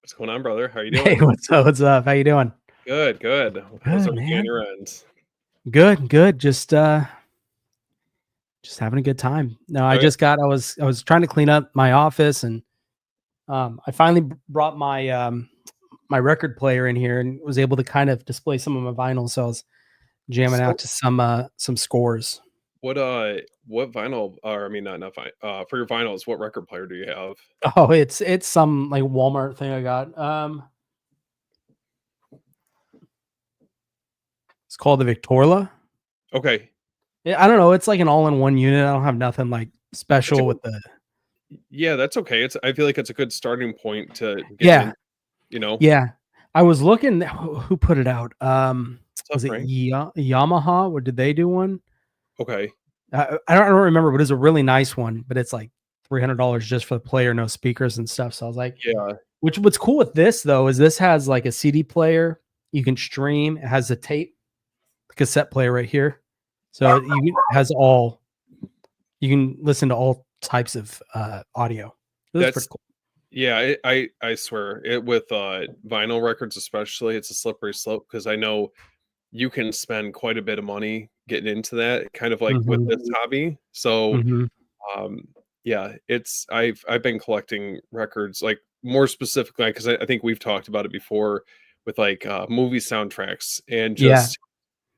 What's going on, brother? How you Hey, doing? what's up? What's up? How you doing? Good, good. How's Good, everything on man. your end? Good, good. Just having a good time. No, Oh, yeah? I was trying to clean up my office and I finally brought my record player in here and was able to kind of display some of my vinyls. So I was jamming So out to some scores. what vinyl or I mean not vinyl for your vinyls, what record player do you have? Oh, it's some like Walmart thing I got. It's called the Victorla. Okay. Yeah, I don't know. It's like an all-in-one unit. I don't have nothing like It's a special good with the yeah, that's okay. I feel like it's a good starting point to getting yeah. in, you know. Yeah. I was looking who put it out? What's up, Was it Frank? Yamaha, or did they do one? Okay. I don't remember, but it's a really nice one, but it's like $300 just for the player, no speakers and stuff. So I was like, Yeah. what's cool with this though is this has like a CD player, you can stream, it has a tape, cassette player right here. So it has all you can listen to all types of audio. It was pretty That's cool. yeah, I swear it with vinyl records especially, it's a slippery slope because I know you can spend quite a bit of money getting into that, kind of like with Hmm. this hobby. So Hmm. Um, yeah, it's I've been collecting records, like, more specifically, because I think we've talked about it before with, like, movie soundtracks and Yeah. just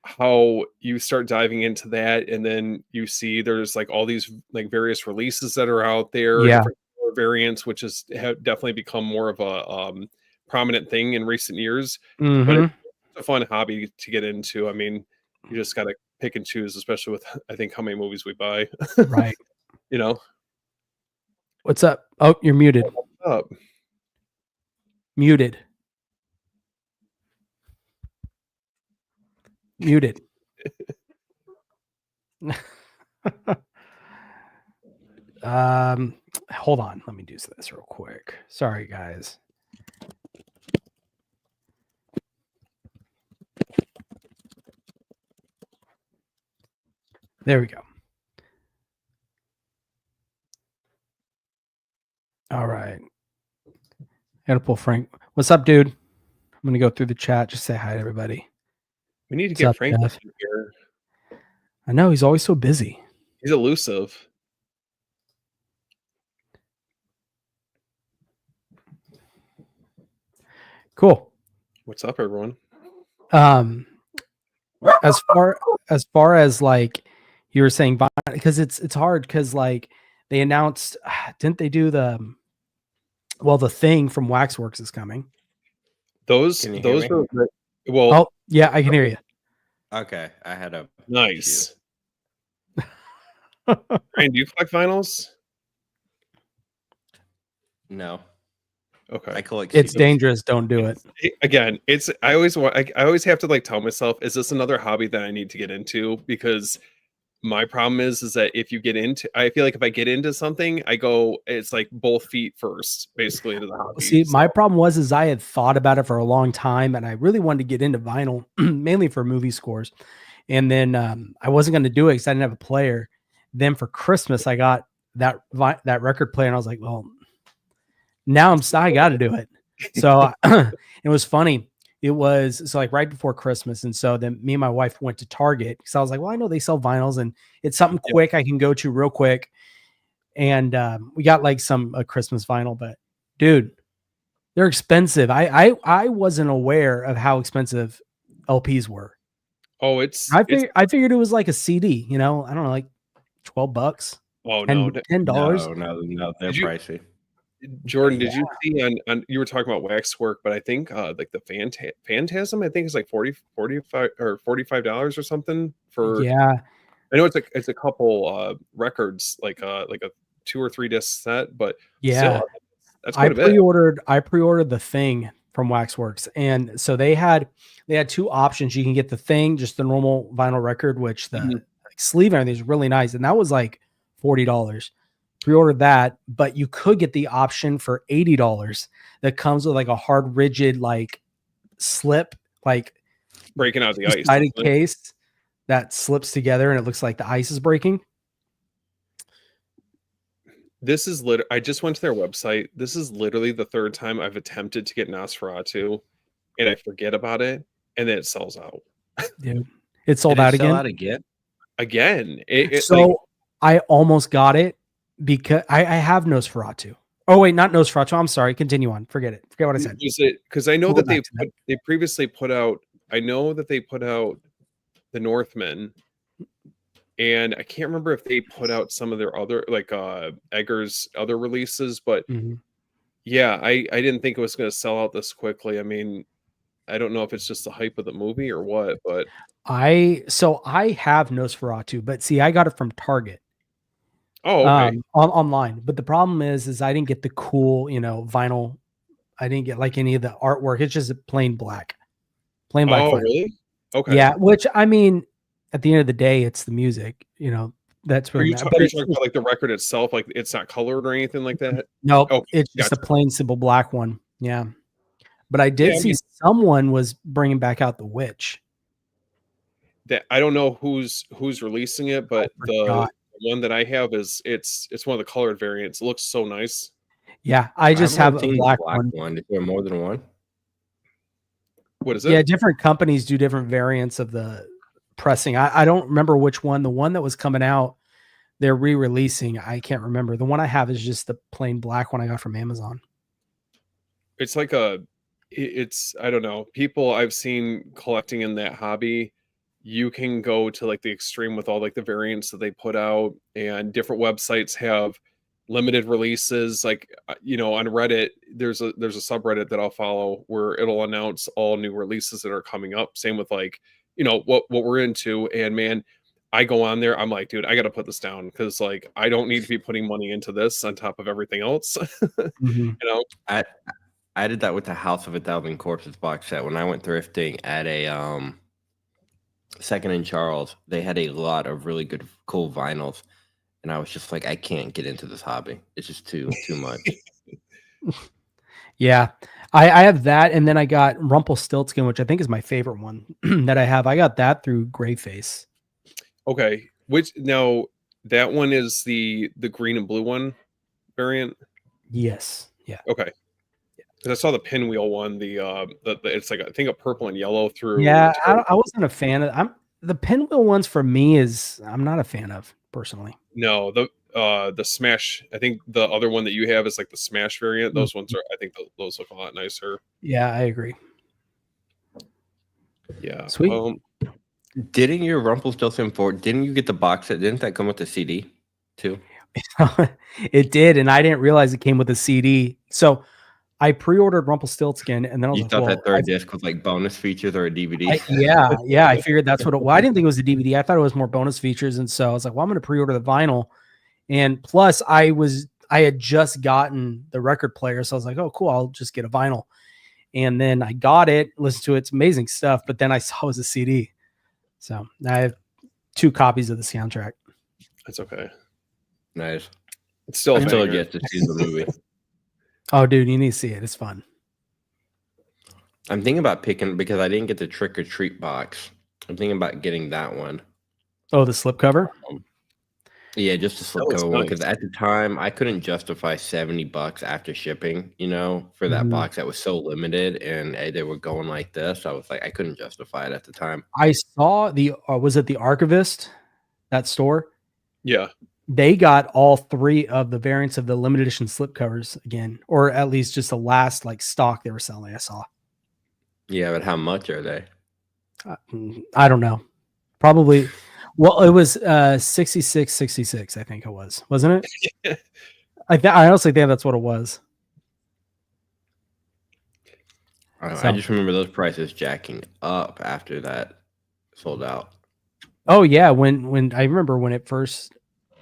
how you start diving into that, and then you see there's, like, all these, like, various releases that are out there, Yeah. different color variants, which has definitely become more of a, prominent thing in recent years, but it's Hmm. a fun hobby to get into. I mean, you just gotta pick and choose, especially with, I think, how many movies we buy, Right. you know? What's up? Oh, you're muted. Up. Muted. Muted. um, hold on. Let me do this real quick. Sorry, guys. There we go. All right. Gotta pull Frank. What's up, dude? I'm gonna go through the chat. Just say hi to everybody. We need to What's get up, Frank Jeff? in here. I know he's always so busy. He's elusive. Cool. What's up, everyone? Um, as far as like you were saying, because it's hard because like they announced, didn't they do the thing from Waxworks is coming. Those Can you hear those me? are well, Oh yeah, I can hear you. Okay, I had a issue. nice. Ryan, do you collect vinyls? No, I Okay. collect It's CDs. dangerous. Don't do it. Again, it's I always have to, like, tell myself, is this another hobby that I need to get into? Because my problem is that if you get into, I feel like if I get into something, I go, it's like both feet first, basically, into the hobby. See, So my problem was I had thought about it for a long time, and I really wanted to get into vinyl, mainly for movie scores. And then I wasn't going to do it because I didn't have a player. Then for Christmas, I got that record player, and I was like, well, now I got to do it. So it was funny. It was so like right before Christmas, and so then me and my wife went to Target because I was like, well, I know they sell vinyls, and it's something yeah. quick I can go to real quick. And we got like some Christmas vinyl, but dude, they're expensive. I wasn't aware of how expensive LPs were. Oh, it's I figured it was like a CD, I don't know, like $12, oh no. $10. No, they're Did you pricey. Jordan, Yeah. did you see on you were talking about waxwork, but I think like the Phantasm, I think is like 45 or $45 or something for, Yeah. I know it's a couple records, like a 2 or 3 disc set, but Yeah. still that's quite a bit. I pre-ordered the Thing from Waxworks, and so they had two options. You can get the Thing, just the normal vinyl record, which the Mhm. like, sleeve and everything is really nice, and that was like $40. Pre-ordered that, but you could get the option for $80 that comes with like a hard, rigid, like slip, like Breaking out the ice, two-sided doesn't it? case that slips together and it looks like the ice is breaking. This is I just went to their website. This is literally the third time I've attempted to get Nosferatu, and I forget about it, and then it sells out Dude, it sold Did it out sell again. out again? again. It So like, I almost got it because I have Nosferatu. Oh wait, not Nosferatu. I'm sorry. Continue on. Forget it. Forget what I said. is it because I know We'll that go back to that. they previously put out. I know that they put out the Northman, and I can't remember if they put out some of their other like Egger's other releases, but Mhm. yeah, I didn't think it was going to sell out this quickly. I mean, I don't know if it's just the hype of the movie or what, but I have Nosferatu, but see, I got it from Target. oh, okay. Online. But the problem is I didn't get the cool, vinyl. I didn't get like any of the artwork. It's just a plain black Oh, vinyl. really? Okay. Yeah, which I mean, at the end of the day, it's the music. That's Are really. you, But are you it's, talking about like the record itself? Like it's not colored or anything like that? nope, Okay, it's just a gotcha. plain simple black one. Yeah, but I did Yeah, I see mean, someone was bringing back out the Witch. that I don't know who's releasing it, but the forgot. one that I have is it's one of the colored variants. It looks so nice. Yeah, I just I've have only a seen the black black one. one. Is there more than one? What is it? Yeah, different companies do different variants of the pressing. I don't remember which one. The one that was coming out, they're re-releasing. I can't remember. The one I have is just the plain black one I got from Amazon. It's like it's I don't know. People I've seen collecting in that hobby, you can go to like the extreme with all like the variants that they put out, and different websites have limited releases. Like on Reddit, there's a subreddit that I'll follow where it'll announce all new releases that are coming up. Same with like what we're into, and man, I go on there, I'm like, dude, I got to put this down because like I don't need to be putting money into this on top of everything else. Mhm. I did that with the House of 1,000 Corpses box set when I went thrifting at a Second and Charles. They had a lot of really good, cool vinyls, and I was just like, I can't get into this hobby. It's just too much. Yeah, I have that, and then I got Rumpelstiltskin, which I think is my favorite one that I have. I got that through Greyface. Okay, which now that one is the green and blue one variant. Yes. Yeah. Okay, because I saw the pinwheel one. The it's like I think a purple and yellow through. Yeah, I wasn't a fan of. The pinwheel ones for me I'm not a fan of personally. No, the Smash. I think the other one that you have is like the Smash variant. Those ones are. I think those look a lot nicer. Yeah, I agree. Yeah. Sweet. Didn't your Rumpelstiltskin 4? Didn't you get the box set? Didn't that come with the CD too? It did, and I didn't realize it came with a CD. So I pre-ordered Rumpelstiltskin, and then I was You like, thought well, that third disc was like bonus features or a DVD? yeah, I figured that's what it was. I didn't think it was a DVD. I thought it was more bonus features, and so I was like, well, I'm going to pre-order the vinyl. And plus, I had just gotten the record player, so I was like, oh, cool, I'll just get a vinyl. And then I got it, listened to it, it's amazing stuff. But then I saw it was a CD, so I have 2 copies of the soundtrack. That's okay. Nice. It's still. I'm still yet to see the movie. Oh, dude, you need to see it. It's fun. I'm thinking about picking because I didn't get the Trick or Treat box. I'm thinking about getting that one. Oh, the slipcover. Yeah, just a slipcover one because at the time I couldn't justify $70 after shipping. For that box that was so limited, and they were going like this. I was like, I couldn't justify it at the time. I saw was it the Archivist, that store? Yeah. They got all 3 of the variants of the limited edition slipcovers again, or at least just the last like stock they were selling. I saw. Yeah, but how much are they? I don't know. Probably. Well, it was 66.66. I think it was, wasn't it? I honestly think that's what it was. I just remember those prices jacking up after that sold out. Oh yeah, when I remember when it first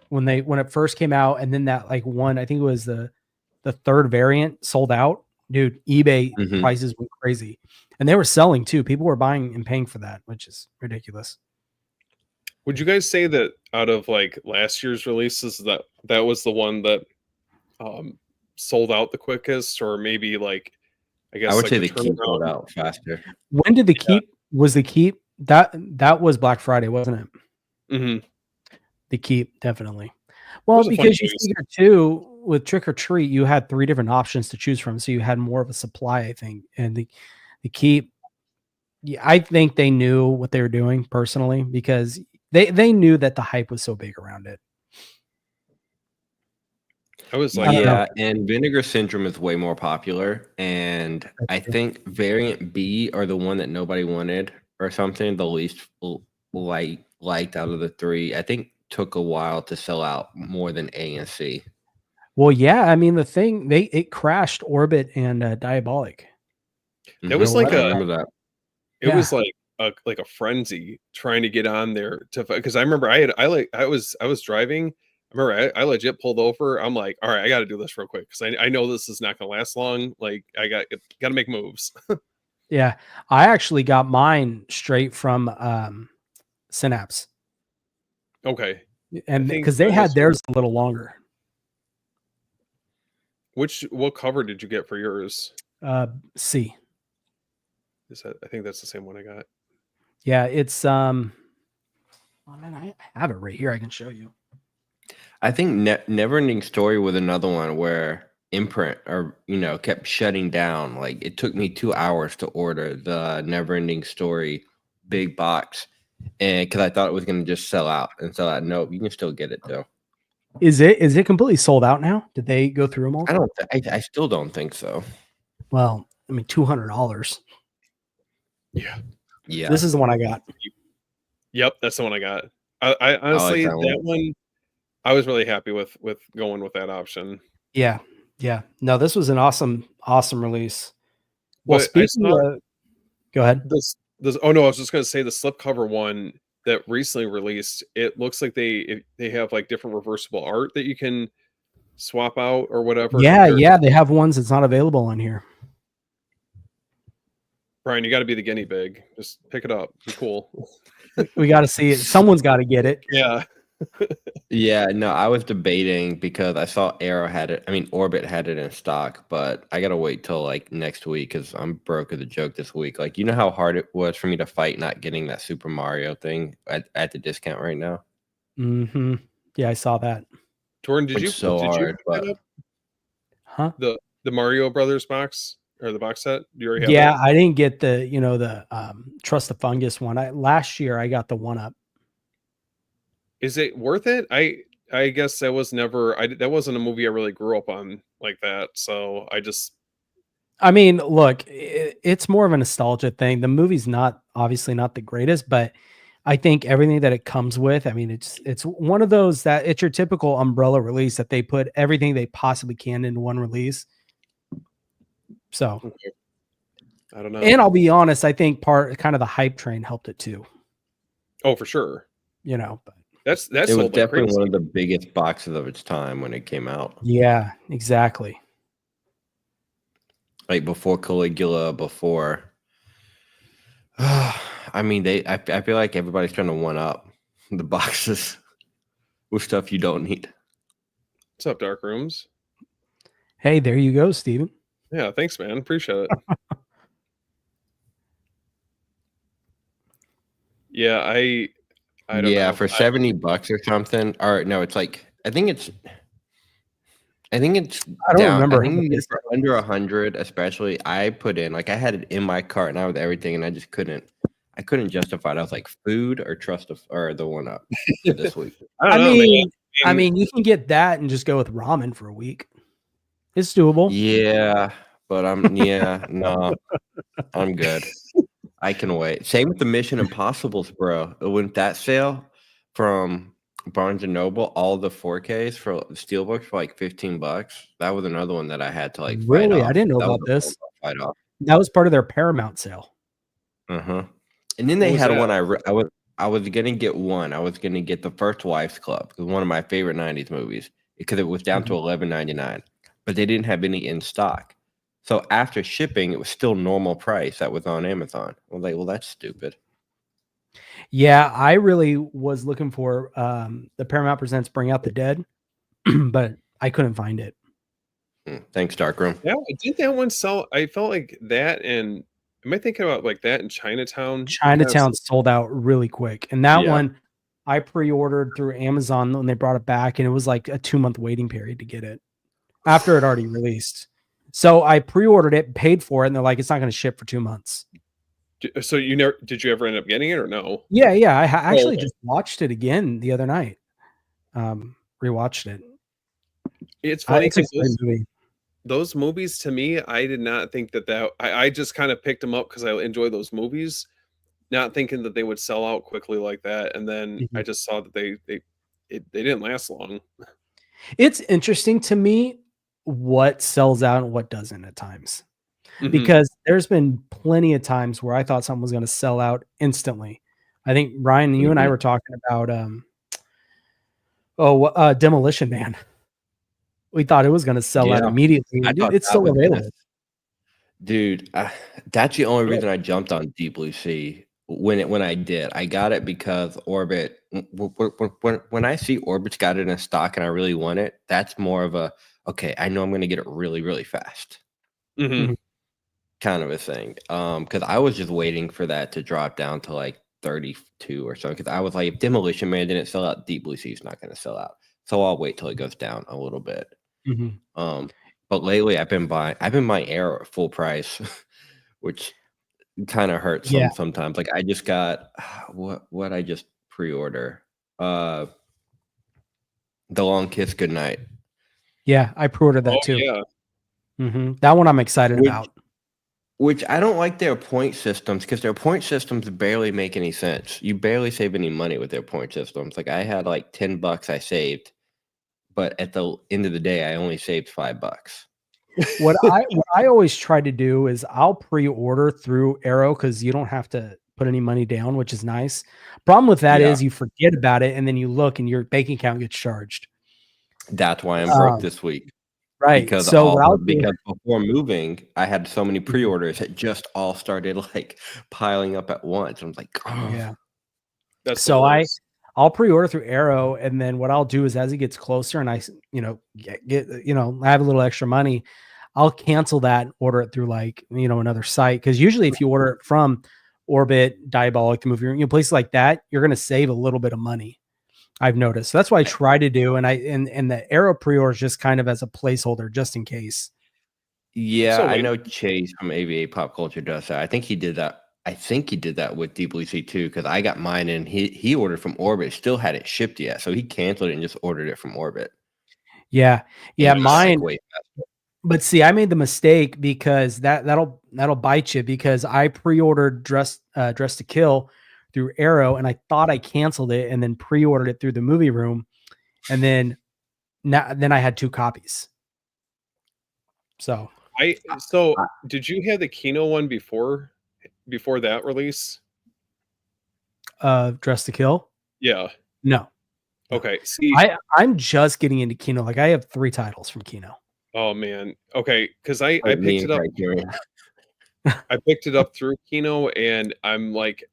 came out, and then that like one, I think it was the third variant sold out. Dude, eBay prices went crazy, and they were selling too. People were buying and paying for that, which is ridiculous. Would you guys say that out of like last year's releases that was the one that sold out the quickest, or maybe like I guess I would like say the Keep sold out faster. When did the Keep was the Keep that was Black Friday, wasn't it? Mm-hmm. The Keep, definitely. Well, because you figure too, with Trick or Treat, you had 3 different options to choose from, so you had more of a supply, I think. And the key, yeah, I think they knew what they were doing personally, because they knew that the hype was so big around it. I was I like, don't know. Yeah, and Vinegar Syndrome is way more popular, and I true. think Variant B or the one that nobody wanted or something, the least liked out of the 3, I think took a while to sell out more than A and C. Well, yeah, I mean, the thing, it crashed Orbit and Diabolic. that was Mhm, like I a, remember that. it Yeah. was like a frenzy trying to get on there to, because I remember I was driving. I remember I legit pulled over. I'm like, all right, I got to do this real quick because I know this is not going to last long. Like I got to make moves. Yeah, I actually got mine straight from Synapse, Okay, and think because they I had was, theirs a little longer. what cover did you get for yours? C. I think that's the same one I got. Yeah, it's oh man, I have it right here. I can show you. I think Neverending Story was another one where Imprint or kept shutting down. Like it took me 2 hours to order the Neverending Story big box, and because I thought it was going to just sell out and sell out. Nope, you can still get it though. Is it completely sold out now? Did they go through them all? I don't. I still don't think so. Well, I mean, $200. Yeah. Yeah, This is the one I got. Yep, that's the one I got. I honestly, that that one I was really happy with going with that option. Yeah, yeah. No, this was an awesome release. Well, But I speaking saw of, go ahead. this. Oh no, I was just gonna say the slipcover one that recently released. It looks like they have like different reversible art that you can swap out or whatever. Yeah, compared- yeah. They have ones that's not available on here. Brian, you got to be the guinea pig. Just pick it up. Be cool. We got to see it. Someone's got to get it. Yeah. yeah. No, I was debating because I saw Arrow had it. I mean, Orbit had it in stock, but I gotta wait till like next week because I'm broke as a joke this week. Like, you know how hard it was for me to fight not getting that Super Mario thing at the discount right now. Mm-hmm. Yeah, I saw that. Torrin, did It's you so did hard, you pick but that up? Huh? The Mario Brothers box or the box set? Do you already have Yeah, that? I didn't get the Trust the Fungus one. Last year I got the 1-Up. Is it worth it? I guess that was never that wasn't a movie I really grew up on like that. So I mean, look, it's more of a nostalgia thing. The movie's obviously not the greatest, but I think everything that it comes with, I mean, it's one of those that it's your typical umbrella release that they put everything they possibly can into one release. So, okay. I don't know. and I'll be honest, I think kind of the hype train helped it too. Oh, for sure. But That's it was sold like definitely crazy. one of the biggest boxes of its time when it came out. yeah, exactly. Like before Caligula, before. I mean, I feel like everybody's trying to one up the boxes with stuff you don't need. What's up, Dark Rooms? Hey, there you go, Steven. Yeah, thanks, man. Appreciate it. Yeah, I don't Yeah, know. for $70 or something. Or no, it's like I think it's I don't down. remember. I think you get it for under 100, especially. I put in I had it in my cart now with everything, and I just couldn't. I couldn't justify it. I was like, food or or the 1-Up this week. I don't know, man. I mean, you can get that and just go with ramen for a week. It's doable. Yeah, but no, I'm good. I can wait. Same with the Mission Impossibles, bro. When that sale from Barnes and Noble, all the 4Ks for Steelbooks for like $15. That was another one that I had to like fight Really? off. I didn't know That about was a this. fight off. That was part of their Paramount sale. Uh-huh. And then they What was had that? one I was gonna get one. I was gonna get The First Wives Club, one of my favorite 90s movies, because it was down to $11.99, but they didn't have any in stock. So after shipping, it was still normal price that was on Amazon. I was like, well, that's stupid. Yeah, I really was looking for the Paramount Presents Bring Out the Dead, but I couldn't find it. Thanks, Darkroom. Yeah, did that one sell? I felt like that, and am I thinking about like that in Chinatown? Chinatown sold out really quick. And that Yeah. one I pre-ordered through Amazon when they brought it back, and it was like a 2-month waiting period to get it. after it already released. So I pre-ordered it, paid for it, and they're like, it's not going to ship for 2 months. So did you ever end up getting it or no? Yeah. I actually okay. just watched it again the other night. Rewatched it. It's funny It's a because great movie. those movies to me, I did not think that I just kind of picked them up because I enjoy those movies, not thinking that they would sell out quickly like that. And then Mhm. I just saw that they didn't last long. It's interesting to me what sells out and what doesn't at times. Mhm. Because there's been plenty of times where I thought something was going to sell out instantly. I think Ryan, you and I were talking about Demolition Man. We thought it was going to sell out Yeah. immediately. I thought It's that still was gonna available. Dude, that's the only reason I jumped on Deep Blue Sea when I did. I got it because Orbit. When I see Orbit's got it in stock and I really want it, that's more of a okay. I know I'm going to get it really, really fast, Mhm. kind of a thing. Because I was just waiting for that to drop down to like 32 or something. Because I was like, if Demolition Man didn't sell out, Deep Blue Sea is not going to sell out. So I'll wait till it goes down a little bit. But lately I've been buying Arrow at full price, which kind of hurts sometimes. Like I just got what I just pre-order. The Long Kiss Goodnight. Yeah, I pre-ordered that too. Yeah. That one I'm excited about. Which I don't like their point systems because their point systems barely make any sense. You barely save any money with their point systems. Like I had like $10 I saved, but at the end of the day, I only saved $5. What I always try to do is I'll pre-order through Arrow because you don't have to put any money down, which is nice. Problem with that is you forget about it and then you look and your bank account gets charged. That's why I'm broke this week. Right. Because because before moving, I had so many pre-orders that just all started like piling up at once. I was like, oh yeah. That's so I'll pre-order through Arrow, and then what I'll do is as it gets closer and I get I have a little extra money, I'll cancel that and order it through like another site. Because usually if you order it from Orbit, Diabolic, the movie, places like that, you're going to save a little bit of money. I've noticed. So that's what I try to do. And the Arrow pre-order is just kind of as a placeholder, just in case. Yeah, I know Chase from AVA Pop Culture does that. I think he did that with Deep Blue Sea too, because I got mine and he ordered from Orbit, still hadn't shipped yet. So he canceled it and just ordered it from Orbit. Yeah. Mine. But see, I made the mistake because that'll bite you, because I pre-ordered Dress to Kill through Arrow, and I thought I canceled it and then pre-ordered it through the Movie Room, and then I had 2 copies. So did you have the Kino one before that release? Dress to Kill? Yeah. No. Okay. See, I'm just getting into Kino. Like I have 3 titles from Kino. Oh man. Okay, because I picked it up. I picked it up through Kino, and I'm like,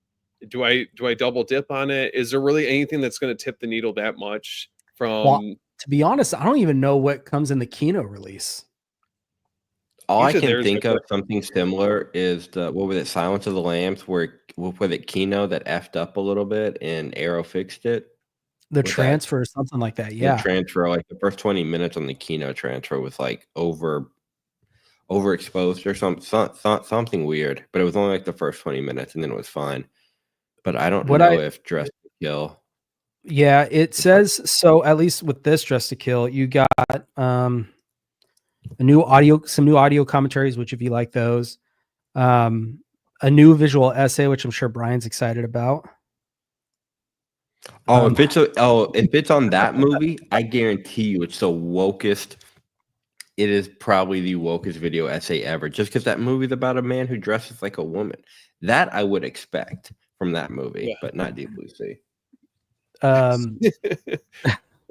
do I double dip on it? Is there really anything that's going to tip the needle that much? To be honest, I don't even know what comes in the Kino release. All I can think of something similar is Silence of the Lambs, where with it Kino that effed up a little bit and Arrow fixed it. The transfer or something like that. Yeah. The transfer, like the first 20 minutes on the Kino transfer was like overexposed or something weird, but it was only like the first 20 minutes and then it was fine. But I don't know if Dress to Kill. Yeah, it says so. At least with this Dress to Kill, you got some new audio commentaries, which if you like those, a new visual essay, which I'm sure Brian's excited about. If it's on that movie, I guarantee you it's the wokest. It is probably the wokest video essay ever, just because that movie's about a man who dresses like a woman. That I would expect from that movie, but not Deep Blue Sea.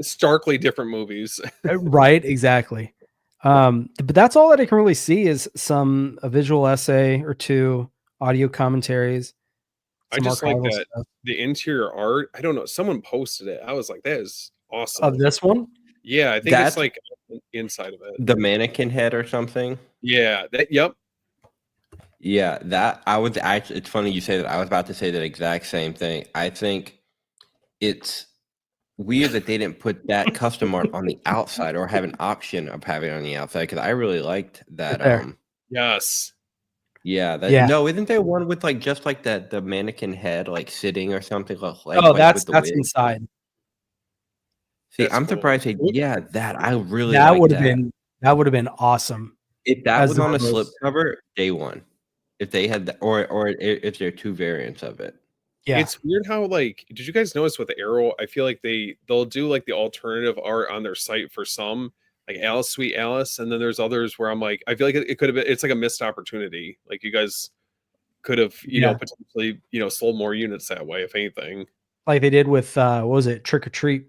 Starkly different movies. Right, exactly. But that's all that I can really see is a visual essay or 2, audio commentaries. I just like that stuff. The interior art. I don't know. Someone posted it. I was like, that is awesome. Of this one? Yeah, I think it's like inside of it. The mannequin head or something. Yeah. Yep. Yeah, that I was actually. It's funny you say that. I was about to say that exact same thing. I think it's weird that they didn't put that custom art on the outside or have an option of having it on the outside, because I really liked that. there. Yes. Yeah, that Yeah. no, isn't there one with like just like that the mannequin head like sitting or something like Oh, like that's with the that's wig? inside. See, That's I'm cool. surprised they yeah, that I really That like would have that. been awesome. If that as was the on a most- slip cover, day one. If they had that, or if there are two variants of it. Yeah. It's weird how like did you guys notice with Arrow? I feel like they'll do like the alternative art on their site for some, like Alice Sweet Alice, and then there's others where I'm like, I feel like it could have been it's like a missed opportunity. Like you guys could have, Yeah. potentially, sold more units that way, if anything. Like they did with what was it, Trick or Treat?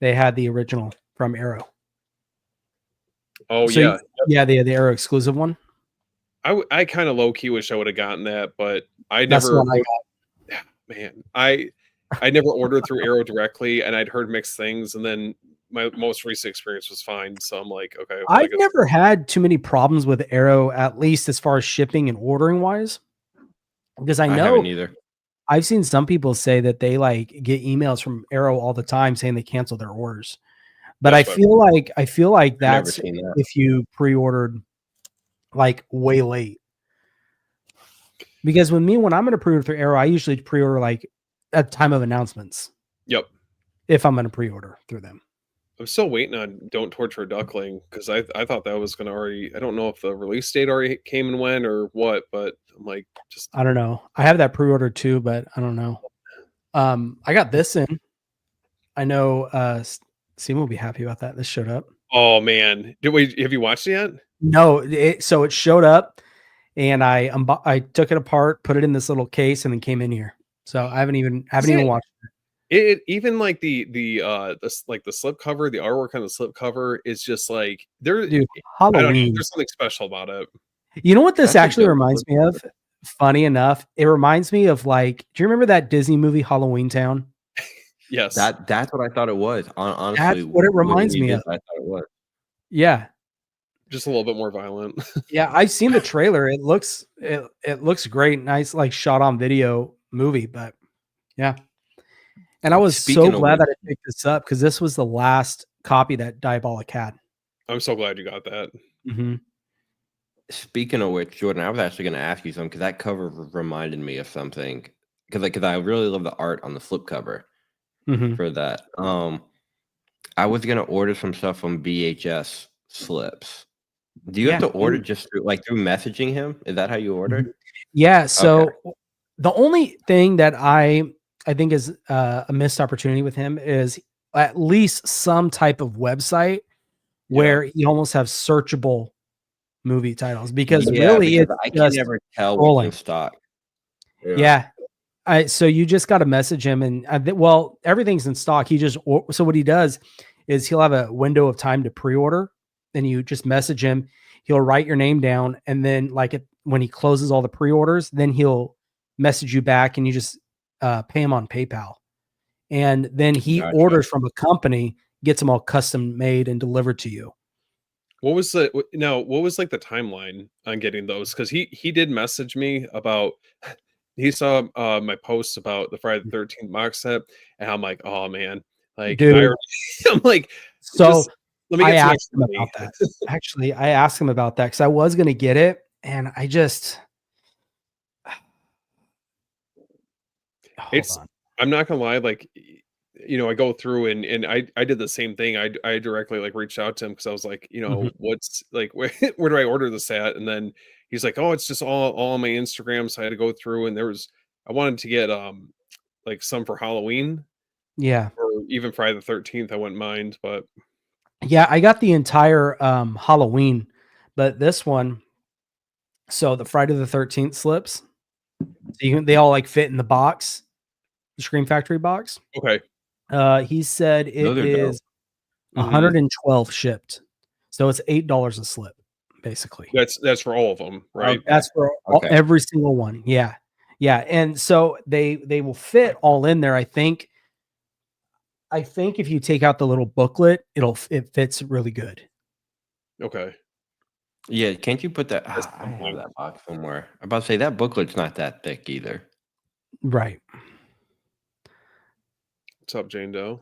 They had the original from Arrow. Oh So yeah. yeah, the Arrow exclusive one. I kind of low key wish I would have gotten that, but I That's the never one I got. man, I never ordered through Arrow directly, and I'd heard mixed things, and then my most recent experience was fine. So I'm like, okay. well, I I've guess- never had too many problems with Arrow, at least as far as shipping and ordering wise. Because I know haven't either. I've seen some people say that they like get emails from Arrow all the time saying they cancel their orders. But That's I feel like I've never that's seen that. if you pre-ordered like way late. Because when I'm going to pre-order through Arrow, I usually pre-order like at time of announcements. Yep. If I'm going to pre-order through them. I'm still waiting on Don't Torture a Duckling because I thought that was going to already. I don't know if the release date already came and went or what, but I'm like, just I don't know. I have that pre-ordered too, but I don't know. I got this in. I know Steam will be happy about that. This showed up. oh man, have you watched it yet? No, so it showed up, and I took it apart, put it in this little case, and then came in here. So I haven't even watched it. It even like the like the slip cover, the artwork on the slip cover is just like there. Dude, I don't know, Halloween. there's something special about it. You know what this That's a actually dope reminds me look. of? Funny enough, it reminds me of like, do you remember that Disney movie Halloween Town? Yes, That's what I thought it was. Honestly, That's what it reminds when me you of. did, I thought it was. Yeah. just a little bit more violent. Yeah, I've seen the trailer. It looks great, nice, like shot on video movie. But yeah, and I was Speaking so of glad which- that I picked this up because this was the last copy that Diabolic had. I'm so glad you got that. Mm-hmm. Speaking of which, Jordan, I was actually going to ask you something because that cover reminded me of something. Because I really love the art on the flip cover Mm-hmm. for that. I was going to order some stuff from BHS Slips. Do you have Yeah. to order just through messaging him? Is that how you order? Yeah. So the only thing that I think is a missed opportunity with him is at least some type of website where you almost have searchable movie titles because really because I it's can just never tell scrolling. what's in stock. Yeah. So you just got to message him and everything's in stock. So what he does is he'll have a window of time to pre-order and you just message him. He'll write your name down. And then when he closes all the pre-orders, then he'll message you back and you just pay him on PayPal. And then he Gotcha. orders from a company, gets them all custom made and delivered to you. What was like the timeline on getting those? Because he did message me about. He saw my post about the Friday the 13th box set, and I'm like, oh man, like Dude. I'm like, So let me I get some asked him extra about money. that. Actually, I asked him about that because I was going to get it. And I just. Hold on. I'm not gonna lie, like I go through and I did the same thing. I directly like reached out to him because I was like, what's like where do I order this at? And then he's like, oh, it's just all on my Instagram. So I had to go through and I wanted to get like some for Halloween. Yeah. Or even Friday the 13th, I wouldn't mind, but Yeah, I got the entire Halloween, but this one, so the Friday the 13th slips, they all like fit in the box, the Scream Factory box. okay. He said it Those are dope. is 112 shipped. So it's $8 a slip, basically. That's for all of them, right? That's for every single one. Yeah. Yeah. And so they will fit all in there. I think if you take out the little booklet, it fits really good. Okay. Yeah, can't you put that? That's I have fine. that box somewhere. I'm about to say that booklet's not that thick either. Right. What's up, Jane Doe?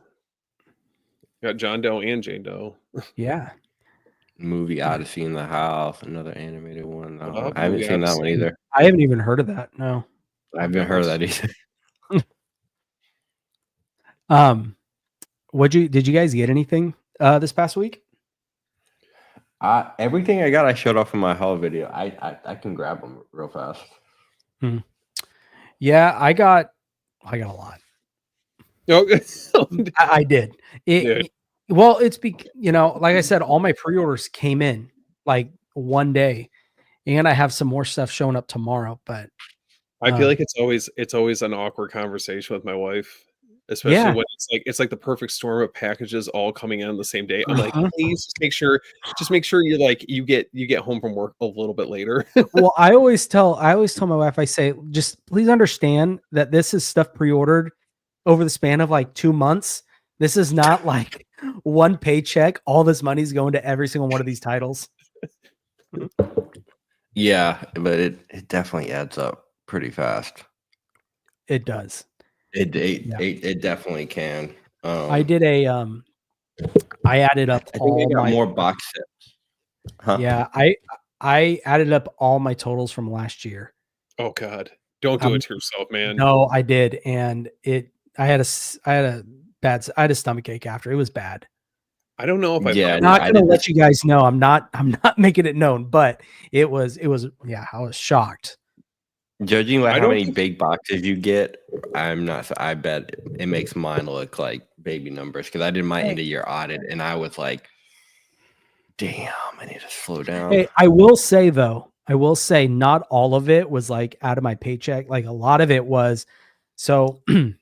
Got John Doe and Jane Doe. Yeah. Movie Odyssey in the House, another animated one. I haven't Movie seen that one Odyssey. either. I haven't even heard of that. No. I haven't heard of that either. Did you guys get anything this past week? Everything I got, I showed off in my haul video. I can grab them real fast. Yeah, I got a lot. Oh, I did. Well, it's like I said, all my pre-orders came in like one day, and I have some more stuff showing up tomorrow. But I feel like it's always an awkward conversation with my wife, especially when it's like the perfect storm of packages all coming in on the same day. I'm like, please just make sure you're like you get home from work a little bit later. Well, I always tell my wife, I say, just please understand that this is stuff pre-ordered over the span of like 2 months. This is not like one paycheck. All this money's going to every single one of these titles. Yeah, but it definitely adds up pretty fast. It does. It definitely can. I did I added up all my more box sets. Huh? Yeah, I added up all my totals from last year. Oh God, don't do it to yourself, man. No, I did, and I had a stomach ache after. It was bad. I don't know if I'm not going to let you guys know. I'm not making it known, but it was yeah, I was shocked. Judging by how many big boxes you get, I bet it makes mine look like baby numbers, because I did my end of year audit and I was like, damn, I need to slow down. Hey, I will say not all of it was like out of my paycheck. Like a lot of it was, so I'm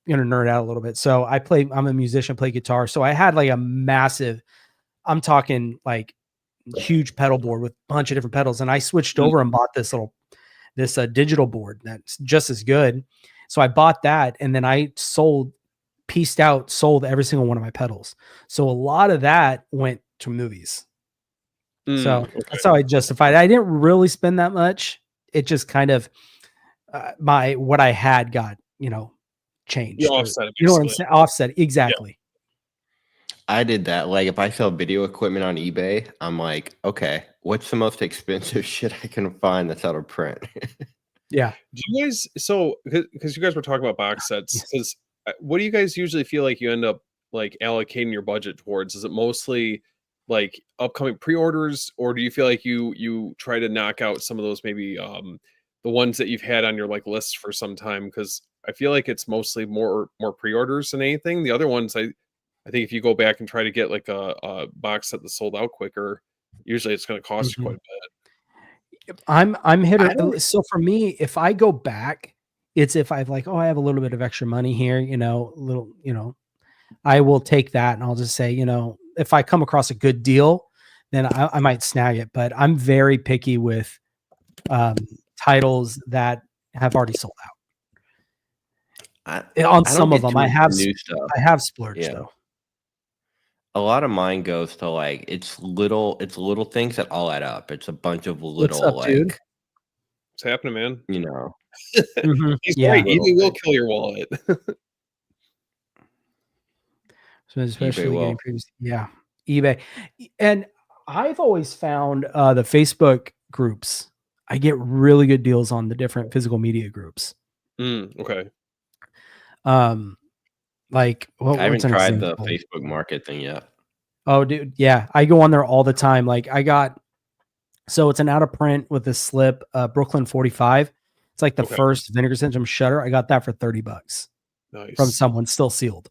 gonna nerd out a little bit. So I'm a musician, play guitar. So I had like a massive, I'm talking like huge pedal board with a bunch of different pedals. And I switched over and bought this digital board that's just as good. So I bought that, and then I sold every single one of my pedals. So a lot of that went to movies. So that's how I justified it. I didn't really spend that much. It just kind of what I had got, changed. You offset it, you know what I'm saying? Offset, exactly. Yeah. I did that. Like if I sell video equipment on eBay, I'm like, okay, what's the most expensive shit I can find that's out of print? Yeah. Do you guys, because you guys were talking about box sets, because what do you guys usually feel like you end up like allocating your budget towards? Is it mostly like upcoming pre-orders, or do you feel like you try to knock out some of those maybe the ones that you've had on your like list for some time? Because I feel like it's mostly more pre-orders than anything. The other ones, I think if you go back and try to get like a box set that's sold out quicker, usually it's going to cost you quite a bit. I'm hitter. So for me, if I go back, it's if I've like, I have a little bit of extra money here, I will take that and I'll just say, if I come across a good deal, then I might snag it. But I'm very picky with titles that have already sold out. On some of them, I have splurged though. A lot of mine goes to like it's little things that all add up. It's a bunch of little dude? What's happening, man? He's right. eBay will kill your wallet. So especially getting eBay. And I've always found the Facebook groups, I get really good deals on the different physical media groups. Okay. Like I haven't tried the Facebook Market thing yet. Oh, dude, yeah, I go on there all the time. Like so it's an out of print with a slip, Brooklyn 45. It's like the first Vinegar Syndrome shutter. I got that for $30 from someone, still sealed.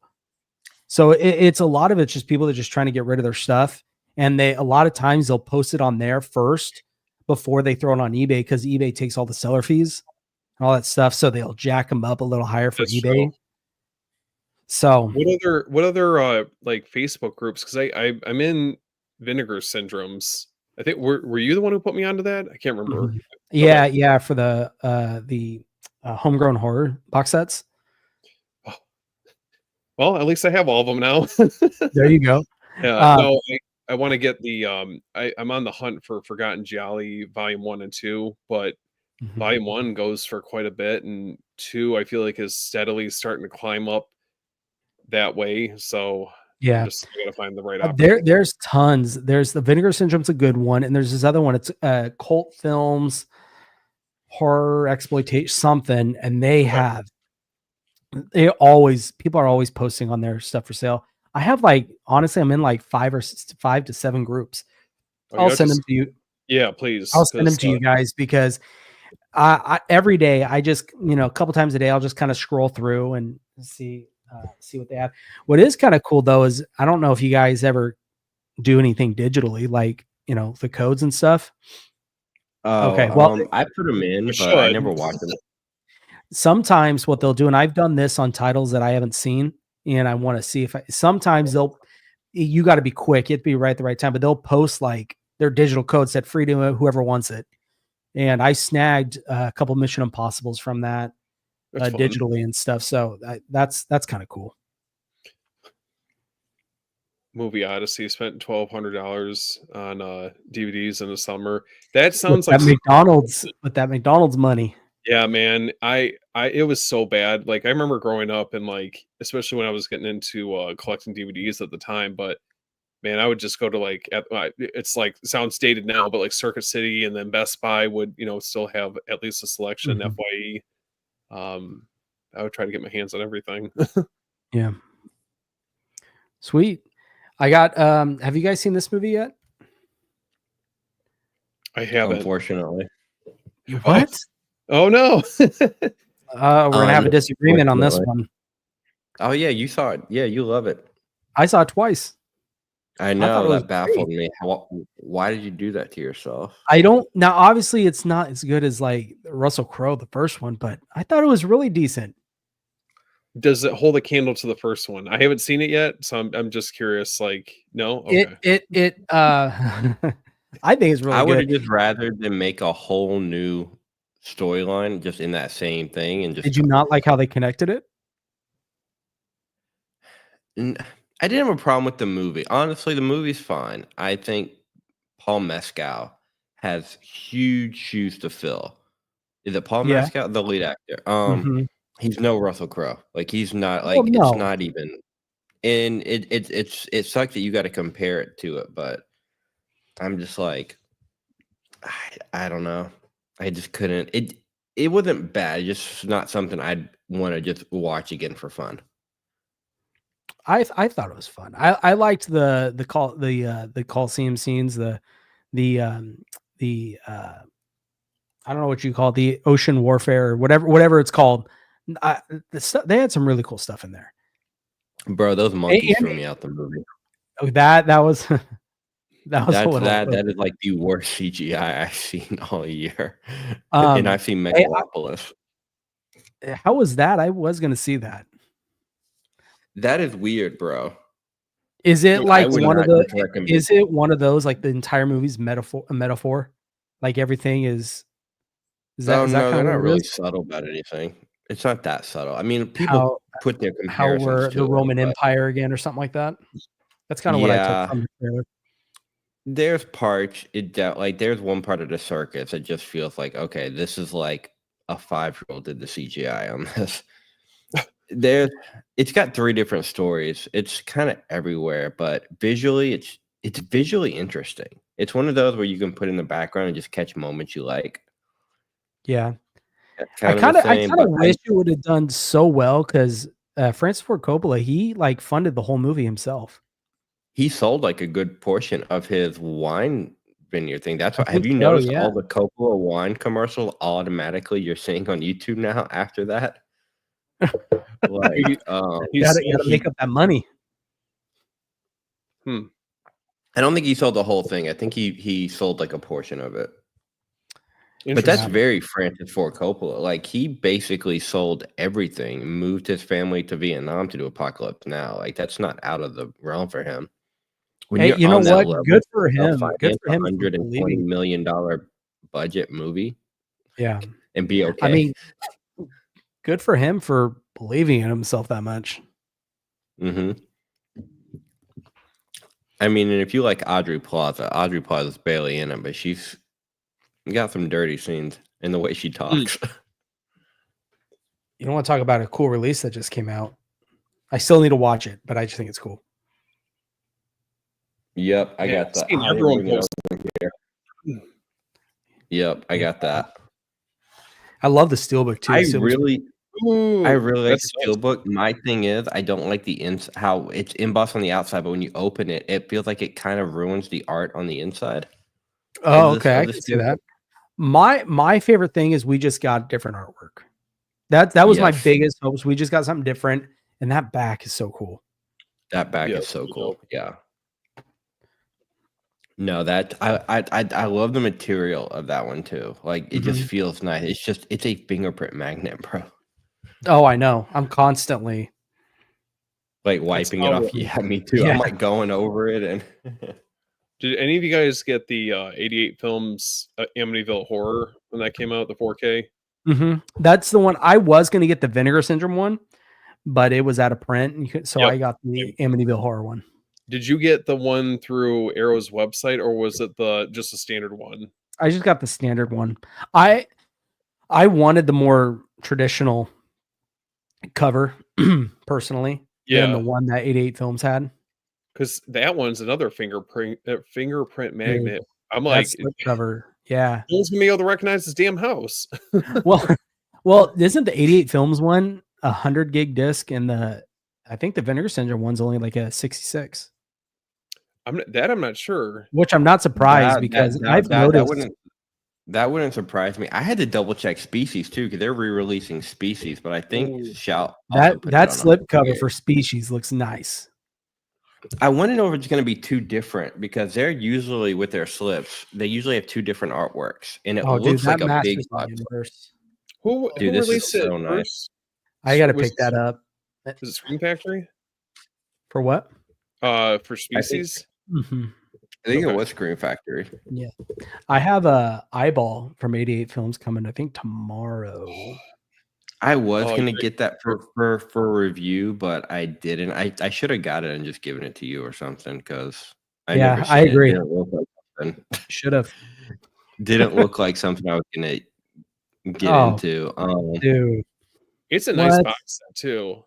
So it's a lot of it's just people that are just trying to get rid of their stuff, and a lot of times they'll post it on there first before they throw it on eBay, because eBay takes all the seller fees and all that stuff. So they'll jack them up a little higher for eBay. True. So what other like Facebook groups? Because I'm in Vinegar Syndromes. I think were you the one who put me onto that? I can't remember. Yeah, for the homegrown horror box sets. Oh. Well, at least I have all of them now. There you go. Yeah, no, I want to get the I'm on the hunt for Forgotten Gialli Volume 1 and 2, but Volume 1 goes for quite a bit, and 2 I feel like is steadily starting to climb up that way. So Yeah. I gotta find the right There's tons. There's the Vinegar Syndrome's a good one, and there's this other one. It's cult films, horror exploitation, something, and people are always posting on their stuff for sale. I have like, honestly, I'm in like 5 to 7 groups. I'll send them to you. Yeah, please. I'll send them to you guys because every day I just, a couple times a day, I'll just kind of scroll through and see what they have. What is kind of cool though is I don't know if you guys ever do anything digitally, like the codes and stuff. Oh, okay. Well, I put them in, but I never watched them. Sometimes what they'll do, and I've done this on titles that I haven't seen, and I want to see if sometimes you got to be quick, you have to be right at the right time, but they'll post like their digital code set free to whoever wants it. And I snagged a couple Mission Impossibles from that digitally and stuff. So that's kind of cool. Movie Odyssey spent $1,200 on DVDs in the summer. That sounds like McDonald's with that McDonald's money. Yeah, man. It was so bad. Like I remember growing up and like, especially when I was getting into collecting DVDs at the time, but man, I would just go to like, it's like sounds dated now, but like Circuit City and then Best Buy would, still have at least a selection. FYE. I would try to get my hands on everything. Yeah. Sweet. I got, have you guys seen this movie yet? I haven't. Unfortunately. What? Oh no. We're going to have a disagreement on this one. Oh yeah, you saw it. Yeah, you love it. I saw it twice. I know that baffled me. Why did you do that to yourself? Now obviously it's not as good as like Russell Crowe, the first one, but I thought it was really decent. Does it hold a candle to the first one? I haven't seen it yet, so I'm just curious. Like, no, okay. I think it's really. I would have just rather than make a whole new storyline just in that same thing and just. Did you not like how they connected it? I didn't have a problem with the movie. Honestly, the movie's fine. I think Paul Mescal has huge shoes to fill. Is it Paul Mescal, the lead actor? He's no Russell Crowe. Like he's not like it's not even. And it sucks that you got to compare it to it, but I'm just like, I don't know. I just couldn't. It wasn't bad. It's just not something I'd want to just watch again for fun. I thought it was fun. I liked the Coliseum scenes, the I don't know what you call it, the ocean warfare or whatever it's called. They had some really cool stuff in there. Bro, those monkeys threw me out the movie. That was that is like the worst CGI I've seen all year. And I've seen Megalopolis. How was that? I was gonna see that. That is weird, bro. Is it like one of the? Is it one of those like the entire movie's metaphor? Like everything is. Is that they're not really subtle about anything. It's not that subtle. I mean, people put their comparisons how we're to the Roman Empire again or something like that. That's kind of what I took from the trailer. There's parts there's one part of the circus that just feels like, okay, this is like a 5-year-old did the CGI on this. It's got 3 different stories. It's kind of everywhere, but visually it's visually interesting. It's one of those where you can put in the background and just catch moments you like. Yeah. I kind of wish it would have done so well because Francis Ford Coppola, he like funded the whole movie himself. He sold like a good portion of his wine vineyard thing. That's why. Have you noticed all the Coppola wine commercials automatically you're seeing on YouTube now after that? Like, you gotta make up that money. I don't think he sold the whole thing. I think he sold like a portion of it. But that's very Francis Ford Coppola. Like he basically sold everything, moved his family to Vietnam to do Apocalypse Now. Like that's not out of the realm for him. When you know what? Level, good for him. Good for him. $120 million budget movie. Yeah, and be okay. I mean, good for him for believing in himself that much. I mean, and if you like Audrey Plaza's barely in it, but she's got some dirty scenes in the way she talks. You don't want to talk about a cool release that just came out. I still need to watch it, but I just think it's cool. Yep, I Yeah, got that. seeing I didn't everyone bring it post. over here. Yep, I got that. I love the Steelbook too. I Steelbook's- really, Ooh, I really like that the sucks. Steelbook. My thing is, I don't like the how it's embossed on the outside, but when you open it, it feels like it kind of ruins the art on the inside. Oh, of this- okay, of I the can see Steelbook. that. My favorite thing is we just got different artwork. That was my Yes. biggest hopes. We just got something different, and that back is so cool. That back Yeah, is so it's cool. dope. Yeah. No, that I love the material of that one too. Like it just feels nice. It's a fingerprint magnet, bro. Oh, I know. I'm constantly. Like wiping it how- off. Yeah, me too. Yeah. I'm like going over it and Did any of you guys get the 88 Films Amityville Horror when that came out, the 4K? That's the one I was going to get, the Vinegar Syndrome one, but it was out of print, and so Yep. I got the Amityville Horror one. Did you get the one through Arrow's website, or was it just a standard one? I just got the standard one. I wanted the more traditional cover personally than the Yeah, one that 88 Films had. because that one's another fingerprint magnet. I'm like, That's the cover. Yeah. no one's gonna be able to recognize this damn house. Well, isn't the 88 Films one 100 gig disc, and I think the Vinegar Syndrome one's only like a 66, I'm not sure. which I'm not surprised because I've noticed. That wouldn't surprise me. I had to double check Species too because they're re-releasing Species, but I think Ooh. Shout also put it that on slip cover 100 for Species looks nice. I want to know if it's going to be too different because they're usually with their slips. They usually have two different artworks, and it looks like a big box. Universe. Who Dude, this is released it so nice. first? I got to Was pick that up. Was it Scream Factory? For what? For Species? I think it was Scream Factory. Yeah. I have a eyeball from 88 Films coming, I think, tomorrow. I was Oh, gonna you- get that for review, but I didn't. I should have got it and just given it to you or something because Yeah, never I seen it. agree. Didn't look like something. Should have. Didn't look like something I was gonna get Oh, into. Dude, It's a nice What? box set too.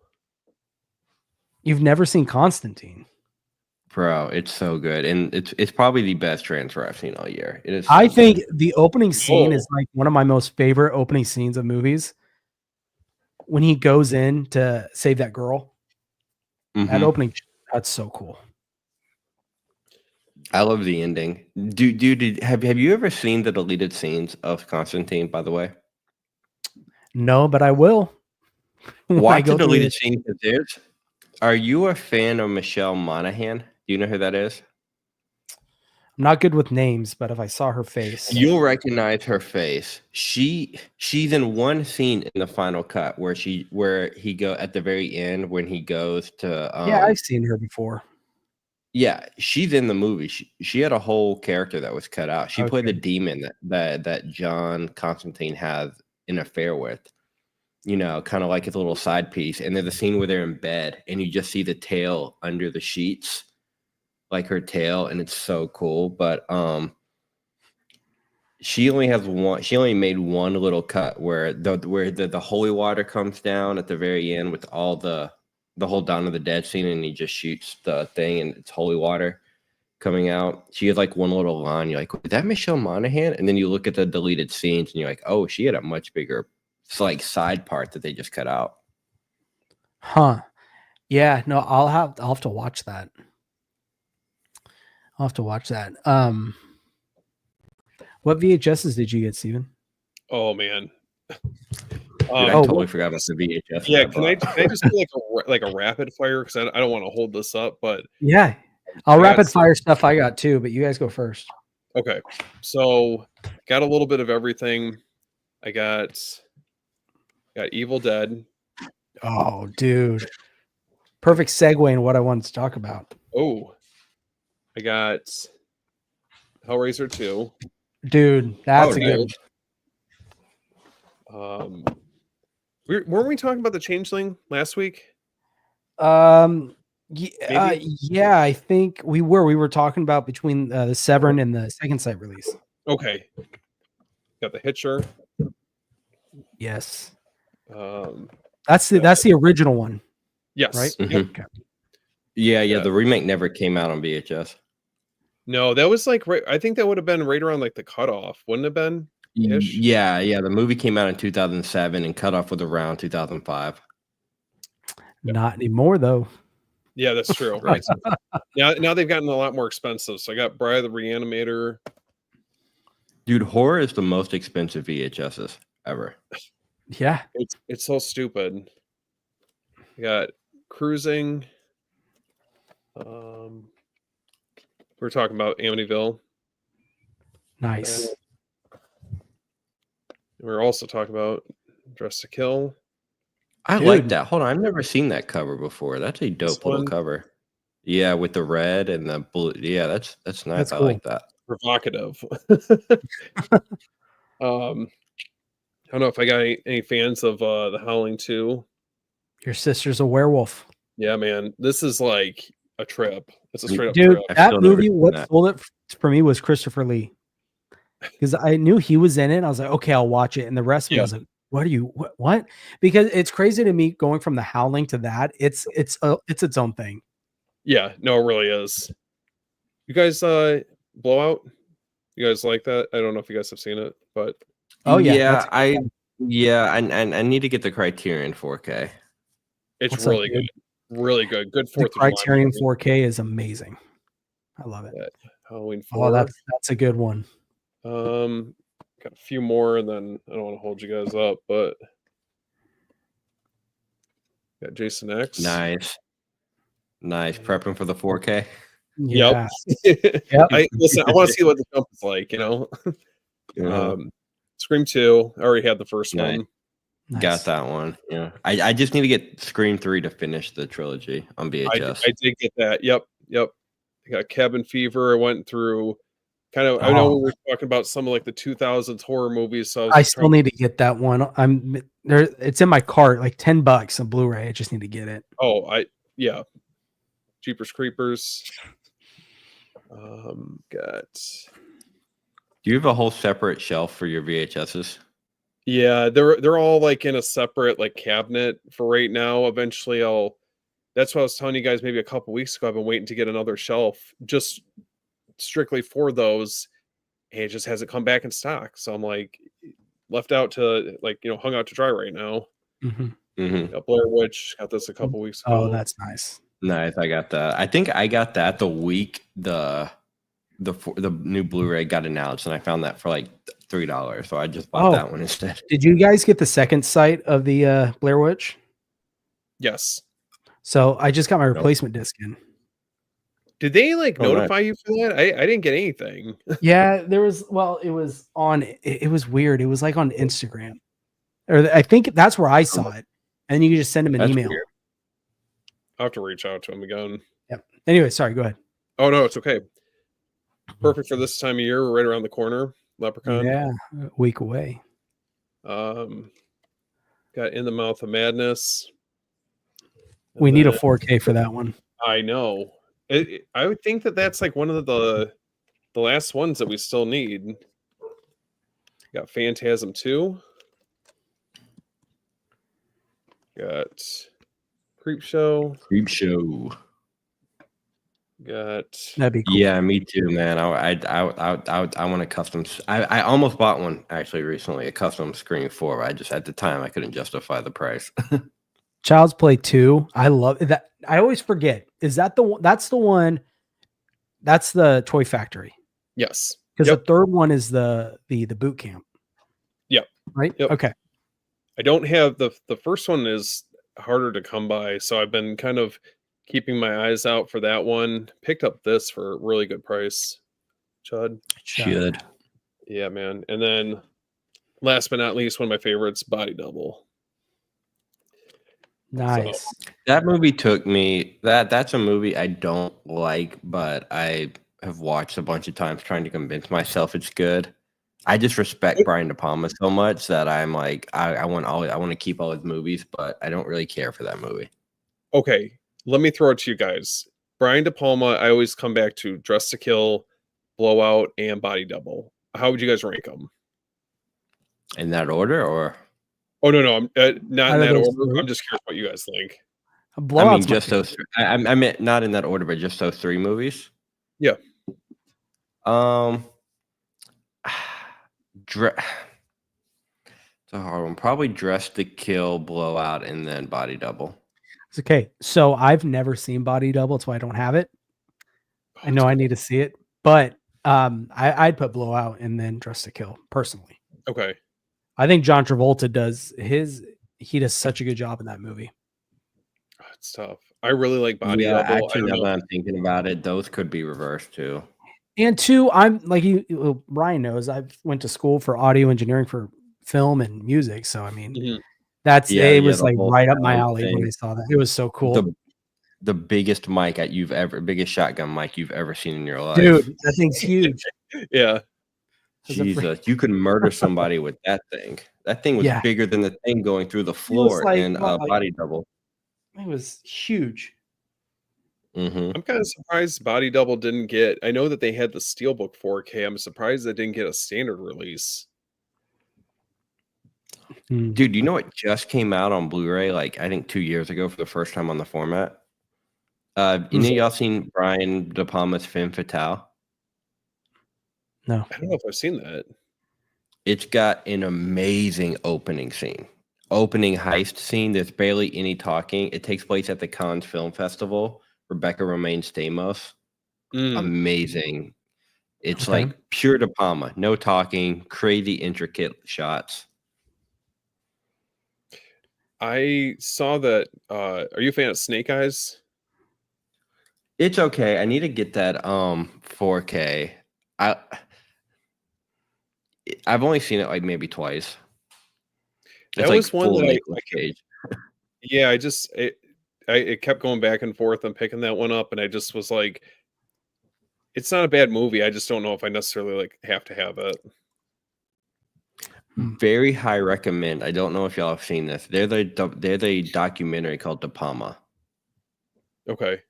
you've never seen Constantine. Bro, it's so good, and it's probably the best transfer I've seen all year. It is. I so think good. the opening scene Oh. is like one of my most favorite opening scenes of movies. When he goes in to save that girl, that Mhm. opening, that's so cool. I love the ending. Have you ever seen the deleted scenes of Constantine? By the way, No, but I will. When I watch go the through deleted it. scenes. Are you a fan of Michelle Monaghan? Do you know who that is? I'm not good with names, but if I saw her face, You'll recognize her face. She's in one scene in the final cut where he go at the very end when he goes to yeah, I've seen her before. yeah, she's in the movie. She had a whole character that was cut out. She played the Okay. demon that John Constantine has an affair with. You know, kind of like his little side piece. And there's a scene where they're in bed and you just see the tail under the sheets, like her tail, and it's so cool. But she only made one little cut where the holy water comes down at the very end with all the whole Dawn of the Dead scene, and he just shoots the thing and it's holy water coming out. She had like one little line. You're like, is that Michelle Monaghan? And then you look at the deleted scenes and you're like, oh, she had a much bigger like side part that they just cut out. Huh. Yeah, no, I'll have to watch that. I'll have to watch that. What VHSs did you get, Steven? Oh man. Dude, I Oh, totally forgot about the VHS. Yeah, that can I bought. just do like a rapid fire because I don't want to hold this up, but Yeah. I'll I got rapid some- fire stuff I got too, but you guys go first. okay. So got a little bit of everything. I got Evil Dead. Oh, dude. Perfect segue in what I wanted to talk about. Oh, I got Hellraiser 2. Dude, that's a good nice. Weren't we talking about the Changeling last week? one. Maybe? Yeah, I think we were talking about between the Severin and the second site release. Okay. Got the Hitcher. Yes. That's That's the original one, yes. right? Mhm. Okay. Yeah, Yeah. the remake never came out on VHS. No, that was like I think that would have been right around like the cutoff, wouldn't it have been? Ish. Yeah, yeah. The movie came out in 2007 and cutoff was around 2005. Not anymore though. Yeah, that's true. Right. Now they've gotten a lot more expensive. So I got Bride of the Reanimator. Dude, horror is the most expensive VHSs ever. Yeah. It's so stupid. I got Cruising. We're talking about Amityville. Nice. We're also talking about Dress to Kill. I Dude. like that. Hold on, I've never seen that cover before. That's a This dope little one? cover. Yeah, with the red and the blue. Yeah, that's nice. That's I cool. like that. Provocative. I don't know if I got any fans of The Howling 2. Your sister's a werewolf. Yeah, man. This is like a trip. It's a straight up Dude, trip. I've that still never movie, seen what that. sold it for me was Christopher Lee. Because I knew he was in it. I was like, okay, I'll watch it. And the rest of me, I was like, what? Because it's crazy to me going from The Howling to that. It's its own thing. Yeah, no, it really is. You guys Blowout? You guys like that? I don't know if you guys have seen it, but Oh yeah, yeah. that's- I need to get the Criterion 4K. it's What's up, really dude? good. Really good. Good The 4th of July Criterion movie. 4K is amazing. I love it. Halloween 4. Oh, that's a good one. Got a few more, and then I don't want to hold you guys up, but got Jason X. Nice. Prepping for the 4K. Yeah. Yep. Yep. I want to see what the jump is like, you know. Scream 2. I already had the first Nice. one. Nice. Got that one. Yeah. I just need to get Scream 3 to finish the trilogy on VHS. I did get that. Yep. I got Cabin Fever. I went through kind of. I know Oh. we were talking about some of like the 2000s horror movies. So I still need to get that one. I'm there. It's in my cart, like $10 on Blu-ray. I just need to get it. Yeah. Jeepers Creepers. Got. Do you have a whole separate shelf for your VHSs? Yeah, they're all like in a separate like cabinet for right now. Eventually, That's what I was telling you guys maybe a couple weeks ago. I've been waiting to get another shelf just strictly for those, and it just hasn't come back in stock. So I'm like left out to hung out to dry right now. Mm-hmm. Got Blair Witch. Got this a couple weeks ago. Oh, that's nice. Nice. I got that. I think I got that the week the new Blu-ray got announced, and I found that for like $3. So I just bought that one instead. Did you guys get the second sight of the Blair Witch? Yes. So I just got my replacement disc in. Did they notify nice. you for that? I didn't get anything. Yeah, it was on. It was weird. It was like on Instagram, or I think that's where I saw it. And you could just send him an That's email. weird. I'll have to reach out to him again. Yep. Anyway, sorry. Go ahead. Oh no, it's okay. Perfect for this time of year. We're right around the corner. Leprechaun. Yeah, a week away. Got In the Mouth of Madness. We need a then- 4K for that one. I know. I would think that that's like one of the last ones that we still need. Got Phantasm 2. Got Creep Show. Got That'd be cool. Yeah, me too, man. I want a custom. I almost bought one actually recently, a custom Scream 4. I just at the time I couldn't justify the price. Child's Play 2. I love that. I always forget. Is that the one? That's the one. That's the Toy Factory. yes. Because Yep. the third one is the boot camp. Yep. Right. Yep. Okay. I don't have the first one is harder to come by, so I've been kind of keeping my eyes out for that one. Picked up this for a really good price. Chud. Should. Yeah, man. And then last but not least, one of my favorites, Body Double. Nice. That movie took me. That's a movie I don't like, but I have watched a bunch of times trying to convince myself it's good. I just respect Brian De Palma so much that I'm like, I want to keep all his movies, but I don't really care for that movie. Okay, let me throw it to you guys. Brian De Palma, I always come back to Dress to Kill, Blowout, and Body Double. How would you guys rank them? In that order, or Oh no, I'm not Out in of that those order. three? I'm just curious what you guys think. I mean, Blowout's my just those. I meant not in that order, but just those three movies. Yeah. Um, dre- it's a hard one. Probably Dress to Kill, Blowout, and then Body Double. It's okay. So I've never seen Body Double, so I don't have it. I know I need to see it, but I'd put Blowout and then Dress to Kill personally. Okay. I think John Travolta he does such a good job in that movie. Oh, it's tough. I really like Body Yeah, Double. I actually, don't now know. that I'm thinking about it, those could be reversed too. And two, I'm like Ryan knows I went to school for audio engineering for film and music. So I mean, Mhm. it was the like whole right up my sound alley when thing. I saw that. It was so cool. The biggest mic biggest shotgun mic you've ever seen in your life. Dude, that thing's huge. Yeah. Jesus, you could murder somebody with that thing. That thing was Yeah. bigger than the thing going through the floor like, in Body Double. It was huge. Mm-hmm. I'm kind of surprised Body Double didn't get. I know that they had the Steelbook 4K. I'm surprised they didn't get a standard release. Dude, you know what just came out on Blu-ray? Like I think 2 years ago for the first time on the format. Y'all seen Brian De Palma's Femme Fatale? No, I don't know if I've seen that. It's got an amazing opening heist scene. There's barely any talking. It takes place at the Cannes Film Festival. Rebecca Romaine Stamos. Amazing. It's like pure De Palma. No talking, crazy intricate shots. I saw that. Are you a fan of Snake Eyes? It's okay. I need to get that 4K. I've only seen it like maybe twice. That was one that Cage. Yeah, it kept going back and forth and picking that one up, and I just was like, it's not a bad movie. I just don't know if I necessarily like have to have it. Very high recommend. I don't know if y'all have seen this. They're the documentary called De Palma. Okay,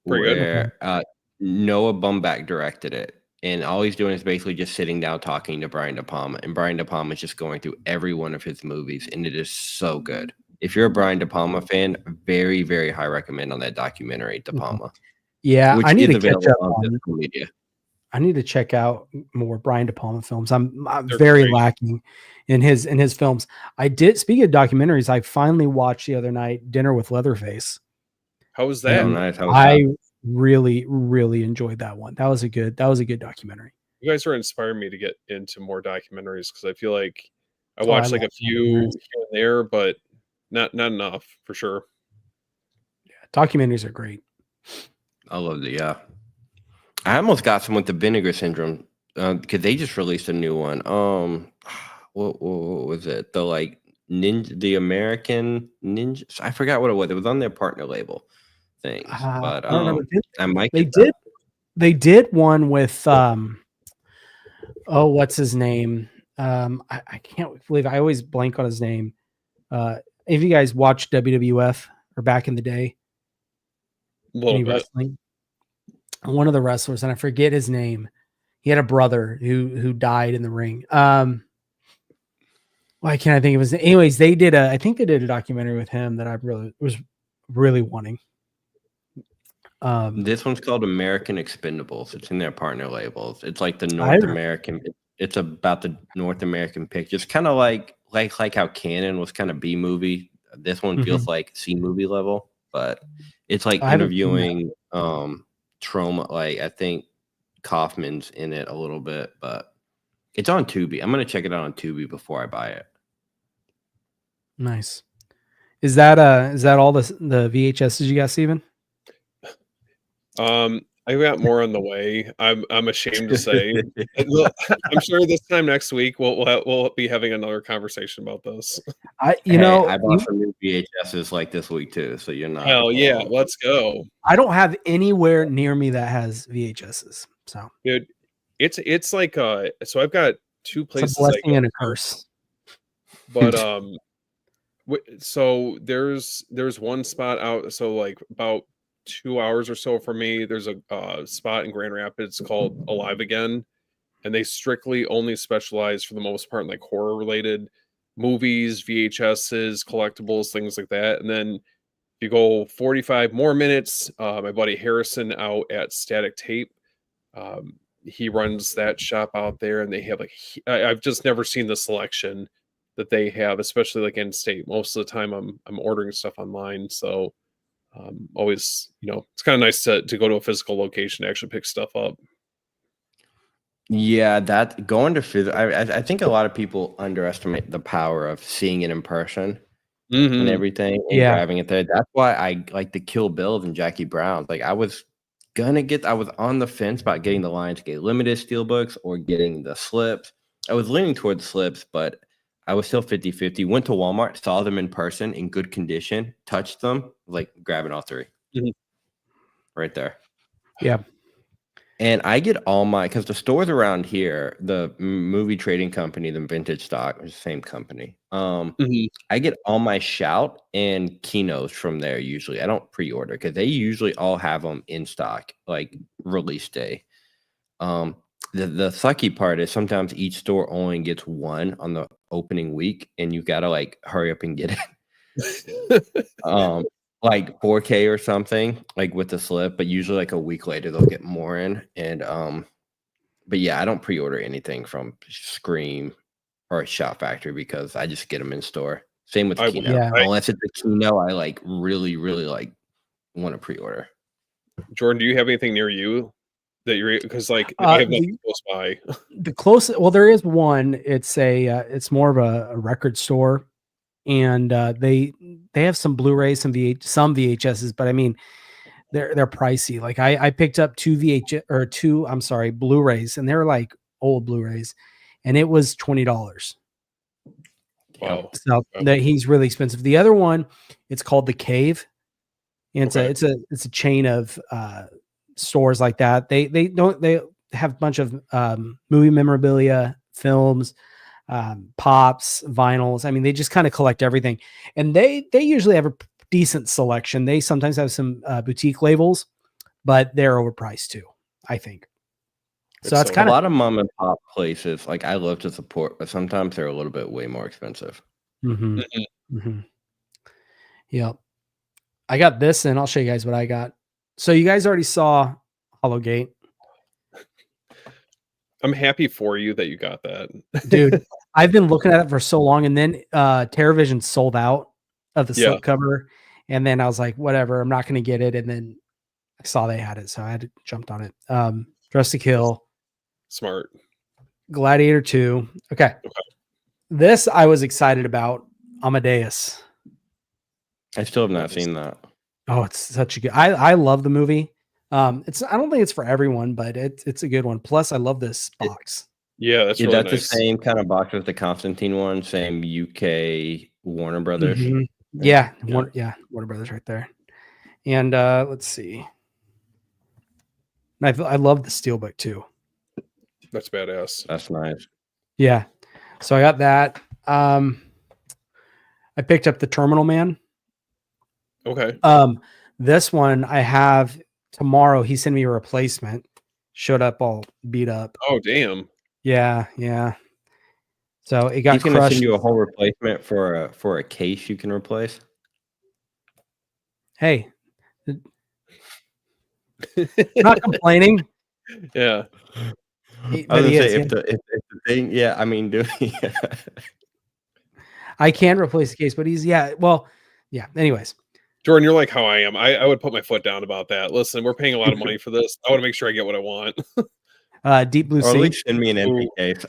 pretty good. Noah Baumbach directed it, and all he's doing is basically just sitting down talking to Brian De Palma, and Brian De Palma is just going through every one of his movies, and it is so good. If you're a Brian De Palma fan, very, very high recommend on that documentary, De Palma. Yeah, I need to catch up on physical media. I need to check out more Brian De Palma films. I'm very lacking in his films. I did. Speaking of documentaries, I finally watched the other night Dinner with Leatherface. How was that? I really, really enjoyed that one. That was a good documentary. You guys are inspiring me to get into more documentaries because I feel like I watched like a few here and there, but not enough for sure. Yeah, documentaries are great. I love it. Yeah, I almost got some with the Vinegar Syndrome because they just released a new one. What was it? The American Ninja. I forgot what it was. It was on their partner label things. But I don't remember. I might. They did one with what's his name? I can't believe I always blank on his name. If you guys watched WWF or back in the day, wrestling, one of the wrestlers, and I forget his name. He had a brother who died in the ring. Why can't I think of his name? Anyways, I think they did a documentary with him that I was really wanting. This one's called American Expendables. It's in their partner labels. It's like the North American. It's about the North American pictures. Kind of like how Canon was kind of B movie. This one feels like C movie level, but it's like interviewing Trauma. Like I think Kaufman's in it a little bit, but it's on Tubi. I'm gonna check it out on Tubi before I buy it. Nice. Is that all the VHSs you got, Steven? I got more on the way. I'm ashamed to say. I'm sure this time next week we'll be having another conversation about this. I bought some new VHSs like this week too, so you're not. Hell yeah, let's go. I don't have anywhere near me that has VHSs. So, dude, it's like so I've got two places. It's a blessing and a curse. But so there's one spot out. So like about 2 hours or so for me, there's a spot in Grand Rapids called Alive Again, and they strictly only specialize for the most part in like horror related movies, VHSs, collectibles, things like that. And then if you go 45 more minutes, my buddy Harrison out at Static Tape, he runs that shop out there, and they have like I've just never seen the selection that they have, especially like in state. Most of the time, I'm ordering stuff online, so always, it's kind of nice to go to a physical location to actually pick stuff up. Yeah, that going to physical. I think a lot of people underestimate the power of seeing it in person and everything and Yeah. grabbing it there. That's why I like the Kill Bills and Jackie Browns. Like I was on the fence about getting the Lionsgate Limited steelbooks or getting the slips. I was leaning towards slips, but I was still 50-50. Went to Walmart, saw them in person in good condition, touched them, like grabbing all three. Right there. Yeah. And I get all my, because the stores around here, the movie trading company, the Vintage Stock, is the same company. I get all my Shout and Kinos from there usually. I don't pre-order because they usually all have them in stock, like release day. The sucky part is sometimes each store only gets one on the opening week, and you gotta like hurry up and get it. Like 4K or something, like with the slip, but usually like a week later they'll get more in. And but yeah, I don't pre-order anything from Scream or Shout Factory because I just get them in store. Same with Kino. Yeah. Unless it's a Kino I like really like want to pre-order. Jordan, do you have anything near you that you're, because like I have nothing close by? The closest, well, there is one. It's it's more of a record store, and they have some Blu-rays, some VHSs, but I mean they're pricey. Like I picked up two Blu-rays, and they're like old Blu-rays, and it was $20. Wow. So that he's really expensive. The other one, it's called The Cave. And it's a chain of stores like that. They have a bunch of movie memorabilia, films, pops, vinyls. I mean, they just kind of collect everything, and they usually have a decent selection. They sometimes have some boutique labels, but they're overpriced too, I think. So that's kind of a lot of mom and pop places. Like I love to support, but sometimes they're a little bit way more expensive. Yeah. I got this, and I'll show you guys what I got. So you guys already saw Hollowgate. I'm happy for you that you got that. Dude, I've been looking at it for so long, and then TerraVision sold out of the slipcover, and then I was like, whatever, I'm not going to get it, and then I saw they had it, so I had jumped on it. Dress to Kill. Smart. Gladiator 2. Okay. This I was excited about. Amadeus. I still have not seen that. Oh, it's such a good. I love the movie. I don't think it's for everyone, but it's a good one. Plus, I love this box. Yeah, that's really nice. The same kind of box as the Constantine one. Same UK Warner Brothers. Yeah, Warner Brothers right there. And let's see. I love the Steelbook too. That's badass. That's nice. Yeah. So I got that. I picked up the Terminal Man. Okay. This one I have tomorrow. He sent me a replacement. Showed up all beat up. Oh, damn. Yeah. So it got He's crushed. Gonna send you a whole replacement for a case you can replace. Hey, I'm not complaining. Yeah. I was gonna say if the thing, yeah, I mean, I can replace the case, but anyways. Jordan, you're like how I am. I would put my foot down about that. Listen, we're paying a lot of money for this. I want to make sure I get what I want. Deep Blue Sea. Or at least send me an empty case.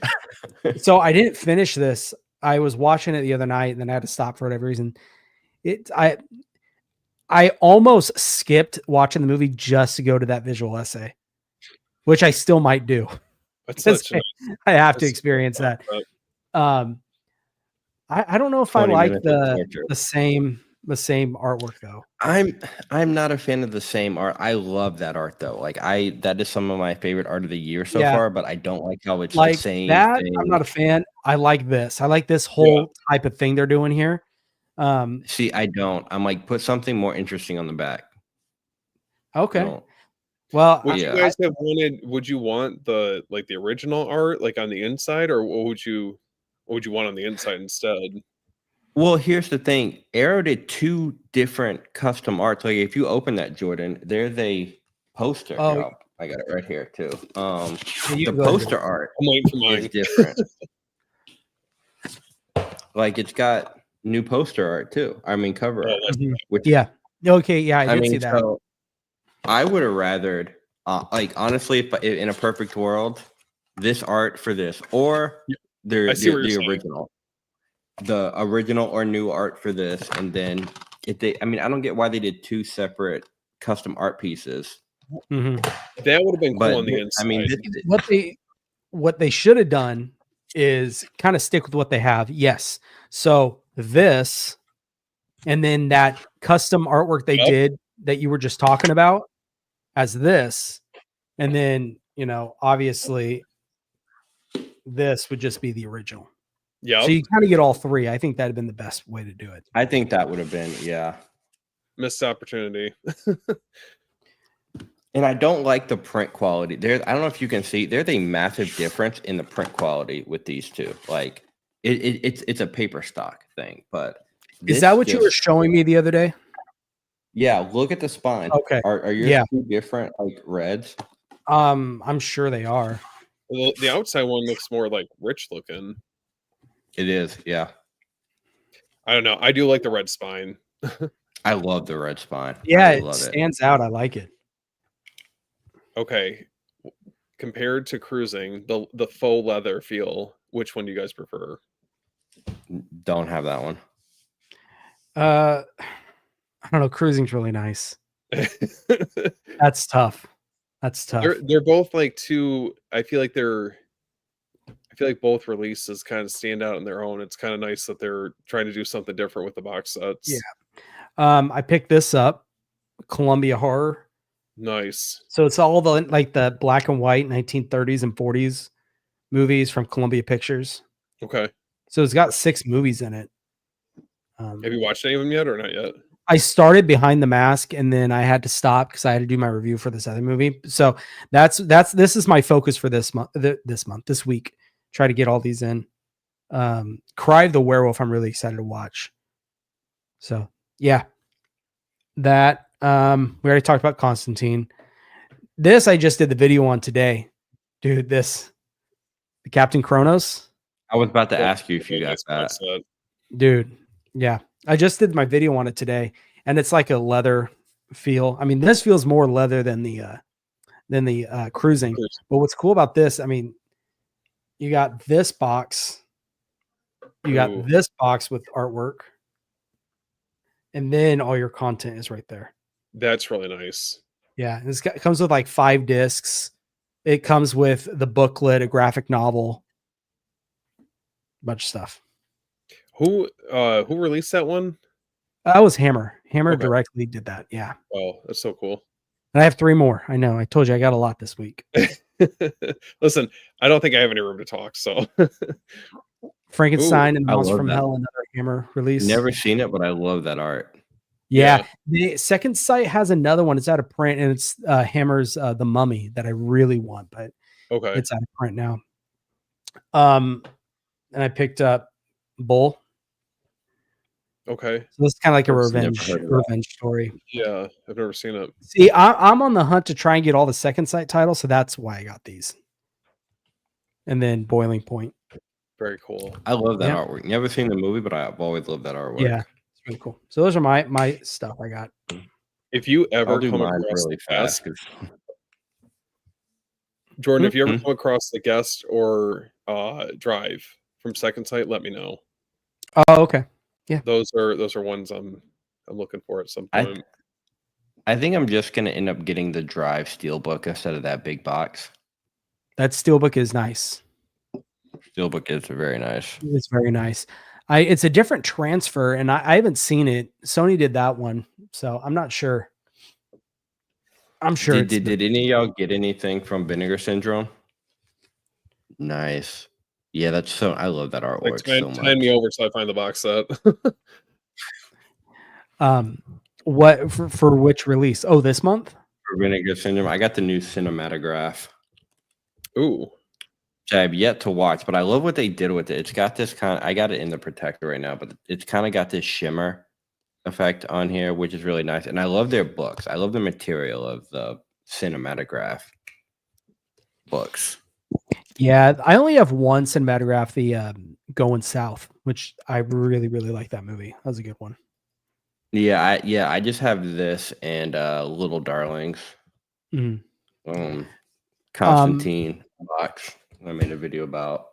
So I didn't finish this. I was watching it the other night, and then I had to stop for whatever reason. I almost skipped watching the movie just to go to that visual essay, which I still might do. I have to experience that. I don't know if I like the same artwork though. I'm not a fan of the same art. I love that art though. Like that is some of my favorite art of the year so far, but I don't like how it's like the same that thing. I'm not a fan. I like this. I like this whole type of thing they're doing here. See, I don't. I'm like, put something more interesting on the back. Okay. Well, would you guys have wanted? Would you want the original art like on the inside, or what would you want on the inside instead? Well, here's the thing. Arrow did 2 different custom arts. Like if you open that, Jordan, there's a poster. Oh, I got it right here too. You The go ahead. poster art I'm waiting for is mine. different. Like it's got new poster art too. I mean cover Oh, art. that's Mhm. Which Yeah. Okay. Yeah, I I did mean, see that. so I would have rathered, like honestly, if in a perfect world, this art for this or I see what you're the saying. original or new art for this, and then if they, I mean, I don't get why they did two separate custom art pieces. Mhm. That would have been But cool on the I mean, inside. What they should have done is kind of stick with what they have. Yes. So this, and then that custom artwork they Yep. did that you were just talking about as this, and then obviously this would just be the original. Yeah, So you kind of get all three. I think that'd been the best way to do it. I think that would have been, yeah. missed opportunity. And I don't like the print quality. I don't know if you can see. There's a massive difference in the print quality with these two. Like it's a paper stock thing, but Is that what you were showing me the other day? Yeah, look at the spine. Okay. Are yours two different like reds? I'm sure they are. The outside one looks more like rich looking. It is, yeah. I don't know. I do like the red spine. I love the red spine. Yeah, I it stands out. I like it. Okay. Compared to cruising, the faux leather feel, which one do you guys prefer? Don't have that one. I don't know. Cruising's really nice. That's tough. That's tough. They're both like two. I feel like both releases kind of stand out on their own. It's kind of nice that they're trying to do something different with the box sets. Yeah. I picked this up, Columbia Horror. Nice. So it's all the black and white 1930s and 40s movies from Columbia Pictures. Okay. So it's got 6 movies in it. Have you watched any of them yet or not yet? I started Behind the Mask and then I had to stop because I had to do my review for this other movie. So this is my focus for this week. Try to get all these in. Cry of the Werewolf, I'm really excited to watch. So yeah, that we already talked about Constantine. This I just did the video on today, dude. The Captain Kronos. I was about to ask you if you got that, dude. Yeah, I just did my video on it today, and it's like a leather feel. I mean, this feels more leather than the cruising. But what's cool about this, I mean, you got this box, you got this box with artwork, and then all your content is right there. That's really nice. Yeah, it comes with like 5 discs. It comes with the booklet, a graphic novel, a bunch of stuff. Who released that one? That was Hammer. Hammer directly did that. Yeah. Oh, that's so cool. And I have 3 more. I know. I told you I got a lot this week. Listen, I don't think I have any room to talk. So Frankenstein and Mouse from Hell, another Hammer release. Never seen it, but I love that art. Yeah. The Second Sight has another one. It's out of print, and it's Hammer's The Mummy that I really want, but it's out of print now. And I picked up Bull. Okay. So this is kind of like a revenge story. Yeah, I've never seen it. See, I'm on the hunt to try and get all the Second Sight titles, so that's why I got these. And then Boiling Point. Very cool. I love that artwork. Never seen the movie, but I've always loved that artwork. Yeah, it's really cool. So those are my stuff I got. If you ever come across really fast, Jordan, if you ever come across the Guest or Drive from Second Sight, let me know. Oh, okay. Yeah, those are ones I'm looking for at some point. I think I'm just gonna end up getting the Drive Steelbook instead of that big box. That Steelbook is nice. Steelbook is very nice. It's very nice. It's a different transfer, and I haven't seen it. Sony did that one, so I'm not sure. I'm sure. Did any of y'all get anything from Vinegar Syndrome? Nice. Yeah, that's so. I love that artwork so much. Hand me over so I find the box set. What for which release? Oh, this month? For Vinegar Syndrome, I got the new Cinematograph. Ooh. Which I have yet to watch, but I love what they did with it. It's got this kind of. I got it in the protector right now, but it's kind of got this shimmer effect on here, which is really nice. And I love their books. I love the material of the Cinematograph. books. Yeah, I only have one cinematograph, the Going South, which I really, really like that movie. That was a good one. I just have this and Little Darlings. Mhm. Constantine box. I made a video about.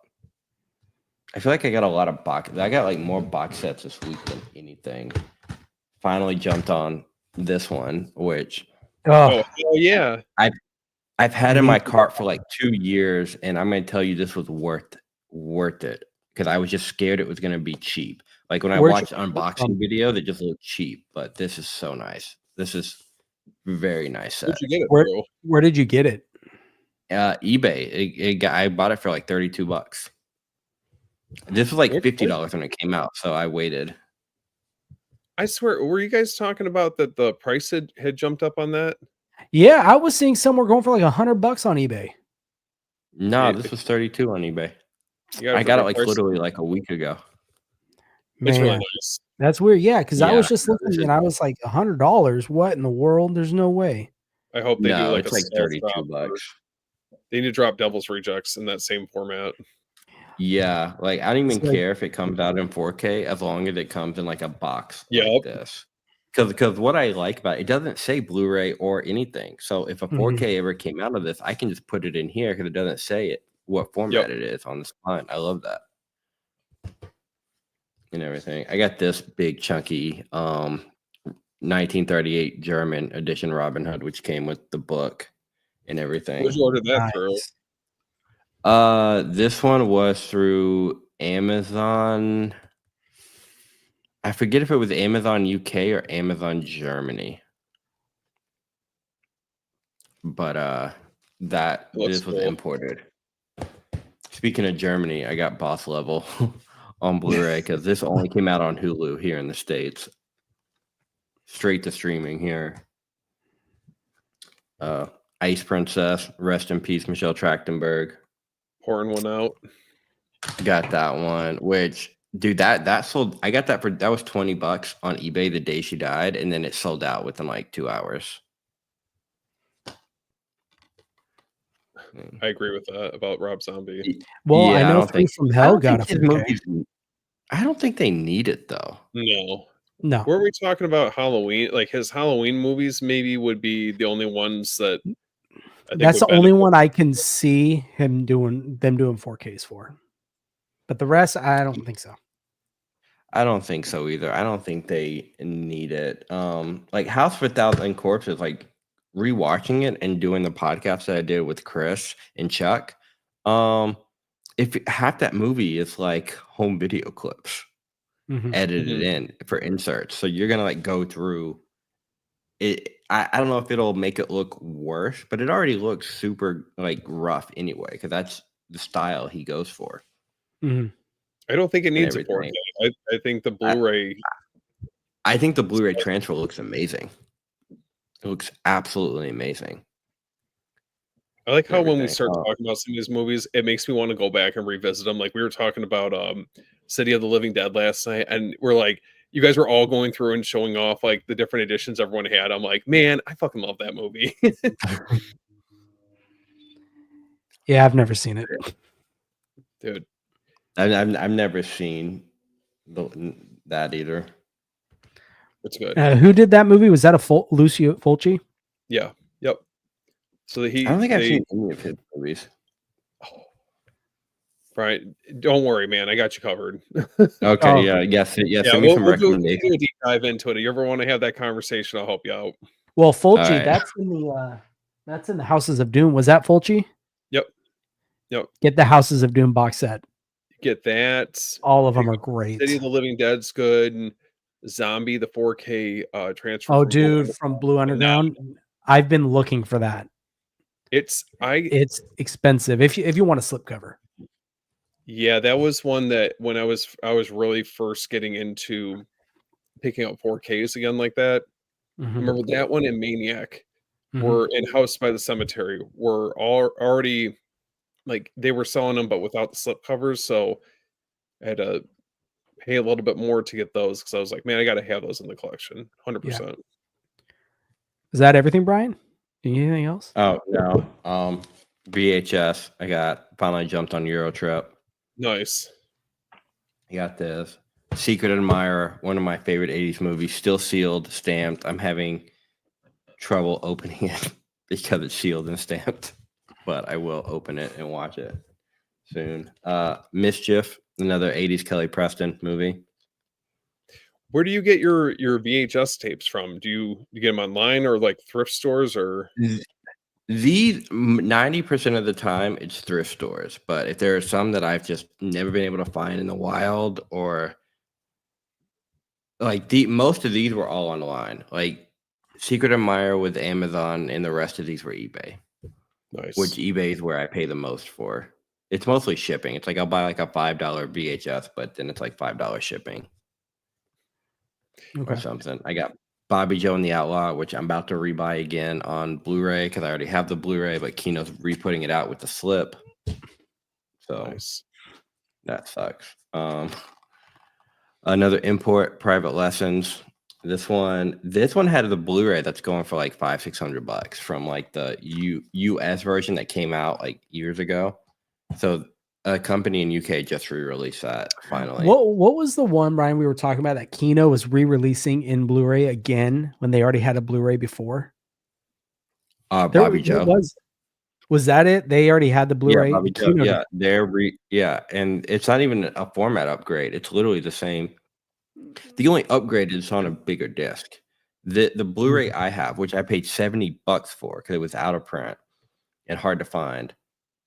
I feel like I got a lot of box. I got like more box sets this week than anything. Finally jumped on this one, which Oh, hell yeah. I've had in my cart for like 2 years, and I'm gonna tell you this was worth it because I was just scared it was gonna be cheap. Like when I Where'd watched you get it unboxing from? video, they just look cheap, but this is so nice. This is very nice set. Where'd you get it, Where, bro? where did you get it? eBay. I bought it for like $32. This was like Okay. $50 when it came out, so I waited. I swear, were you guys talking about that the price had jumped up on that? Yeah, I was seeing somewhere going for like $100 on eBay. No, Yeah, this was 32 on eBay. You I got it for like price? literally like a week ago. It's really Man, nice. that's weird. Yeah, because I Yeah, was just this looking is- and I was like, $100? What in the world? There's no way. I hope they do No, like it's a like stealth 32 drop. bucks. They need to drop Devil's Rejects in that same format. Yeah, like I don't even It's like- care if it comes out in 4K as long as it comes in like a box Yep. like this. Because what I like about it doesn't say Blu-ray or anything. So if a 4K ever came out of this, I can just put it in here because it doesn't say it what format it is on the spine. I love that. And everything. I got this big chunky 1938 German edition Robin Hood, which came with the book and everything. Where'd you order that through? Nice. This one was through Amazon. I forget if it was Amazon UK or Amazon Germany. But Looks this was cool. imported. Speaking of Germany, I got Boss Level on Blu-ray because this only came out on Hulu here in the States. Straight to streaming here. Ice Princess, rest in peace, Michelle Trachtenberg. Pouring one out. Got that one, which dude, that sold. I got that was $20 on eBay the day she died, and then it sold out within like 2 hours. I agree with that about Rob Zombie. Well, I Yeah, know don't Three think- from I Hell don't got a think his 4K. movies- I don't think they need it though. No. No, Were we talking about Halloween? Like his Halloween movies maybe would be the only ones that I think that's would the only benefit. one I can see them doing 4Ks for. But the rest, I don't think so. I don't think so either. I don't think they need it. Like House of a Thousand Corpses, like rewatching it and doing the podcast that I did with Chris and Chuck. If half that movie is like home video clips edited in for inserts, so you're gonna like go through it. I don't know if it'll make it look worse, but it already looks super like rough anyway, because that's the style he goes for. I don't think it needs a 4K. everything. I think the Blu-ray. I think the Blu-ray transfer looks amazing. It looks absolutely amazing. I like how when we everything. start talking about some of these movies, it makes me want to go back and revisit them. Like we were talking about City of the Living Dead last night, and we're like, you guys were all going through and showing off like the different editions everyone had. I'm like, man, I fucking love that movie. Yeah, I've never seen it. Dude, I've never seen that either. it's good. Who did that movie? Was that a Lucio Fulci? Yeah. Yep. So I don't think I've seen any of his movies. Brian, don't worry, man. I got you covered. Okay, Oh. yeah. Send me some we'll do recommendations. a deep dive into it. If you ever want to have that conversation, I'll help you out. Well, Fulci, right. that's in the Houses of Doom. Was that Fulci? Yep. Get the Houses of Doom box set. Get that. All of them are great. City of the Living Dead's good. And Zombie, the 4K transfer. Oh, from dude, from Blue Underground. I've been looking for that. It's expensive if you want a slipcover. Yeah, that was one that when I was really first getting into picking up 4Ks again like that. Remember that one and Maniac were in House by the Cemetery were already like they were selling them but without the slipcovers, so I had to pay a little bit more to get those because I was like, man, I got to have those in the collection, 100%. Is that everything, Brian? Anything else? Oh no. VHS. Finally jumped on Eurotrip. Nice. I got this. Secret Admirer, one of my favorite 80s movies, still sealed, stamped. I'm having trouble opening it because it's sealed and stamped, but I will open it and watch it soon. Mischief, another 80s Kelly Preston movie. Where do you get your VHS tapes from? Do you get them online or like thrift stores or? These 90% of the time it's thrift stores, but if there are some that I've just never been able to find in the wild, or like most of these were all online. Like Secret Admirer with Amazon, and the rest of these were eBay. Nice. Which eBay is where I pay the most for. It's mostly shipping. It's like I'll buy like a $5 VHS, but then it's like $5 shipping. Okay. Or something. I got Bobby Joe and the Outlaw, which I'm about to rebuy again on Blu-ray because I already have the Blu-ray, but Kino's re-putting it out with the slip. So Nice. That sucks. Another import, Private Lessons. This one had the Blu-ray that's going for like $500-$600 from like the US version that came out like years ago. So a company in UK just re-released that finally. What was the one, Brian, we were talking about that Kino was re-releasing in Blu-ray again when they already had a Blu-ray before? Bobby Joe. Was that it? They already had the Blu-ray. Yeah, Bobby Joe. Yeah, and it's not even a format upgrade. It's literally the same. The only upgrade is on a bigger disc. The Blu-ray I have, which I paid $70 for because it was out of print and hard to find,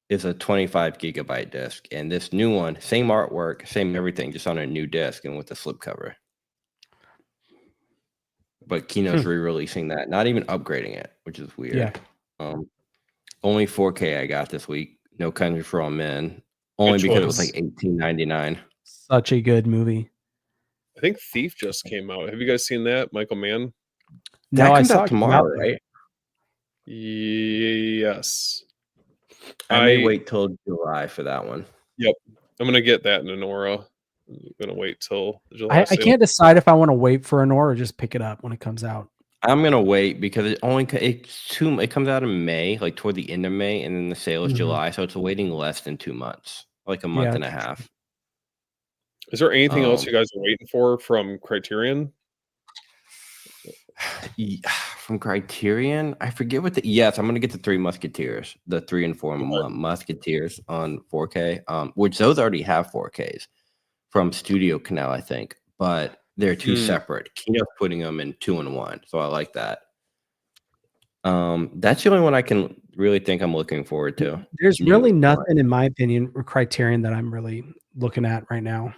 is a 25 gigabyte disc. And this new one, same artwork, same everything, just on a new disc and with the slipcover. But Kino's re-releasing that, not even upgrading it, which is weird. Yeah. Only 4K I got this week. No Country for All Men. Only because it was like $18.99. Such a good movie. I think Thief just came out. Have you guys seen that? Michael Mann? No, that comes out tomorrow, right? Yes. I may wait till July for that one. Yep. I'm going to get that in Anora. I'm going to wait till July. I can't decide if I want to wait for Anora or just pick it up when it comes out. I'm going to wait because it comes out in May, like toward the end of May, and then the sale is July. So it's waiting less than 2 months, like a month and a half. Is there anything else you guys are waiting for from Criterion? From Criterion, I forget what yes, I'm gonna get the Three Musketeers, the 3 and 4 Musketeers on 4K, which those already have 4Ks from Studio Canal, I think, but they're two separate. Kino's putting them in 2 and 1, so I like that. That's the only one I can really think I'm looking forward to. There's really nothing, in my opinion, Criterion that I'm really looking at right now.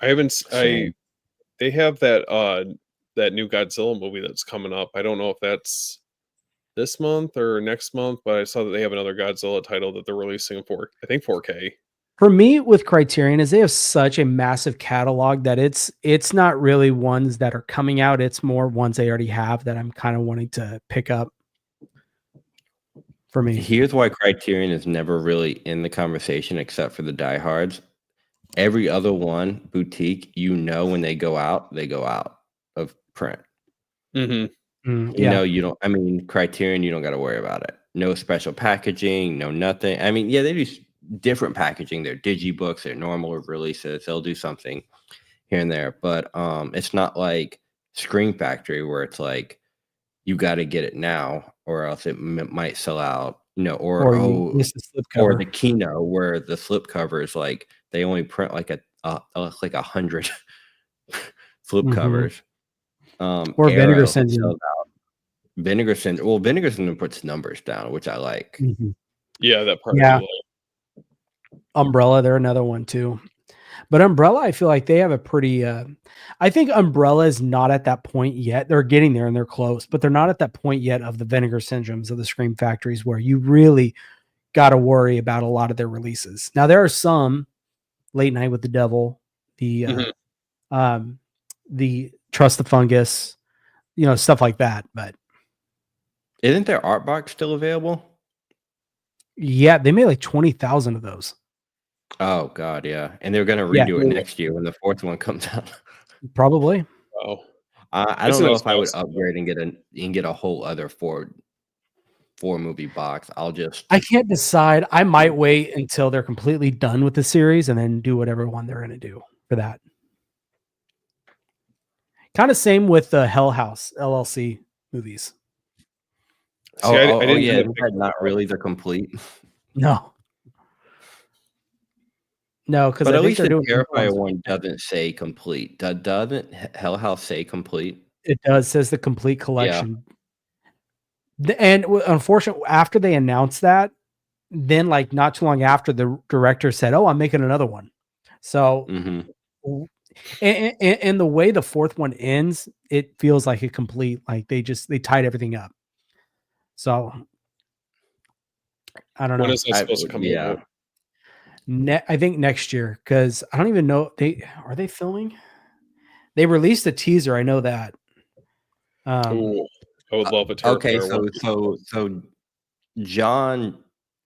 I haven't. They have that new Godzilla movie that's coming up. I don't know if that's this month or next month, but I saw that they have another Godzilla title that they're releasing for, I think, 4K. For me, with Criterion, is they have such a massive catalog that it's not really ones that are coming out. It's more ones they already have that I'm kind of wanting to pick up. For me, here's why Criterion is never really in the conversation, except for the diehards. Every other one, boutique, when they go out of print. You know, you don't. I mean, Criterion, you don't got to worry about it. No special packaging, no nothing. I mean, yeah, they do different packaging. Their digibooks, their normal releases, they'll do something here and there, but it's not like Screen Factory where it's like you got to get it now or else it might sell out. You know, or the Kino where the slipcover is like they only print like 100 flip covers. Or Vinegar Syndrome. Vinegar Syndrome puts numbers down, which I like. Yeah, that part. Yeah. Umbrella, they're another one too. But Umbrella, I feel like they have a pretty. I think Umbrella is not at that point yet. They're getting there and they're close, but they're not at that point yet of the Vinegar Syndromes of the Scream Factories where you really got to worry about a lot of their releases. Now there are some, Late Night with the Devil, the Trust the Fungus, stuff like that. But isn't their art box still available? Yeah, they made like 20,000 of those. Oh God, yeah, and they're gonna redo it next year when the 4th one comes out. Probably. Oh, I don't know if I would upgrade and get a whole other 4 4-movie box. I can't decide. I might wait until they're completely done with the series and then do whatever one they're going to do for that. Kind of same with the Hell House LLC movies. See, I didn't yeah, even is not really the complete. No, because But I at think least they're the doing Terrifier one doesn't say complete. Doesn't Hell House say complete? It does, says the complete collection. And unfortunately, after they announced that, then like not too long after, the director said, "Oh, I'm making another one." So, and the way the fourth one ends, it feels like a complete, like they tied everything up. So, I don't know. When is that supposed to come out? I think next year, because I don't even know are they filming? They released a teaser. I know that. Ooh, I would love a Okay, Terrifier so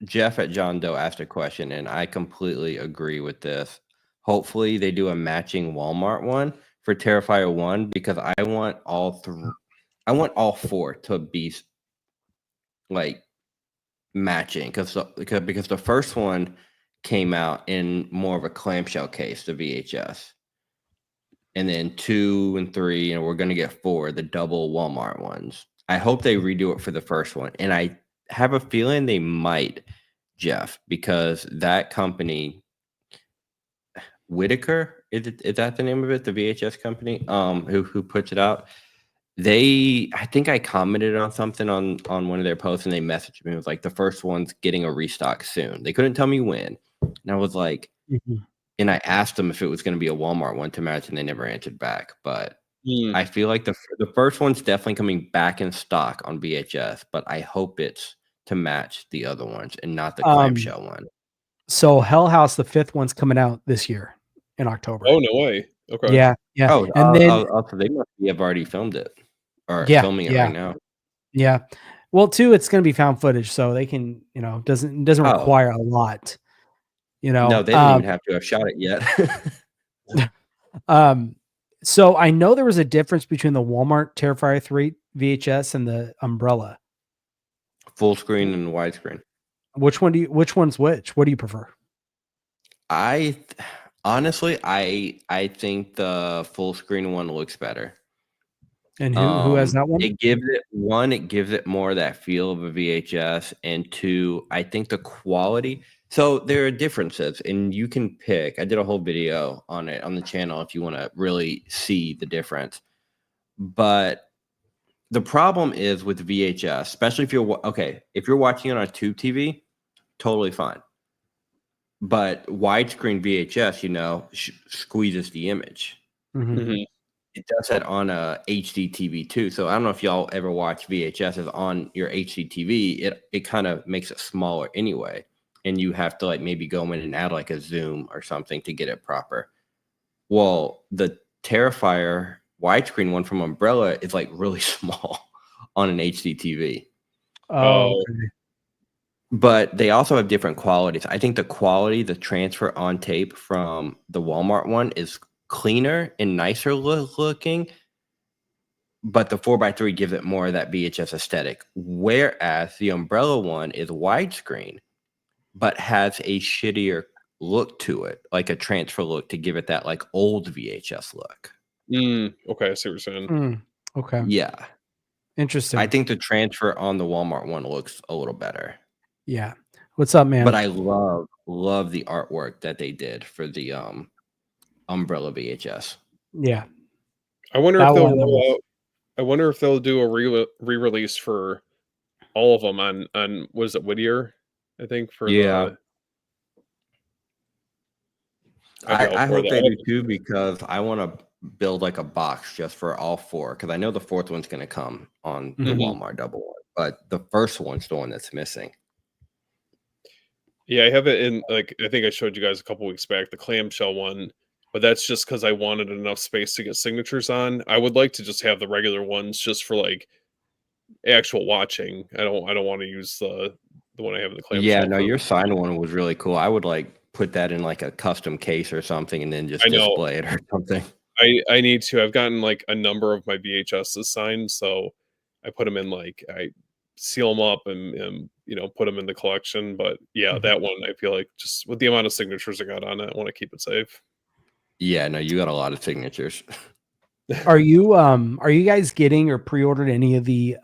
Jeff at John Doe asked a question, and I completely agree with this. Hopefully, they do a matching Walmart one for Terrifier 1 because I want all 4 to be like matching because the first one came out in more of a clamshell case, the VHS. And then 2 and 3, and we're going to get 4, the double Walmart ones. I hope they redo it for the first one. And I have a feeling they might, Jeff, because that company, Whitaker, is that the name of it? The VHS company, who puts it out. I think I commented on something on one of their posts, and they messaged me. It was like, the first one's getting a restock soon. They couldn't tell me when. And I was like, and I asked them if it was going to be a Walmart one to match, and they never answered back. But I feel like the first one's definitely coming back in stock on VHS, but I hope it's to match the other ones and not the clamshell one. So Hell House, the 5th one's coming out this year in October. Oh, no way. Okay. Yeah. Oh, and then so they must have already filmed it or filming it right now. Yeah. Well, 2, it's going to be found footage, so they can, doesn't require a lot. No, they didn't even have to have shot it yet. So I know there was a difference between the Walmart Terrifier 3 VHS and the Umbrella. Full screen and widescreen. Which one's which? What do you prefer? Honestly, I think the full screen one looks better. And who has that one? It gives it more of that feel of a VHS, and 2, I think the quality. So there are differences, and you can pick. I did a whole video on it on the channel if you want to really see the difference. But the problem is with VHS, especially if you're watching it on a tube TV, totally fine. But widescreen VHS, squeezes the image. It does that on a HD TV too. So I don't know if y'all ever watch VHSs on your HD TV. It kind of makes it smaller anyway. And you have to maybe go in and add a zoom or something to get it proper. Well, the Terrifier widescreen one from Umbrella is really small on an HD TV. Oh, okay. But they also have different qualities. I think the transfer on tape from the Walmart one is cleaner and nicer looking. But the 4x3 gives it more of that VHS aesthetic. Whereas the Umbrella one is widescreen, but has a shittier look to it, like a transfer look to give it that old VHS look. Okay, I see what you're saying. Okay. Yeah. Interesting. I think the transfer on the Walmart one looks a little better. Yeah. What's up, man? But I love the artwork that they did for the Umbrella VHS. Yeah. I wonder if they'll do a re-release for all of them on what is it, Whittier? I think I hope they do too, because I want to build a box just for all 4, because I know the 4th one's going to come on the Walmart double one, but the first one's the one that's missing. Yeah, I have it in I think I showed you guys a couple weeks back, the clamshell one, but that's just because I wanted enough space to get signatures on. I would like to just have the regular ones just for actual watching. I don't want to use the one I have in the clamshell. Yeah, no, your signed one was really cool. I would put that in a custom case or something, and then just display it or something. I need to. I've gotten a number of my VHSs signed, so I put them in seal them up and put them in the collection. But yeah, Mhm. that one I feel like just with the amount of signatures I got on it, I want to keep it safe. Yeah, no, you got a lot of signatures. Are you guys getting or pre-ordered any of the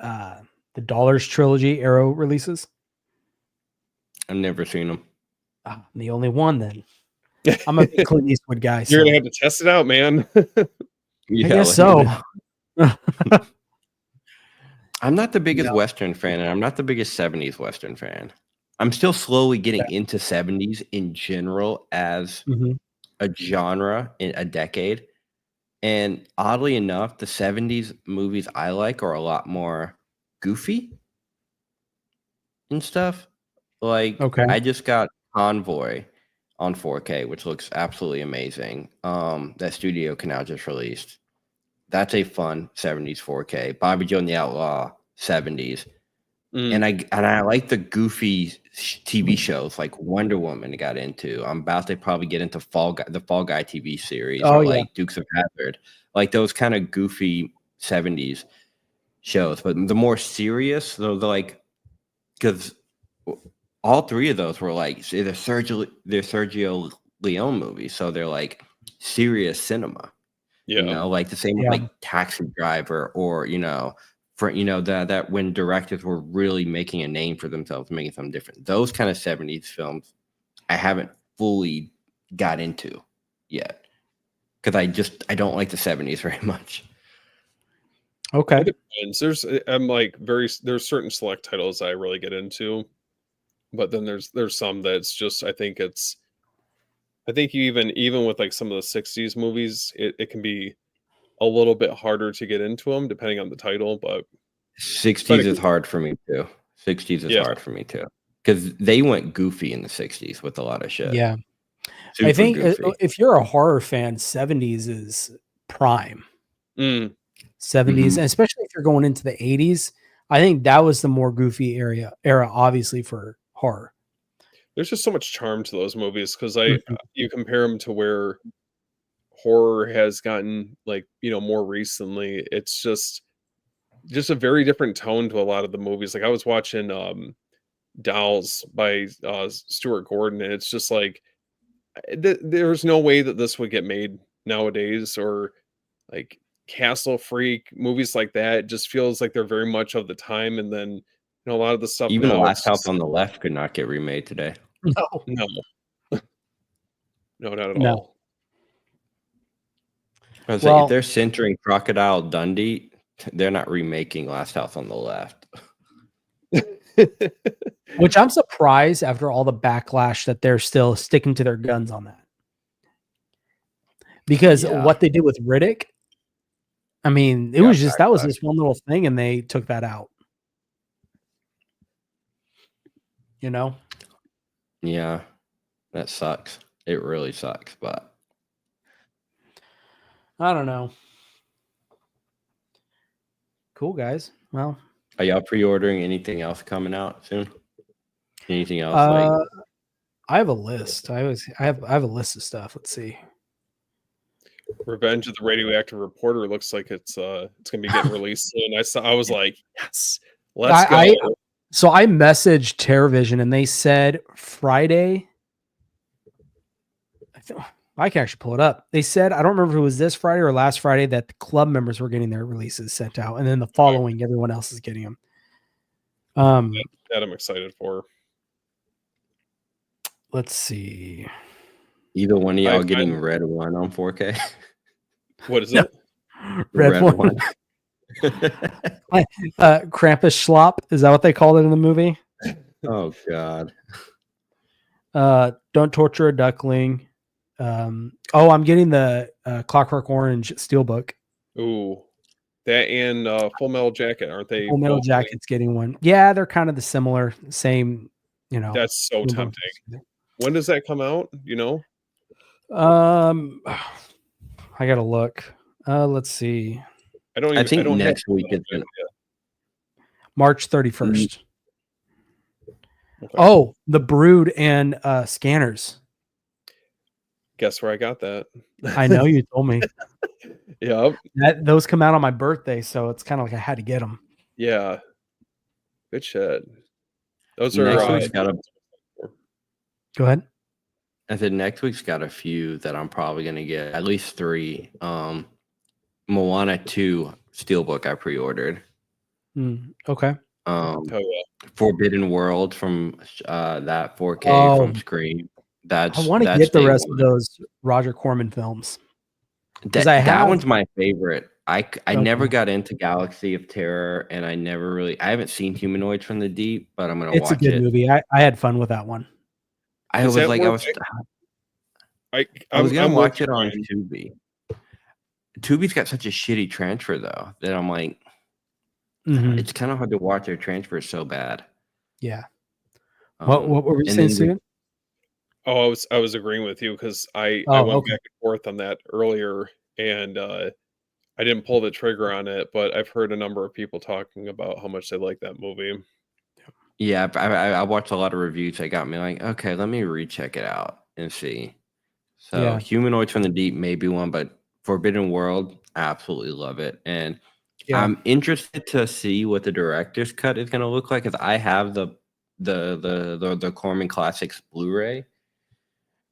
Dollars Trilogy Arrow releases? I've never seen them. I'm the only one then. I'm a big Clint Eastwood guy. You're So gonna have to test it out, man. Yeah, I guess let me so. know. I'm not the biggest Yeah. Western fan, and I'm not the biggest 70s Western fan. I'm still slowly getting into 70s in general as Mhm. a genre in a decade. And oddly enough, the 70s movies I like are a lot more goofy and stuff. Like, Okay. I just got Convoy on 4K, which looks absolutely amazing. That Studio Canal just released. That's a fun 70s 4K. Bobby Joe and the Outlaw 70s. Mm, And I like the goofy TV shows like Wonder Woman I got into. I'm about to probably get into the Fall Guy TV series Oh or yeah. like Dukes of Hazzard. Like those kind of goofy 70s shows. But the more serious, they're like because all three of those were like they're Sergio Leone movies, so they're like serious cinema. yeah. Like the same with Yeah. like Taxi Driver or for that when directors were really making a name for themselves, making something different. Those kind of 70s films I haven't fully got into yet because I don't like the 70s very much. Okay. It depends. There's certain select titles I really get into, but then there's some that's just I think you even with like some of the 60s movies, it can be a little bit harder to get into them depending on the title, but 60s is hard for me too. 60s is yeah. hard for me too because they went goofy in the 60s with a lot of shit. Yeah. Super I think goofy. if you're a horror fan, 70s is prime. Mm, 70s, Mhm. and especially if you're going into the 80s, I think that was the more goofy era, obviously for horror. there's just so much charm to those movies because Mhm. you compare them to where horror has gotten like more recently. It's just a very different tone to a lot of the movies. Like I was watching Dolls by Stuart Gordon, and it's just like there's no way that this would get made nowadays, or like Castle Freak movies like that. It just feels like they're very much of the time, and then a lot of the stuff Even now Last it's House just on the Left could not get remade today. No, no, no, not at no. all. I was like, Well, if they're centering Crocodile Dundee, they're not remaking Last House on the Left. which I'm surprised after all the backlash that they're still sticking to their guns on that. Because Yeah. what they did with Riddick, I mean, it Yeah, was just that was backlash. this one little thing, and they took that out. You know? Yeah, that sucks. It really sucks, but I don't know. Cool, guys. Well, are y'all pre-ordering anything else coming out soon? Anything else I have a list. I have a list of stuff. Let's see. Revenge of the Radioactive Reporter looks like it's gonna be getting released soon. I was like, yes, let's go. So I messaged TerraVision and they said Friday. I can actually pull it up. They said, I don't remember if it was this Friday or last Friday, that the club members were getting their releases sent out, and then the following, everyone else is getting them. That I'm excited for. Let's see. either one of y'all I- getting Red One on 4K? What is No. it? Red one. Krampus Schlop. Is that what they called it in the movie? Oh God. Don't Torture a Duckling. I'm getting the Clockwork Orange Steelbook. Ooh, that and Full Metal Jacket, aren't they? Full Metal both Jacket's getting one. Yeah, they're kind of the same, That's so tempting. When does that come out? I gotta look. Let's see. I think next week is gonna. March 31st. Okay. Oh, The Brood and Scanners. Guess where I got that? I know you told me. Yep. Those come out on my birthday, so it's kind of like I had to get them. Yeah. Good shit. Those Next are week's got a Go ahead. I said next week's got a few that I'm probably gonna get, at least 3. Moana 2 Steelbook I pre-ordered. Okay. oh yeah. Forbidden World from that 4K Oh. from Scream. I want to get the day rest of one. those Roger Corman films. That one's my favorite. I never Okay. got into Galaxy of Terror, and I haven't seen Humanoids from the Deep, but I'm gonna It's a watch good it. movie. I had fun with that one. I Is was that like, where I was gonna I'm watch with it on you, Tubi. Tubi's got such a shitty transfer though that I'm like, Mhm. it's kind of hard to watch. Their transfer is so bad. Yeah. What were you and saying, then Steven? Oh, I was agreeing with you because I Oh, went okay. back and forth on that earlier, and I didn't pull the trigger on it, but I've heard a number of people talking about how much they like that movie. Yeah, I watched a lot of reviews that got me like, okay, let me recheck it out and see. So Yeah. Humanoids from the Deep may be one, but Forbidden World, absolutely love it. And Yeah. I'm interested to see what the director's cut is going to look like, because I have the Corman Classics Blu-ray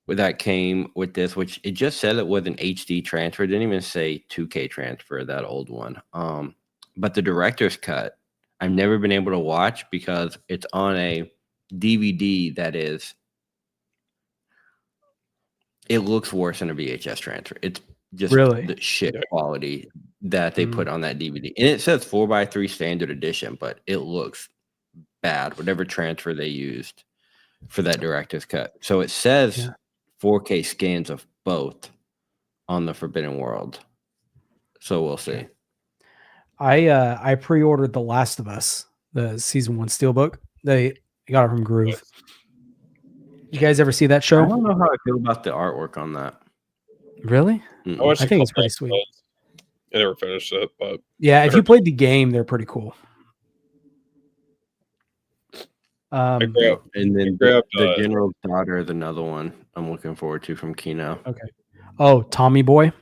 that came with this, which it just said it was an HD transfer. It didn't even say 2K transfer, that old one. But the director's cut, I've never been able to watch because it's on a DVD that is, it looks worse than a VHS transfer. It's just Really? the shit Yeah. quality that they put on that DVD. And it says 4x3 standard edition, but it looks bad, whatever transfer they used for that director's cut. So it says Yeah. 4K scans of both on the Forbidden World. So we'll see. Okay. I pre-ordered The Last of Us, the season 1 steelbook. They got it from Groove. You guys ever see that I show? don't know how I feel about the artwork on that. Really? Mm-mm. watched I a think it's couple pretty sweet. episodes. I never finished it, but Yeah, if I you heard- played the game, they're pretty cool. I grabbed, And then grabbed the General's Daughter is another one I'm looking forward to from Kino. Okay. Oh, Tommy Boy.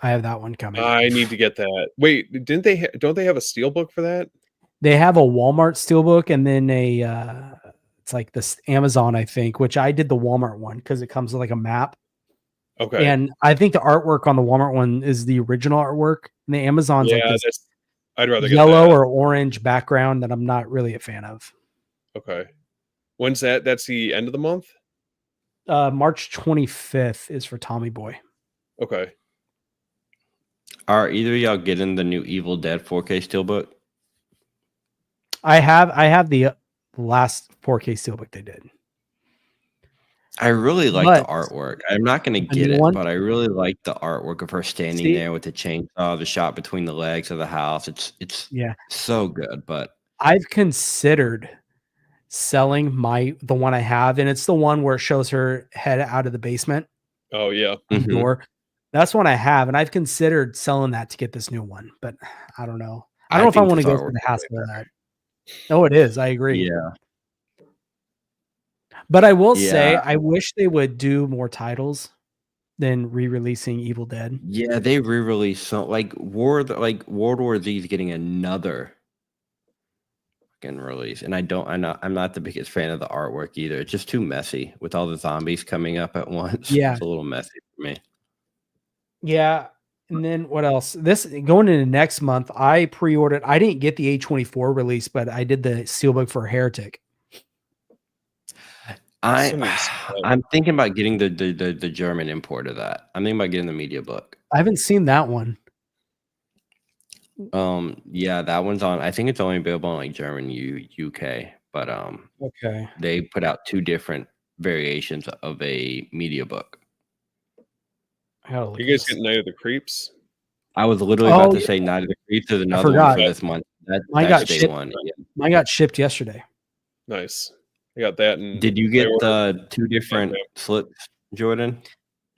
I have that one coming. I need to get that. Wait, didn't they? Don't they have a steelbook for that? They have a Walmart steelbook and then it's like this Amazon, I think, which I did the Walmart one because it comes with like a map. Okay. And I think the artwork on the Walmart one is the original artwork. And the Amazon's like this I'd rather get yellow that. or orange background that I'm not really a fan of. Okay. When's that? That's the end of the month? March 25th is for Tommy Boy. Okay. Are either of y'all getting the new Evil Dead 4K steelbook? I have the last 4K steelbook they did. I really like But the artwork. I'm not going to the get new it, one- but I really like the artwork of her standing See- there with the chainsaw, the shot between the legs of the house. It's Yeah. so good. But I've considered selling the one I have, and it's the one where it shows her head out of the basement Oh yeah. Mhm. door. That's one I have, and I've considered selling that to get this new one, but I don't know. I don't know if I think want to this go through artwork the is way hassle of that. No, it is. I agree. yeah, But I will say, Yeah. I wish they would do more titles than re-releasing Evil Dead. yeah, they re-released some like World War Z is getting another fucking release, and I'm not the biggest fan of the artwork either. It's just too messy with all the zombies coming up at once. Yeah. It's a little messy for me. Yeah. And then what else? This going into next month, I pre-ordered. I didn't get the A24 release, but I did the steelbook for Heretic. I'm thinking about getting the German import of that. I'm thinking about getting the media book. I haven't seen that one. Yeah, that one's on. I think it's only available in like German, UK, but Okay. they put out 2 different variations of a media book. I gotta look You at guys this. get Night of the Creeps? I was literally about Oh, to say Night of the Creeps is another one forgot. for this month. Mine That's got day shipped. one. Yeah. Mine got shipped yesterday. Nice. I got that. And Did you get I ordered- the 2 different slips, Jordan?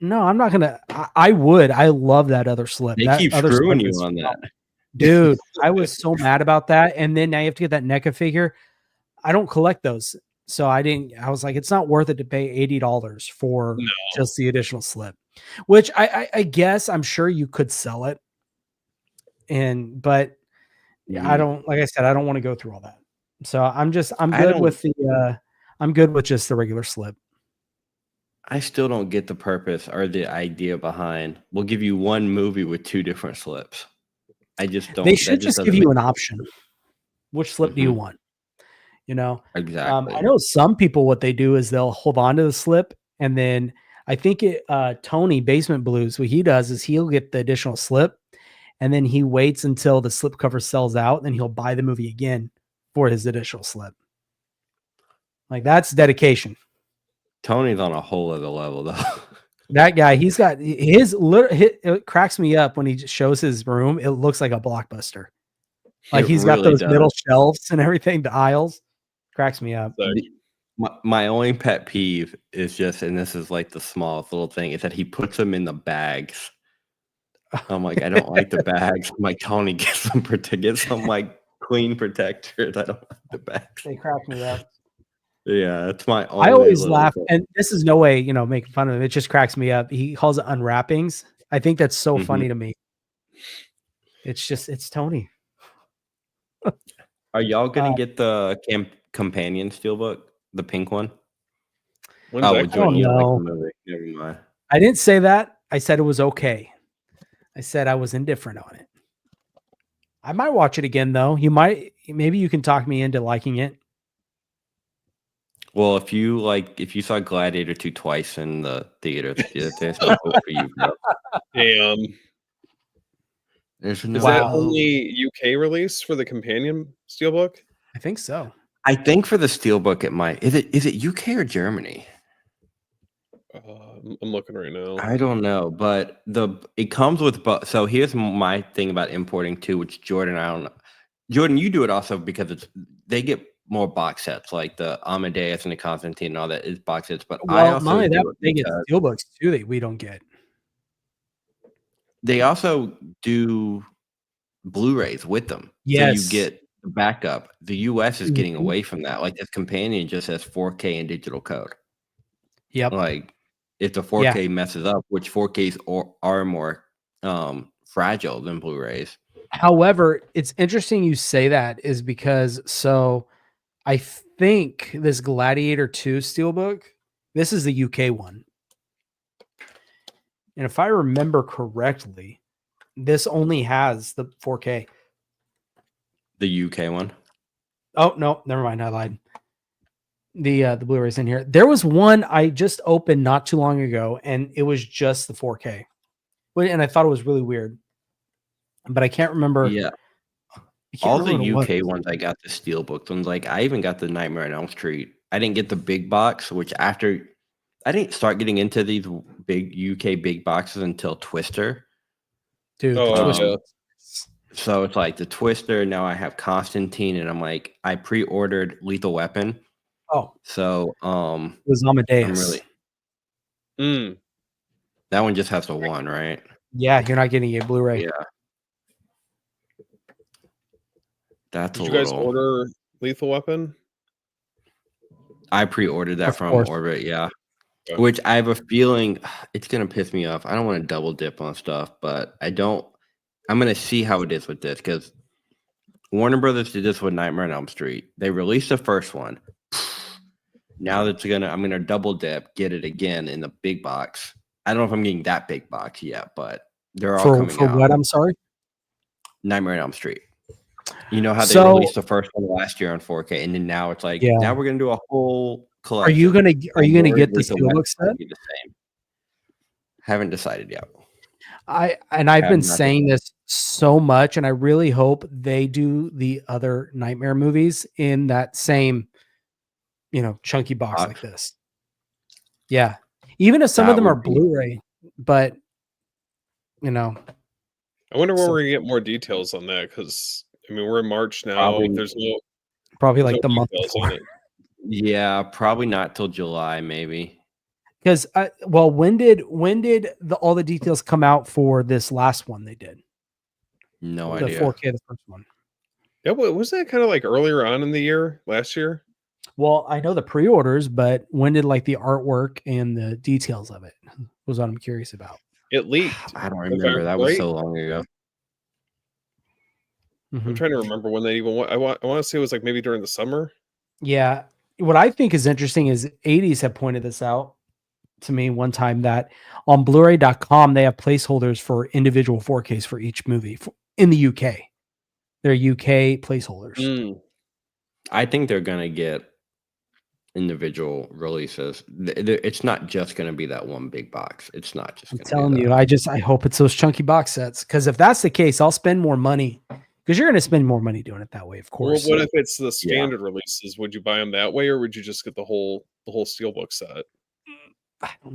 No, I'm not gonna. I would. I love that other slip. They That keep other screwing slip you is on that. Dude, I was so mad about that. And then now you have to get that NECA figure. I don't collect those. So I was like, it's not worth it to pay $80 for No. just the additional slip, which I guess I'm sure you could sell it. But I Mhm. don't, like I said, I don't want to go through all that. So I'm I good don't. with the I'm good with just the regular slip. I still don't get the purpose or the idea behind. We'll give you one movie with two different slips. I just They don't. That should just just give doesn't make you an option. Which slip do you Mhm. want? You know, I Exactly. know some people, what they do is they'll hold on to the slip, and then I think Tony Basement Blues, what he does is he'll get the additional slip, and then he waits until the slip cover sells out, and he'll buy the movie again for his additional slip. Like that's dedication. Tony's on a whole other level, though. That guy, he's got it cracks me up when he just shows his room. It looks like a Blockbuster. Like It he's got really those does. middle shelves and everything, the aisles. Cracks me up. So, My only pet peeve is just, and this is like the smallest little thing, is that he puts them in the bags. I'm like, I don't like the bags. I'm like, Tony, get some like clean protectors. I don't like the bags. They crack me up. Yeah, that's my only. I always little laugh, thing. and this is no way, making fun of him. It just cracks me up. He calls it unwrappings. I think that's so Mhm. funny to me. It's Tony. Are y'all gonna get the companion steelbook, the pink one? when's Oh, that well, coming Jordan, you know. like the movie. Never mind. I didn't say that. I said it was okay. I said I was indifferent on it. I might watch it again though. Maybe you can talk me into liking it. Well, if you saw Gladiator 2 twice in the theater, there's no hope for you, bro. Damn. There's Is no. that Wow. only UK release for the companion steelbook? I think so. I think for the steelbook, it might. Is it UK or Germany? I'm looking right now. I don't know, but it comes with. So here's my thing about importing too, which Jordan, I don't know. Jordan, you do it also because they get more box sets, like the Amadeus and the Constantine and all that is box sets. But I Well, also not only do that, it they get because steelbooks too that we don't get. they also do Blu-rays with them. Yes. So you get the backup. The US is getting Mhm. away from that. Like this companion just has 4K and digital code. Yep. Like if the 4K messes up, which 4Ks are more fragile than Blu-rays. However, it's interesting you say that is because I think this Gladiator 2 steelbook, this is the UK one. And if I remember correctly, this only has the 4K. The UK one. Oh, no, never mind. I lied. The Blu-ray's in here. There was one I just opened not too long ago, and it was just the 4K. And I thought it was really weird. But I can't remember. Yeah. All the UK ones, I got the steelbook ones. Like I even got the Nightmare on Elm Street. I didn't get the big box, which after I didn't start getting into these big UK big boxes until Twister. Dude, yeah. So it's like the Twister. Now I have Constantine, and I'm like, I pre-ordered Lethal Weapon. Oh, so it was Amadeus. That one just has the one, right? Yeah, you're not getting a Blu-ray. Yeah. That's Did you guys order Lethal Weapon? I pre-ordered that from Orbit, yeah. Okay. Which I have a feeling it's gonna piss me off. I don't want to double dip on stuff, but I'm gonna see how it is with this because Warner Brothers did this with Nightmare on Elm Street. They released the first one. Now I'm gonna double dip, get it again in the big box. I don't know if I'm getting that big box yet, but they're all coming out. For what? I'm sorry. Nightmare on Elm Street. You know how they released the first one last year on 4K, and then now it's like now we're gonna do a whole collection. Are you gonna get the steelbook set? The same. Haven't decided yet. I've been saying this so much, and I really hope they do the other Nightmare movies in that same, chunky box like this. Yeah, even if some of them are Blu-ray, but I wonder when we're gonna get more details on that because we're in March now. There's probably like the month on it. Yeah, probably not till July, maybe. Because when did all the details come out for this last one they did? No idea. The 4K, the first one. Yeah, was that kind of like earlier on in the year, last year? Well, I know the pre-orders, but when did like the artwork and the details of it was what I'm curious about. It leaked. I don't remember. That was so long ago. I'm Mhm. trying to remember when they even. I want to say it was like maybe during the summer. Yeah. What I think is interesting is 80s have pointed this out to me one time that on Blu-ray.com they have placeholders for individual 4Ks for each movie in the UK. They're UK placeholders. Mm. I think they're gonna get individual releases. It's not just gonna be that one big box. It's not just I'm gonna telling be you, that. I hope it's those chunky box sets because if that's the case, I'll spend more money because you're going to spend more money doing it that way, of Well, course. what if it's the Yeah. standard releases? Would you buy them that way, or would you just get the whole steelbook set? I don't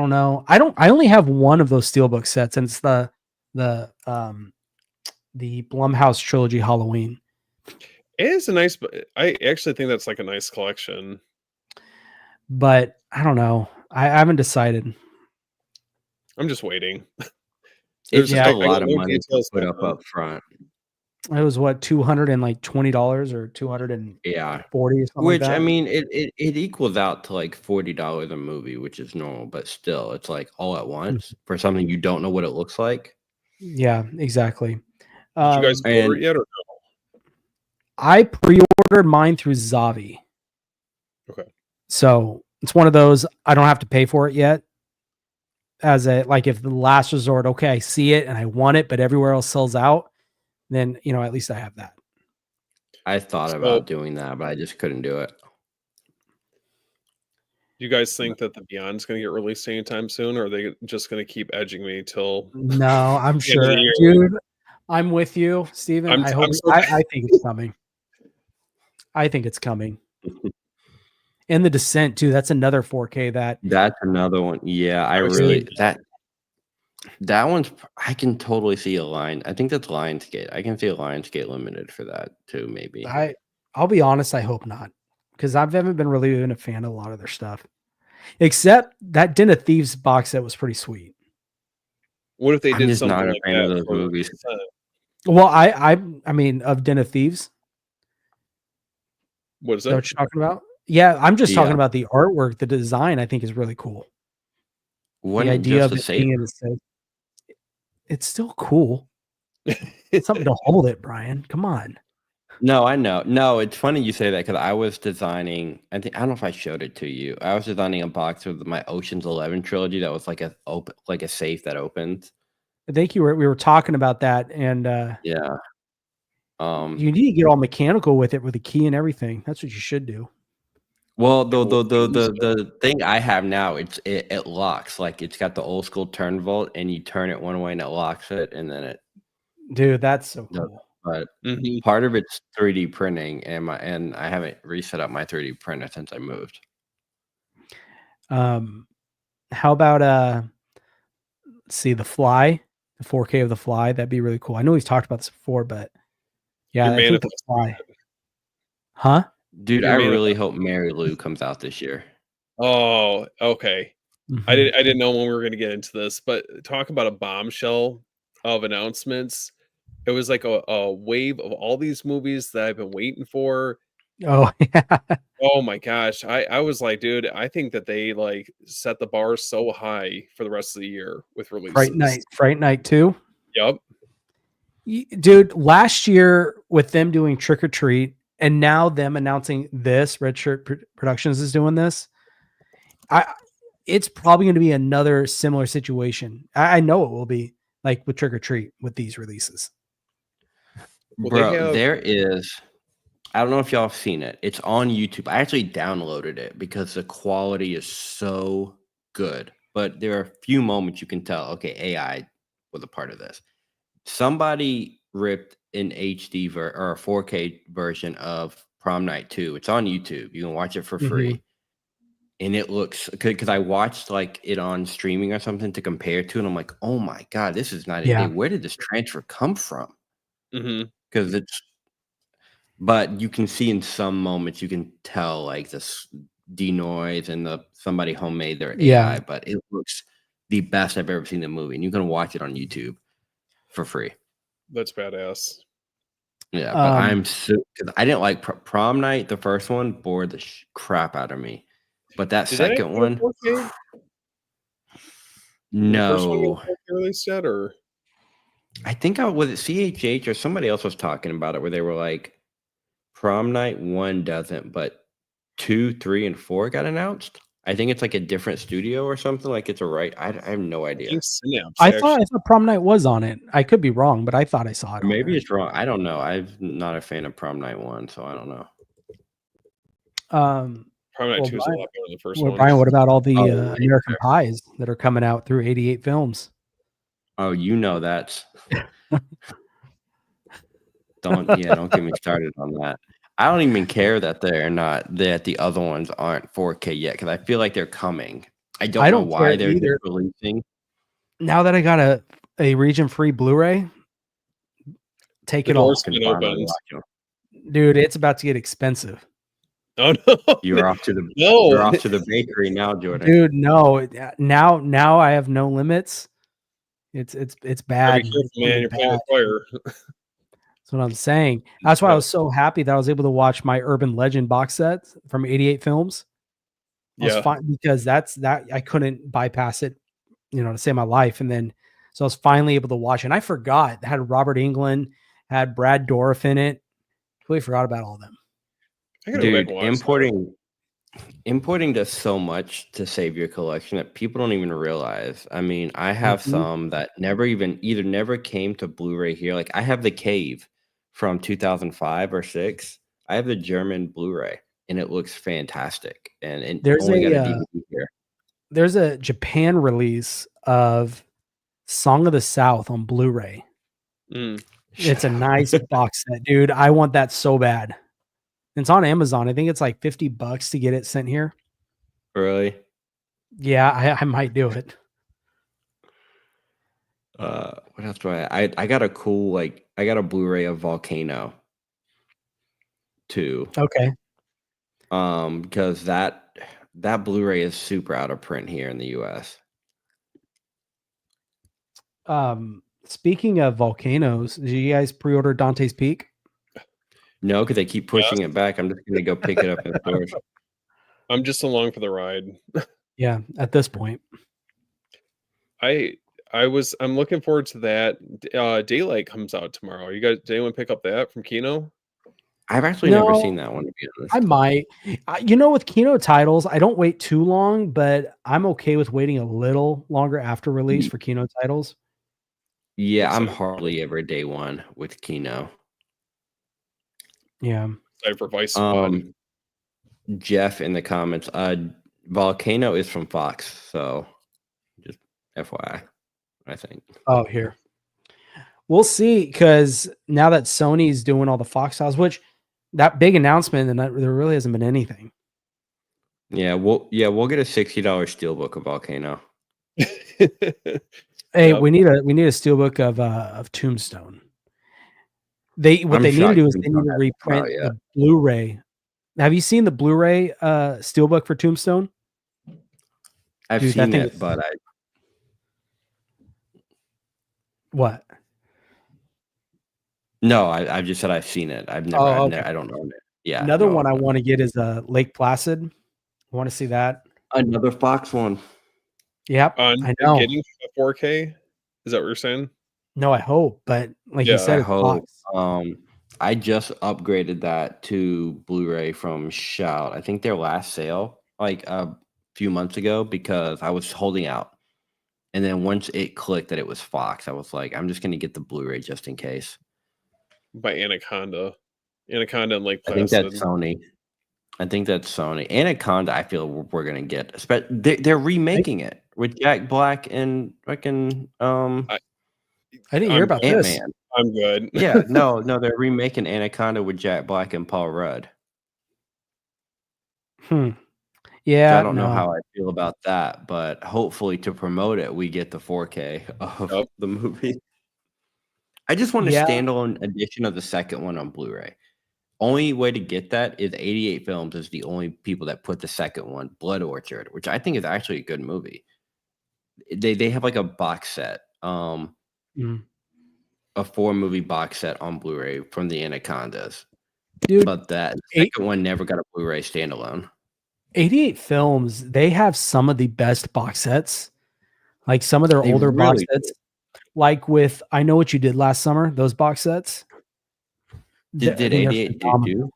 know. I only have one of those steelbook sets, and it's the Blumhouse trilogy Halloween. It is a nice. I actually think that's like a nice collection. But I don't know. I haven't decided. I'm just waiting. It's just Yeah, a I got lot of no money to details put on up them. front. It was what $220 or $240 Yeah. or something Which like that. I mean, it equals out to like $40 a movie, which is normal, but still, it's like all at once for something you don't know what it looks like. Yeah, exactly. Did you guys order And it yet, or I pre-ordered mine through Zavi. okay? So it's one of those I don't have to pay for it yet. As a like if the last resort, okay, I see it and I want it, but everywhere else sells out, then at least I have that. I thought So, about doing that, but I just couldn't do it. do you guys think that the Beyond's going to get released anytime soon, or are they just going to keep edging me till No, I'm the end of sure. the year? Dude, I'm with you, Steven. I'm so I think it's coming. I think it's coming. And The Descent too. That's another 4K that That's another one. Yeah, I was really thinking- that one's. I can totally see a line. I think that's Lionsgate. I can see a Lionsgate limited for that too. Maybe. I'll be honest, I hope not. Because I haven't been really even a fan of a lot of their stuff. Except that Den of Thieves box set was pretty sweet. What if they I'm did just something not a like fan that of those for movies. Descent? Well, I mean of Den of Thieves. What is Is that that? what you're talking about? Yeah, I'm just talking Yeah. about the artwork, the design. I think is really cool. What The idea just of a it safe? being in the safe. It's still cool. Something to hold it, Brian. Come on. No, I know. No, it's funny you say that because I was designing. I don't know if I showed it to you. I was designing a box with my Ocean's 11 trilogy that was like a safe that opens. I think we were talking about that, and Yeah. you need to get all mechanical with it with a key and everything. That's what you should do. Well, the thing I have now, it locks. Like it's got the old school turn volt, and you turn it one way and it locks it, and then it. Dude, that's so No. cool. But Mhm. part of it's 3D printing, and I haven't reset up my 3D printer since I moved. How about let's see the Fly, the 4K of the Fly. That'd be really cool. I know we've talked about this before, but yeah, You're I think the Fly. Huh? Dude, You're I manifesting. really hope Mary Lou comes out this year. Oh, okay. Mhm. I didn't know when we were going to get into this, but talk about a bombshell of announcements. It was like a wave of all these movies that I've been waiting for. Oh yeah. Oh my gosh. I was like, dude, I think that they like set the bar so high for the rest of the year with releases. Fright Night 2. Yep. Dude, last year with them doing Trick or Treat and now them announcing this, Red Shirt Productions is doing this. It's probably going to be another similar situation. I know it will be like with Trick or Treat with these releases. Well, Bro, there is. I don't know if y'all have seen it. It's on YouTube. I actually downloaded it because the quality is so good. But there are a few moments you can tell, okay, AI was a part of this. Somebody ripped an HD or a 4K version of Prom Night 2. It's on YouTube. You can watch it for free. And it looks, because I watched like it on streaming or something to compare to, and I'm like, oh my God, this is not Yeah. where did this transfer come from? Mm-hmm. Because but you can see in some moments, you can tell like this denoise and somebody homemade their AI, but it looks the best I've ever seen the movie. And you can watch it on YouTube for free. That's badass. Yeah, but because I didn't like Prom Night, the first one bored the crap out of me. But that second one, no. no. Released yet, or I think I was it CHH or somebody else was talking about it where they were like, Prom Night 1 doesn't, but 2, 3, and 4 got announced. I think it's like a different studio or something. Like it's a right. I have no I idea. think Synapse. I thought Prom Night was on it. I could be wrong, but I thought I saw it. Or maybe it's wrong. I don't know. I'm not a fan of Prom Night 1, so I don't know. Prom Night 2 is a lot better than the first one. Brian, what about all the right American Pies that are coming out through 88 Films? Oh, you know that's don't get me started on that. I don't even care that the other ones aren't 4K yet because I feel like they're coming. I don't know why they're just releasing. Now that I got a region-free Blu-ray, take it all. Dude, it's about to get expensive. Oh no! You're off to the bakery now, Jordan. Dude, no. Now I have no limits. It's bad. Be careful, man. You're playing with fire. That's what I'm saying. That's why I was so happy that I was able to watch my Urban Legend box set from 88 Films. I was fine because I couldn't bypass it, to save my life. And then so I was finally able to watch it. And I forgot it had Robert Englund, had Brad Dourif in it. Completely forgot about all of them. Dude, importing does so much to save your collection that people don't even realize. I mean, I have some that never came to Blu-ray here. Like I have The Cave from 2005 or 6. I have the German Blu-ray and it looks fantastic. And there's there's a Japan release of Song of the South on Blu-ray. It's a nice box set, dude. I want that so bad. It's on Amazon. I think it's like $50 to get it sent here. Really? Yeah, I might do it. What else do I got a cool I got a Blu-ray of Volcano too. Okay. Because that Blu-ray is super out of print here in the US. Speaking of volcanoes, did you guys pre-order Dante's Peak? No, because they keep pushing it back. I'm just gonna go pick it up in stores. I'm just along for the ride. Yeah, at this point. I'm looking forward to that. Daylight comes out tomorrow. Did anyone pick up that from Kino? I've actually never seen that one, to be honest. I might. With Kino titles, I don't wait too long, but I'm okay with waiting a little longer after release for Kino titles. Yeah, I'm hardly ever day one with Kino. Yeah. Sorry for Vice. Jeff in the comments, Volcano is from Fox, so just FYI, I think. Oh, here. We'll see, because now that Sony's doing all the Fox titles, which that big announcement, and there really hasn't been anything. Yeah, we'll get a $60 steelbook of Volcano. Hey, we need a steelbook of Tombstone. What they need to do is they need to reprint the Blu-ray. Have you seen the Blu-ray steelbook for Tombstone? I've seen it, but what? No, I've just said I've seen it. I've never. I don't know it. Yeah. Another one I want to get is Lake Placid. I want to see that. Another Fox one. Yep, I know. Getting 4K. Is that what you're saying? No, I hope, but like you said, I hope. I just upgraded that to Blu-ray from Shout. I think their last sale, like a few months ago, because I was holding out. And then once it clicked that it was Fox, I was like, I'm just going to get the Blu-ray just in case. By Anaconda and Lake Placid. I think that's Sony. Anaconda, I feel we're going to get. They're remaking it with Jack Black and fucking. I didn't hear about Ant-Man. this. I'm good. Yeah, no, they're remaking Anaconda with Jack Black and Paul Rudd. Yeah, so I don't know how I feel about that, but hopefully to promote it, we get the 4K of the movie. I just want a standalone edition of the second one on Blu-ray. Only way to get that is 88 Films is the only people that put the second one, Blood Orchard, which I think is actually a good movie. They have like a box set. A 4-movie box set on Blu-ray from the Anacondas. Dude, but that second one never got a Blu-ray standalone. 88 Films, they have some of the best box sets. Like some of their older box sets like with I Know What You Did Last Summer, those box sets. Did I think they're 88 do phenomenal. too?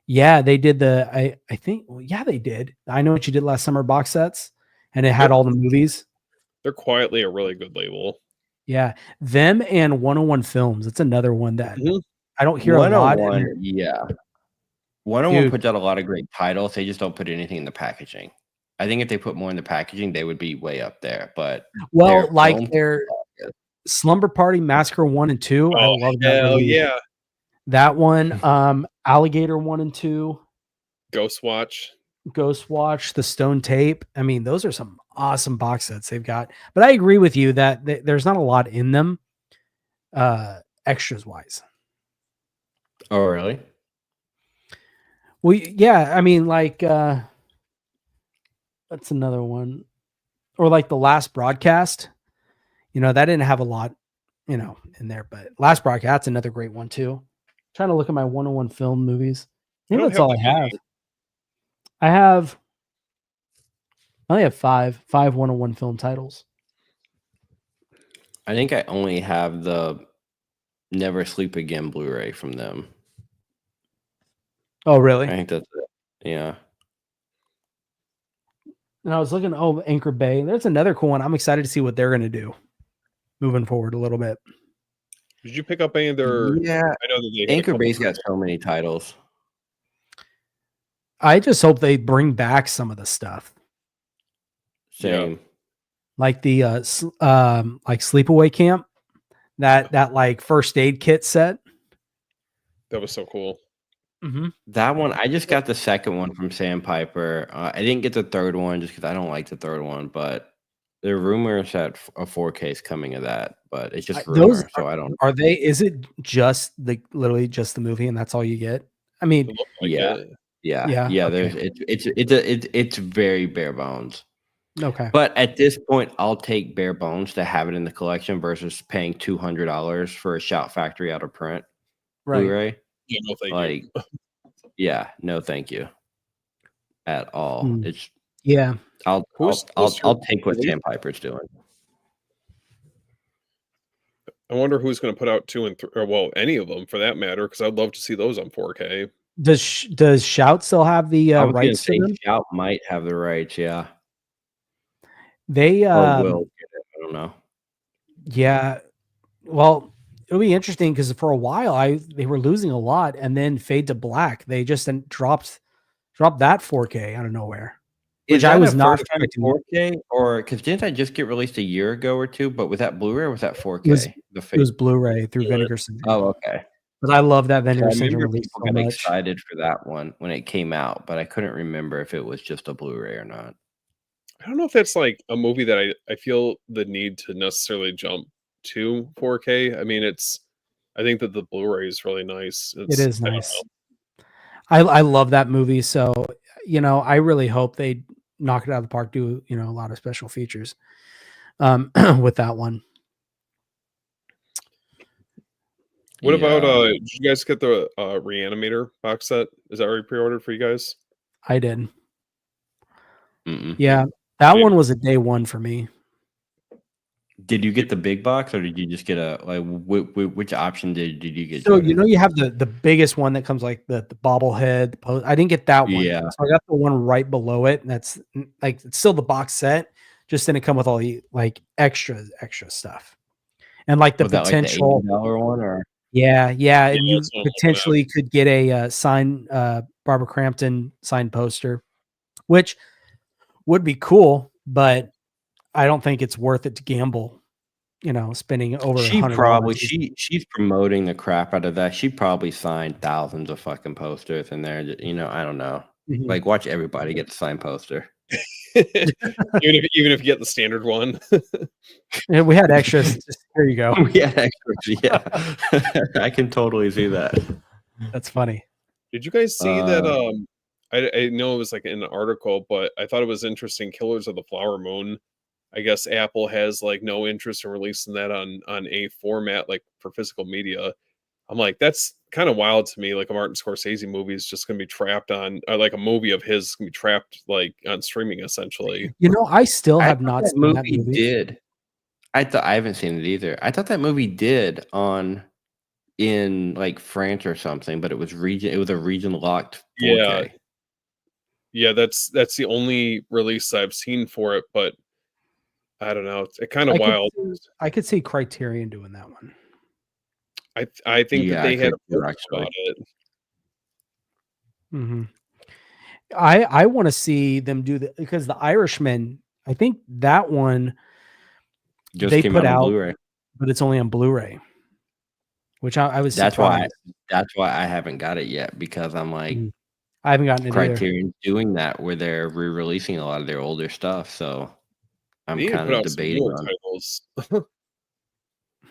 Yeah, they did I think yeah, they did. I Know What You Did Last Summer box sets, and it had Yep. all the movies. They're quietly a really good label. Yeah, them and 101 Films. It's another one that Mhm. I don't hear a lot. 101, yeah. 101 Dude. puts out a lot of great titles. They just don't put anything in the packaging. I think if they put more in the packaging, they would be way up there. But Well, their like films, their Slumber Party Massacre 1 and 2. I Oh, love that hell release. yeah. That one, Alligator 1 and 2, Ghost Watch. Ghost Watch, The Stone Tape. I mean, those are some awesome box sets they've got. But I agree with you that there's not a lot in them, extras wise. Oh, really? Well, yeah, I mean, like that's another one. Or like The Last Broadcast. That didn't have a lot, in there, but Last Broadcast, that's another great one too. Trying to look at my 101 film movies. I think that's all I have. I only have five 101 film titles. I think I only have the Never Sleep Again Blu-ray from them. Oh, really? I think that's it. Yeah. And I was looking, Anchor Bay. There's another cool one. I'm excited to see what they're going to do moving forward a little bit. Did you pick up any of their? Yeah. I know that they had a Anchor couple Bay's got so many titles. I just hope they bring back some of the stuff, Same. like the like Sleepaway Camp, that like first aid kit set. That was so cool. Mm-hmm. That one, I just got the second one from Sandpiper. I didn't get the third one just because I don't like the third one, but there are rumors that a 4K is coming of that, but it's just rumor, so I don't know. Are they? Is it just literally just the movie, and that's all you get? I mean, It looked like Yeah. it. Yeah. Okay. It's very bare bones. Okay. But at this point, I'll take bare bones to have it in the collection versus paying $200 for a Shout Factory out of print Right. Blu-ray. Yeah, no, thank Like, you. yeah, no, thank you, at all. Mm. It's Yeah. I'll Who's I'll take what really? Sandpiper's doing. I wonder who's going to put out 2 and 3, or well, any of them for that matter, because I'd love to see those on 4K. Does Shout still have the I was gonna rights to say them? Shout might have the rights, yeah, They or will get it. I don't know. yeah. Well, it'll be interesting because for a while they were losing a lot, and then Fade to Black, they just dropped that 4K out of nowhere. Is Which I that was a not first time expecting. 4K, or because didn't that just get released a year ago or two? But was that Blu-ray or was that 4K? It was Blu-ray through Vinegar Syndrome. Oh, okay. But I love that So Vinegar I Syndrome remember release people so got much. excited for that one when it came out, but I couldn't remember if it was just a Blu-ray or not. I don't know if that's like a movie that I feel the need to necessarily jump to 4K. I mean, I think that the Blu-ray is really nice. It is I don't nice. know. I love that movie. So, I really hope they knock it out of the park, do, a lot of special features with that one. What about Yeah. did you guys get the Reanimator box set? Is that already pre-ordered for you guys? I did. Mm-mm. Yeah. That Yeah. one was a day one for me. Did you get the big box or did you just get a which option did you get? So Jordan? you have the biggest one that comes like the bobblehead. The post. I didn't get that one. Yeah. So I got the one right below it. And that's like it's still the box set, just didn't come with all the like extra stuff. And like the Was that potential like the $80 one or yeah, and Yeah, you that's what I'm looking at. potentially could get a signed Barbara Crampton signed poster, which would be cool, but I don't think it's worth it to gamble, spending over she $100. probably she's promoting the crap out of that. She probably signed thousands of fucking posters in there. I don't know. Mhm. Like watch everybody get the signed poster. even if you get the standard one. Yeah, we had extras. Just, here you go. Yeah, extras, yeah. I can totally see that. That's funny. Did you guys see that? I know it was like in an article, but I thought it was interesting. Killers of the Flower Moon. I guess Apple has like no interest in releasing that on a format like for physical media. I'm like, that's kind of wild to me. Like a Martin Scorsese movie is just going to be trapped on, or like a movie of his going to be trapped like on streaming essentially. I still have not that seen that movie movie. did. I haven't seen it either. I thought that movie did in like France or something, but it was a region locked 4K. Yeah, that's the only release I've seen for it, but I don't know. It's kind of wild. I could see Criterion doing that one. I think that Yeah, they had could too, approached about it. Mm-hmm. I want to see them do that because The Irishman, I think that one just they came put out on out, Blu-ray. but it's only on Blu-ray, which I was That's surprised. that's why I haven't got it yet, because I'm like, I haven't gotten it either. Criterion's doing that where they're re-releasing a lot of their older stuff, so I'm They need to kind put of out some debating newer on. titles.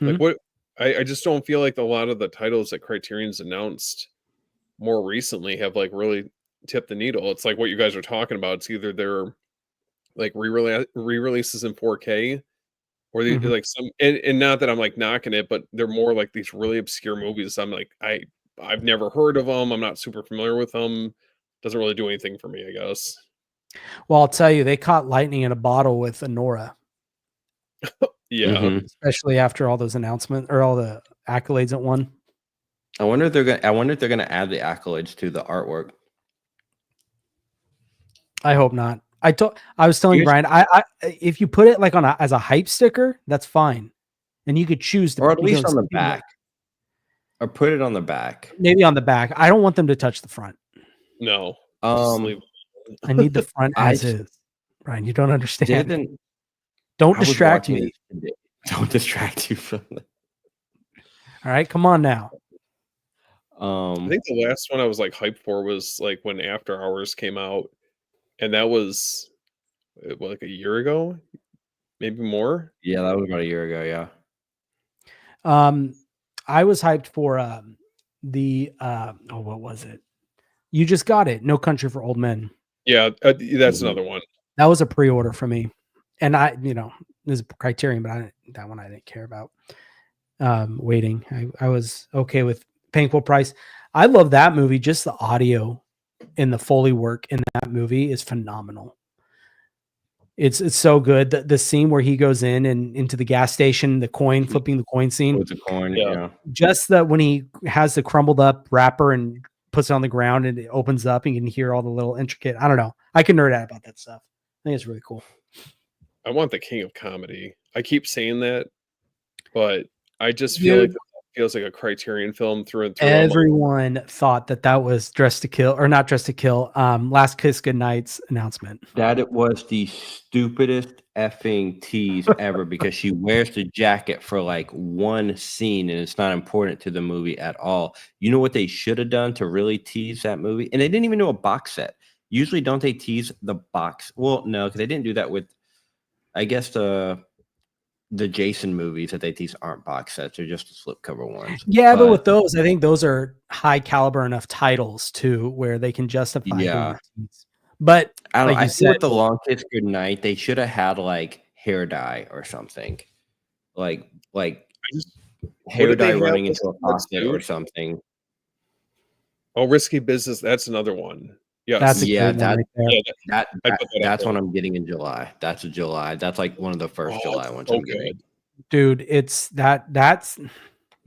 Like what? I just don't feel like a lot of the titles that Criterion's announced more recently have like really tipped the needle. It's like what you guys are talking about. It's either they're like re-releases in 4K, or they like some, and not that I'm like knocking it, but they're more like these really obscure movies. I'm like, I've never heard of them. I'm not super familiar with them. Doesn't really do anything for me, I guess. Well, I'll tell you, they caught lightning in a bottle with Anora. Yeah. Especially after all those announcements or all the accolades it won. I wonder if they're gonna add the accolades to the artwork. I hope not. I was telling you, Brian, I if you put it like as a hype sticker, that's fine. And you could choose to, or at least on the back. Or put it on the back. Maybe on the back. I don't want them to touch the front. No. I need the front as is. Brian, you don't understand. Don't I distract me. Don't distract you from it. All right, come on now. I think the last one I was like hyped for was like when After Hours came out, and that was like a year ago, maybe more. Yeah, that was about a year ago. Yeah. I was hyped for what was it? You Just Got It. No Country for Old Men. Yeah, that's another one. That was a pre-order for me, and there's a Criterion, but that one I didn't care about. Waiting, I was okay with paying full price. I love that movie. Just the audio and the Foley work in that movie is phenomenal. It's so good. The scene where he goes in and into the gas station, the coin flipping the coin scene. With the coin, yeah. Just that when he has the crumbled up wrapper and puts it on the ground and it opens up and you can hear all the little intricate. I don't know. I can nerd out about that stuff. I think it's really cool. I want the king of comedy. I keep saying that, but I just feel like that feels like a Criterion film through and through. Everyone thought that was Dressed to Kill, or not Dressed to Kill. Last Kiss Goodnight's announcement. That it was the stupidest effing tease ever, because she wears the jacket for like one scene and it's not important to the movie at all. You know what they should have done to really tease that movie? And they didn't even do a box set. Usually, don't they tease the box? Well, no, because they didn't do that with, I guess, the Jason movies that they tease aren't box sets; they're just the slipcover ones. Yeah, but with those, I think those are high caliber enough titles too, where they can justify. Yeah, but I don't. Like I think with The Long Kiss Goodnight, they should have had like hair dye or something, like hair dye running into a faucet or something. Oh, Risky Business. That's another one. Yes. That's one I'm getting in July. That's a July. That's like one of the first July ones I'm getting. Dude, it's that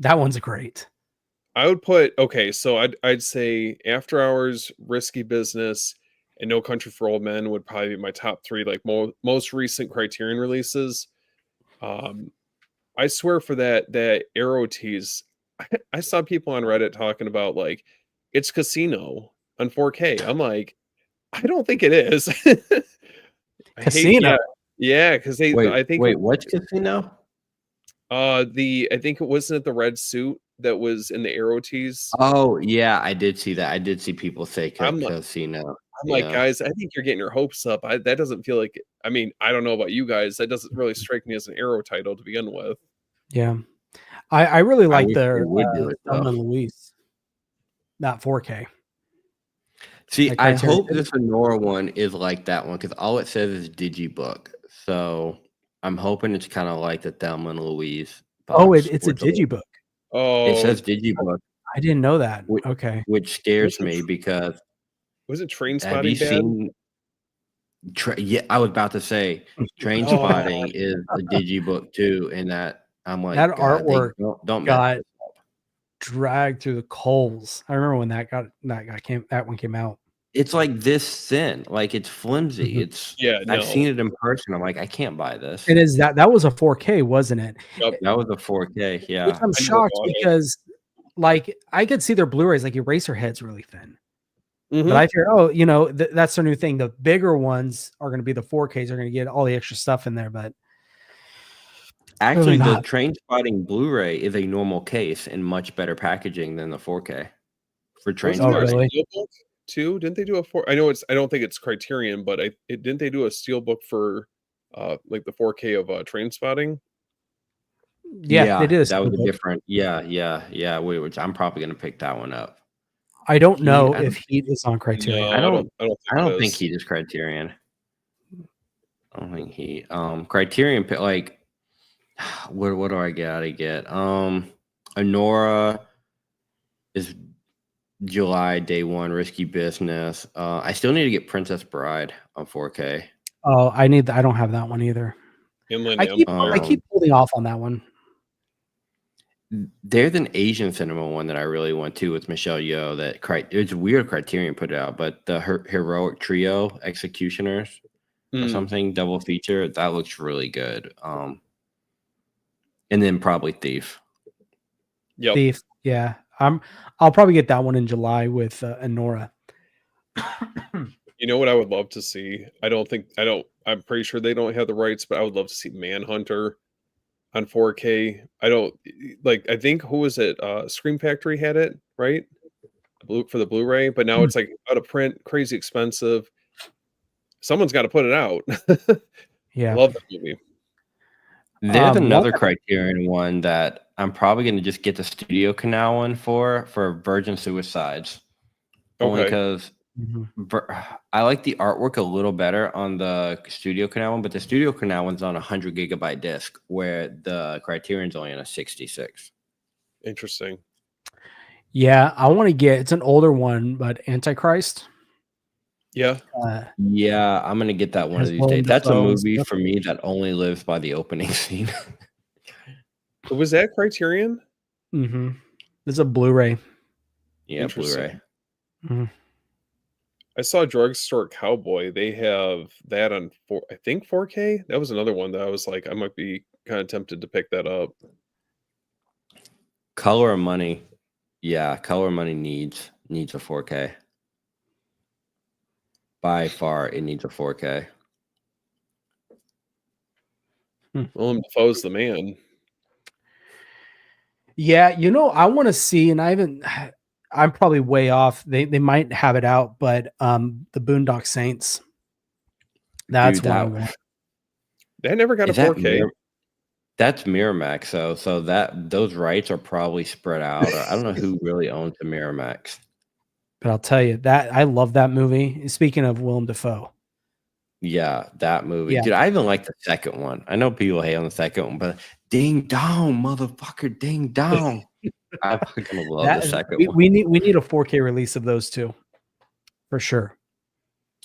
one's great. I would put so I'd say After Hours, Risky Business, and No Country for Old Men would probably be my top three, like most recent Criterion releases. I swear for that Arrow tease, I saw people on Reddit talking about like it's Casino on 4K. I'm like, I don't think it is. Casino. Yeah, because what's Casino? I think it wasn't the red suit that was in the Arrow tease. Oh yeah, I did see that. I did see people say Casino. I'm like, guys, I think you're getting your hopes up. That doesn't feel like. I mean, I don't know about you guys. That doesn't really strike me as an Arrow title to begin with. Yeah, I really like their Thelma and Louise, not 4K. See, I hope this Anora one is like that one, because all it says is Digibook. So I'm hoping it's kind of like the Thelma and Louise. It's a Digibook. Oh, it says Digibook. I didn't know that. Which scares me because was it Trainspotting? Yeah, I was about to say Train Oh. Spotting is a digibook too, and that I'm like, That God, they artwork don't mess got this up. dragged through the coals. I remember when that one came out. It's like this thin, like it's flimsy. Mhm. It's Yeah, I've no. seen it in person. I'm like, I can't buy this. It is that was a 4K, wasn't it? Yep. That was a 4K. Which Yeah. I'm I never shocked bought it. because like I could see their Blu-rays, like Eraserhead's really thin. Mhm. But I fear, oh, you know, that's their new thing. The bigger ones are going to be the 4Ks. Are going to get all the extra stuff in there, but Actually, the not. Train Spotting Blu-ray is a normal case and much better packaging than the 4K for Train Wasn't there a really? Spotting. steelbook too? Didn't they do a four? I know it's. I don't think it's Criterion, but didn't they do a steelbook for like the 4K of Train Spotting? Yeah, it is. that was a different. Yeah. Which I'm probably gonna pick that one up. I don't know I if Heat is on Criterion. No, I don't I don't think it he is Criterion. I don't think he Criterion like what do I gotta get? Anora is July day one, Risky Business. I still need to get Princess Bride on 4K. Oh, I don't have that one either. Inland I keep Empire. holding off on that one. There's an Asian cinema one that I really want to with Michelle Yeoh. It's weird Criterion put it out, but the Heroic Trio Executioners or Mm, something double feature that looks really good. And then probably Thief. yep. Thief. Yeah. I'll probably get that one in July with Anora. You know what I would love to see? I'm pretty sure they don't have the rights, but I would love to see Manhunter on 4K. I think who was it? Scream Factory had it, right? For the Blu-ray, but now it's like out of print, crazy expensive. Someone's got to put it out. Yeah. Love that movie. There's another Criterion one that I'm probably going to just get the Studio Canal one for Virgin Suicides. Only Okay. because I like the artwork a little better on the Studio Canal one, but the Studio Canal one's on a 100 gigabyte disc, where the Criterion's only on a 66. Interesting. Yeah, I want to get. It's an older one, but Antichrist. Yeah. Yeah, I'm gonna get that one of these days. That's a movie for me that only lives by the opening scene. Was that Criterion? Mm-hmm. It's a Blu-ray. Yeah, Blu-ray. Mm-hmm. I saw Drugstore Cowboy. They have that on 4K. That was another one that I was like, I might be kind of tempted to pick that up. Color of Money. Yeah, Color of Money needs a 4K. By far, it needs a 4K. Willem Dafoe's the man. Yeah, I want to see, and I'm probably way off. They might have it out, but the Boondock Saints. That's what I want. That never got a 4K. That's Miramax, so that those rights are probably spread out. I don't know who really owns the Miramax. But I'll tell you that I love that movie. Speaking of Willem Dafoe. Yeah, that movie. Yeah. Dude, I even like the second one. I know people hate on the second one, but ding dong, motherfucker, ding dong. I fucking love the second one. We need a 4K release of those two. For sure.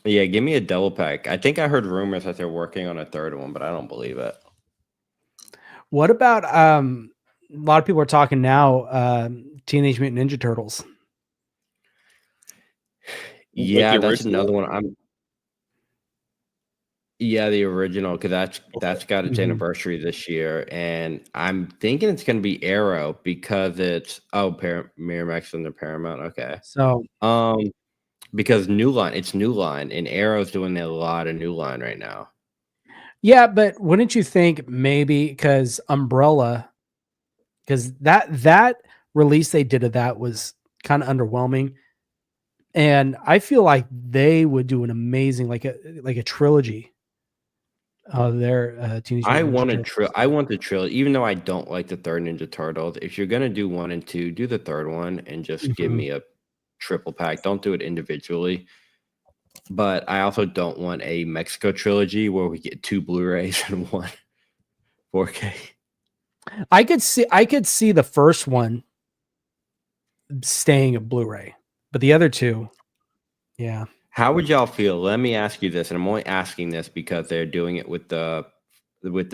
Yeah, give me a double pack. I think I heard rumors that they're working on a third one, but I don't believe it. What about a lot of people are talking now Teenage Mutant Ninja Turtles? Yeah, that's another one. Yeah, the original, because that's got its anniversary this year, and I'm thinking it's going to be Arrow because it's Miramax and the Paramount. Okay, so because it's New Line, and Arrow's doing a lot of New Line right now. Yeah, but wouldn't you think maybe because Umbrella, because that release they did of that was kind of underwhelming, and I feel like they would do an amazing like a trilogy of their Teenage Mutant Ninja Turtles. I want the trilogy, even though I don't like the third Ninja Turtles. If you're gonna do 1 and 2, do the third one and just give me a triple pack. Don't do it individually. But I also don't want a Mexico trilogy where we get 2 Blu-rays and 1 4K. I could see the first one staying a Blu-ray, but the other two, yeah. How would y'all feel? Let me ask you this, and I'm only asking this because they're doing it with the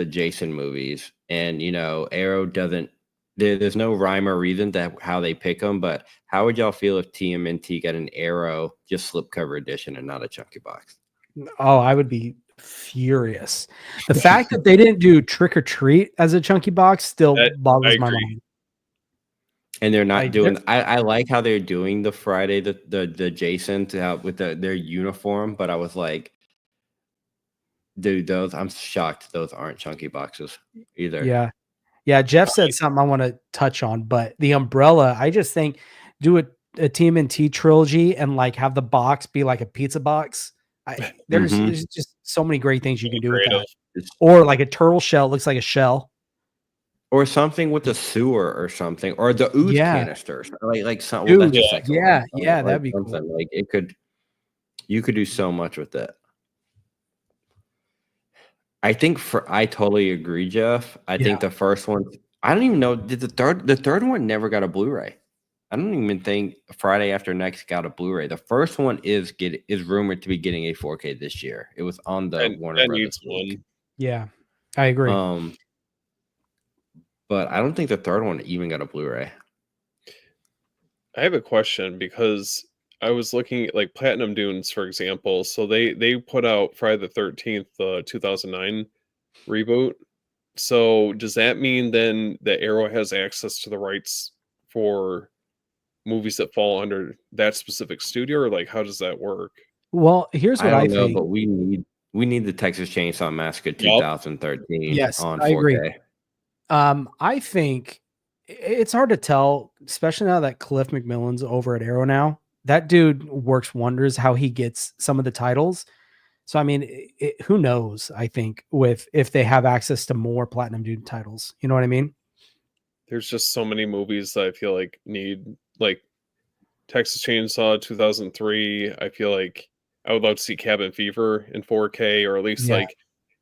Jason movies, and Arrow doesn't. There's no rhyme or reason to how they pick them, but how would y'all feel if TMNT got an Arrow just slipcover edition and not a chunky box? Oh, I would be furious. The fact that they didn't do Trick or Treat as a chunky box still boggles my mind. And they're not doing. I like how they're doing the Friday the Jason with their uniform, but I was like, dude, I'm shocked those aren't chunky boxes either. Yeah. Jeff said something I want to touch on, but the umbrella, I just think do a TMNT trilogy and like have the box be like a pizza box. There's just so many great things you can do with that. Or like a turtle shell looks like a shell. Or something with the sewer or something, or the ooze canisters, like something. Well, that'd be cool. Like you could do so much with that. I think I totally agree, Jeff. I think the first one, I don't even know. Did the third one never got a Blu-ray? I don't even think Friday After Next got a Blu-ray. The first one is rumored to be getting a 4K this year. It was on the Warner Brothers one. Yeah, I agree. But I don't think the third one even got a Blu-ray. I have a question because I was looking at like Platinum Dunes, for example. So they put out Friday the 13th, 2009 reboot. So does that mean then that Arrow has access to the rights for movies that fall under that specific studio, or like how does that work? Well, here's what I don't know, think. But we need the Texas Chainsaw Massacre 2013 yes, on 4K. I agree. I think it's hard to tell, especially now that Cliff McMillan's over at Arrow now. That dude works wonders how he gets some of the titles. So, I mean, who knows, I think, if they have access to more Platinum Dune titles. You know what I mean? There's just so many movies that I feel like need, like Texas Chainsaw 2003. I feel like I would love to see Cabin Fever in 4K, or at least like,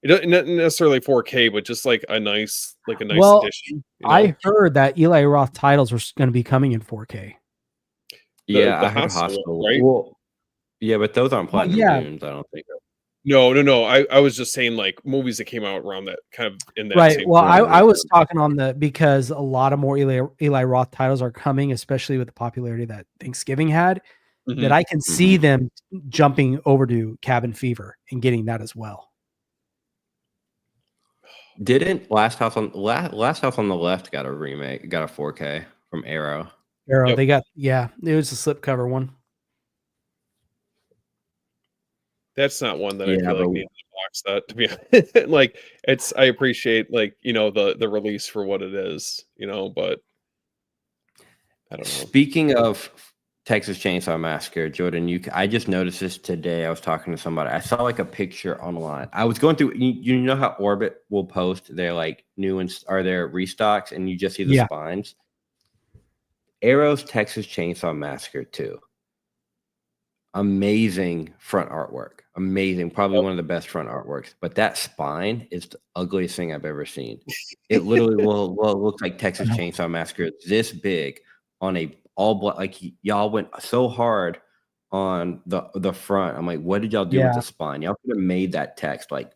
not necessarily 4K, but just like a nice edition. I heard that Eli Roth titles were going to be coming in 4K. Yeah, I heard Hospital, right? Well, yeah, but those aren't Platinum Dunes, I don't think. No. I was just saying like movies that came out around that kind of in that right. Well, I was talking on because a lot of more Eli Roth titles are coming, especially with the popularity that Thanksgiving had. That I can see them jumping over to Cabin Fever and getting that as well. Didn't Last House on the Left got a remake, got a 4K from Arrow? They got it was a slipcover one. That's not one that I feel like needs to box that, to be honest. Like I appreciate like the release for what it is, but I don't know. Speaking of Texas Chainsaw Massacre, Jordan, I just noticed this today. I was talking to somebody. I saw like a picture online. I was going through. You know how Orbit will post their like new are their restocks, and you just see the spines. Arrow's Texas Chainsaw Massacre 2. Amazing front artwork. Amazing. Probably one of the best front artworks. But that spine is the ugliest thing I've ever seen. It literally will look like Texas Chainsaw Massacre this big on a all black. Like y'all went so hard on the front. I'm like, what did y'all do with the spine? Y'all could have made that text like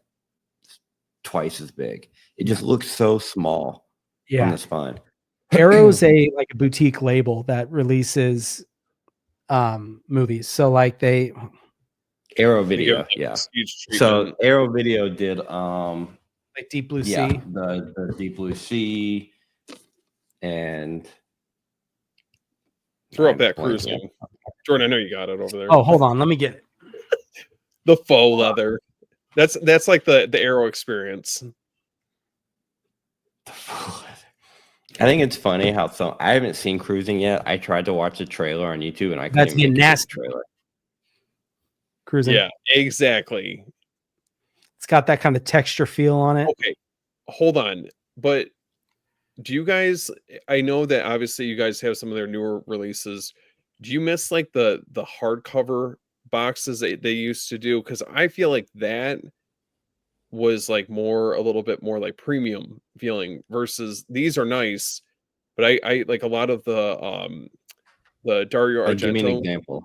twice as big. It just looks so small on the spine. Arrow's a boutique label that releases movies. So like Arrow Video, So Arrow Video did like Deep Blue Sea. The Deep Blue Sea, and throw up that cruising. Jordan, I know you got it over there. Oh, hold on, let me get it. The faux leather. That's like the Arrow experience. The faux leather. I think it's funny how I haven't seen Cruising yet. I tried to watch the trailer on YouTube and I couldn't even get the trailer. Cruising. Yeah, exactly. It's got that kind of texture feel on it. Okay, hold on. But do you guys? I know that obviously you guys have some of their newer releases. Do you miss like the hardcover boxes that they used to do? Because I feel like that was like a little bit more like premium feeling versus these are nice, but I like a lot of the Dario Argento. Give me an example.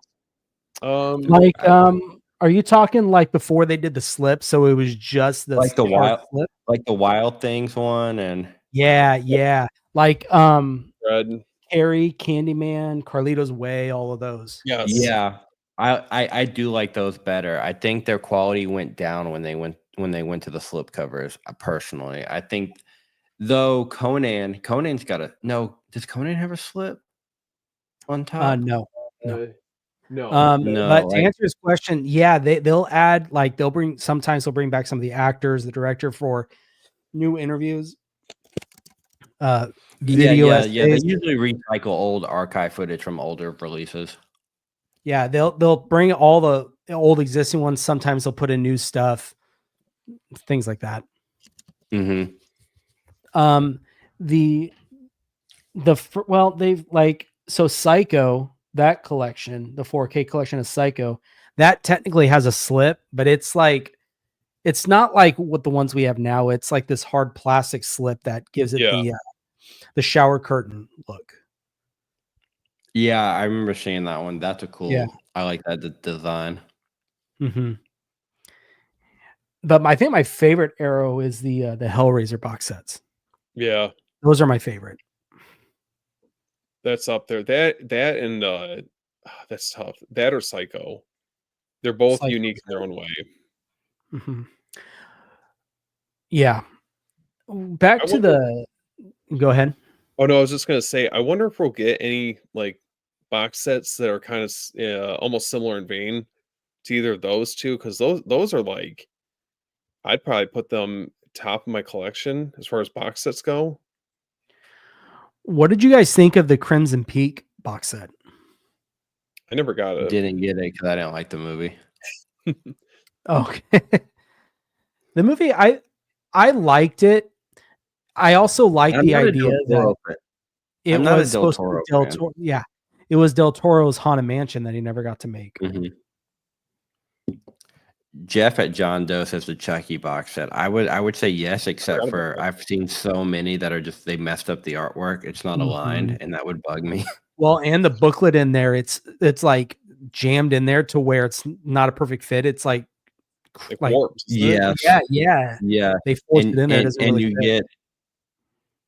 Like, I- are you talking like before they did the slip? So it was just this like the hard wild, slip? like the Wild Things one, and Yeah, yeah. Like, Red. Carrie, Candyman, Carlito's Way, all of those. Yes. yeah, I do like those better. I think their quality went down when they went to the slip covers. Personally, I think though Conan's got a no. Does Conan have a slip on top? No, no. Uh, no. No, But to like answer his question, yeah, they'll add like sometimes they'll bring back some of the actors, the director for new interviews, video yeah. They essays. usually recycle old archive footage from older releases. Yeah, they'll bring all the old existing ones. Sometimes they'll put in new stuff, things like that. Mm-hmm. The well, they've like so Psycho, that collection, the 4K collection of Psycho, that technically has a slip, but it's like it's not like what the ones we have now. It's like this hard plastic slip that gives it Yeah. the shower curtain look. Yeah, I remember seeing that one. That's a cool. Yeah. I like that design. Mm-hmm. But I think my favorite Arrow is the Hellraiser box sets. Yeah. Those are my favorite. That's up there. That and that's tough. That or Psycho. They're both Psycho. unique in their own way. Mm-hmm. Yeah. Back I to wonder- go ahead. Oh no, I was just gonna say. I wonder if we'll get any like box sets that are kind of almost similar in vein to either of those two, because those are like I'd probably put them top of my collection as far as box sets go. What did you guys think of the Crimson Peak box set? I never got it. Didn't get it because I didn't like the movie. Okay. The movie, I liked it. I also liked the idea that it I'm not a was Del supposed to be Toro Del fan. Toro. Yeah, it was Del Toro's Haunted Mansion that he never got to make. Mhm. Jeff at John Doe says the Chucky box set. I would say yes, except about for that. I've seen so many that are just they messed up the artwork. It's not aligned, and that would bug me. Well, and the booklet in there, it's like jammed in there to where it's not a perfect fit. It's like Warped. isn't it? yeah. Yeah, They forced and it in there. It and, doesn't and really you fit. get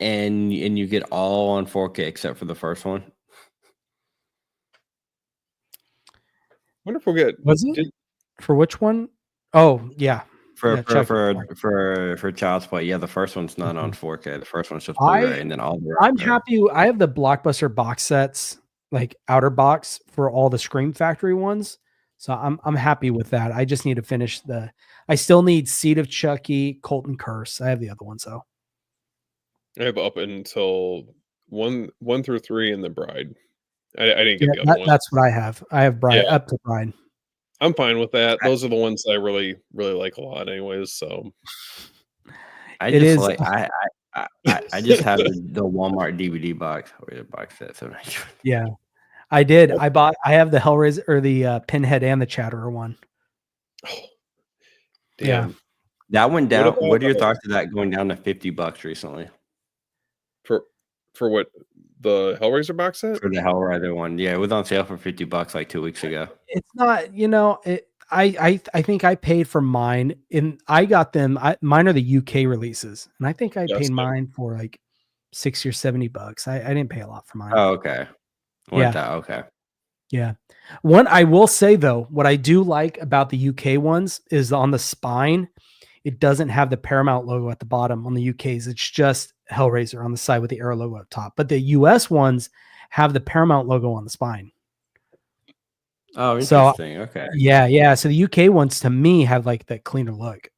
and you get all on 4K except for the first one. Wonder if we'll get Was it did- for which one? Oh yeah, For Yeah, Chucky, for Child's Play, yeah, the first one's not on 4K. The first one's just I- Blu-ray, and then all the rest I'm are- happy. I have the Blockbuster box sets, like outer box for all the Scream Factory ones. So I'm happy with that. I just need to finish I still need Seed of Chucky, Colton Curse. I have the other ones though. I have up until one through 3 and the Bride. I didn't get Yeah, the other one. that's what I have. I have Bride Yeah. up to Bride. I'm fine with that. Those are the ones I really like a lot, anyways. So I It just is- like I just have the Walmart DVD box or the box set. So Yeah, I did. I have the Hellraiser or the Pinhead and the Chatterer one. Yeah. damn. that went down. about, What are your thoughts of that going down to $50 recently For what, the Hellraiser box set? for the Hellraiser one? Yeah, it was on sale for $50 like 2 weeks ago. It's not, I think I paid for mine and I got them. Mine are the UK releases, and I think I Yes, paid same. mine for like $60 or $70. I didn't pay a lot for mine. Oh, okay. Okay. Yeah. One I will say though, what I do like about the UK ones is on the spine, it doesn't have the Paramount logo at the bottom on the UK's. It's just Hellraiser on the side with the Arrow logo up top. But the US ones have the Paramount logo on the spine. Oh, So- interesting. Okay. Yeah. So the UK ones to me have like that cleaner look.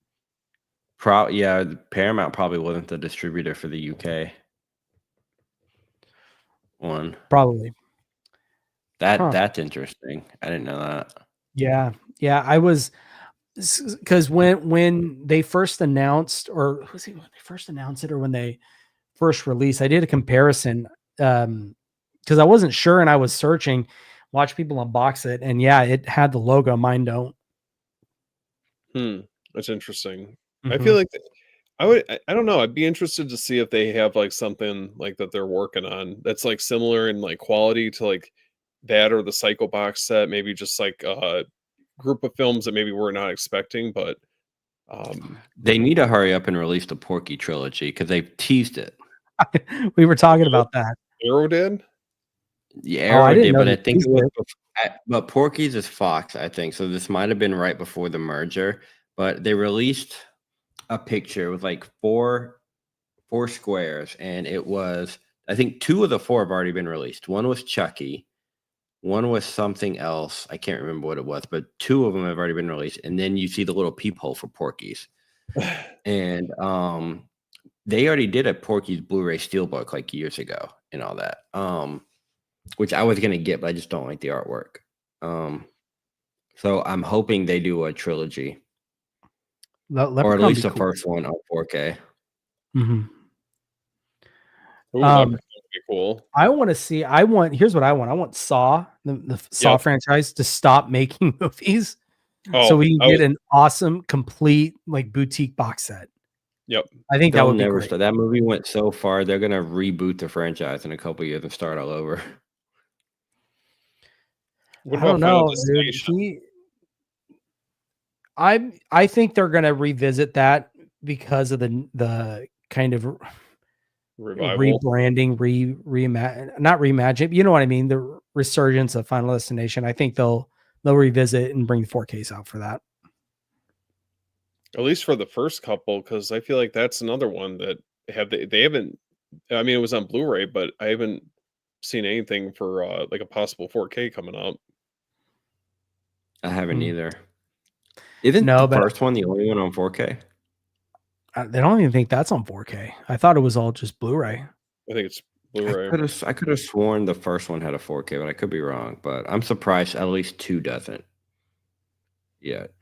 Yeah, Paramount probably wasn't the distributor for the UK one. Probably. Huh. That's interesting. I didn't know that. Yeah. I was because when they first announced, or was it when they first announced it or when they first released, I did a comparison because I wasn't sure and I was searching, watch people unbox it, and yeah, it had the logo. Mine don't. That's interesting. I feel like I don't know. I'd be interested to see if they have like something like that they're working on that's like similar in like quality to like that or the Psycho box set, maybe just like a group of films that maybe we're not expecting, but They need to hurry up and release the Porky trilogy because they've teased it. We were talking about that. Arrow did. Yeah, Oh, I Arrow didn't did, know but they I think it teased was. it. But Porky's is Fox, I think. So this might have been right before the merger. But they released a picture with like four squares, and it was, I think 2 of the 4 have already been released. One was Chucky, one was something else. I can't remember what it was, but 2 of them have already been released. And then you see the little peephole for Porky's. And they already did a Porky's Blu-ray Steelbook like years ago and all that. Which I was gonna get, but I just don't like the artwork. So I'm hoping they do a trilogy. Or at least the first one on 4K. Mm-hmm. Ooh, that would be cool. Here's what I want. I want Saw, the Saw franchise, to stop making movies, so we can get an awesome, complete like boutique box set. Yep. I think that would be great. That movie went so far, they're gonna reboot the franchise in a couple years and start all over. I don't know, dude. I think they're gonna revisit that because of the kind of rebranding, not reimagine. You know what I mean? The resurgence of Final Destination. I think they'll revisit and bring the 4Ks out for that. At least for the first couple, because I feel like that's another one that they haven't. I mean, it was on Blu-ray, but I haven't seen anything for like a possible 4K coming up. I haven't either. Isn't the first one the only one on 4K? I don't even think that's on 4K. I thought it was all just Blu-ray. I think it's Blu-ray. I could have sworn the first one had a 4K, but I could be wrong. But I'm surprised at least 2 doesn't yet.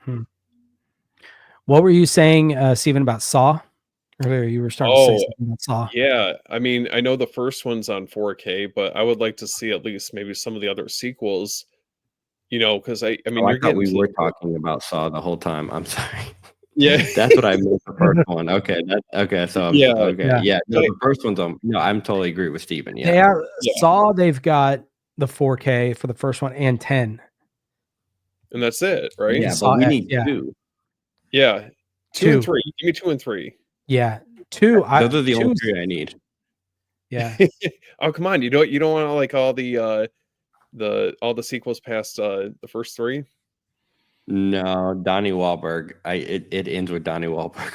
What were you saying, Steven, about Saw? Earlier, you were starting to say something about Saw. Yeah, I mean, I know the first one's on 4K, but I would like to see at least maybe some of the other sequels. You know, because I mean, I thought we were talking about Saw the whole time. I'm sorry. Yeah, that's what I meant. The first one. Okay, So yeah. No, the first one's on. No, I'm totally agree with Steven. Yeah, Saw. They've got the 4K for the first one and 10, and that's it, right? Yeah, but we need 2. Yeah, 2 and 3. Give me 2 and 3. Yeah, 2. Those are the only 3 I need. Yeah. Oh, come on! You don't want to like all the sequels past the first 3? No, Donnie Wahlberg. It ends with Donnie Wahlberg.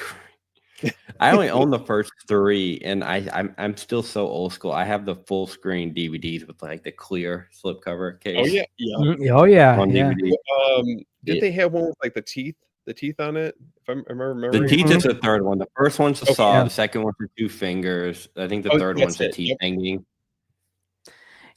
I only own the first 3, and I'm still so old school. I have the full screen DVDs with like the clear slipcover case. Oh yeah. Oh yeah. On DVD. Did they have one with like the teeth on it? If I remember, the teeth is the third one. The first one's the saw. The second one's the 2 fingers. I think the third one's the teeth hanging.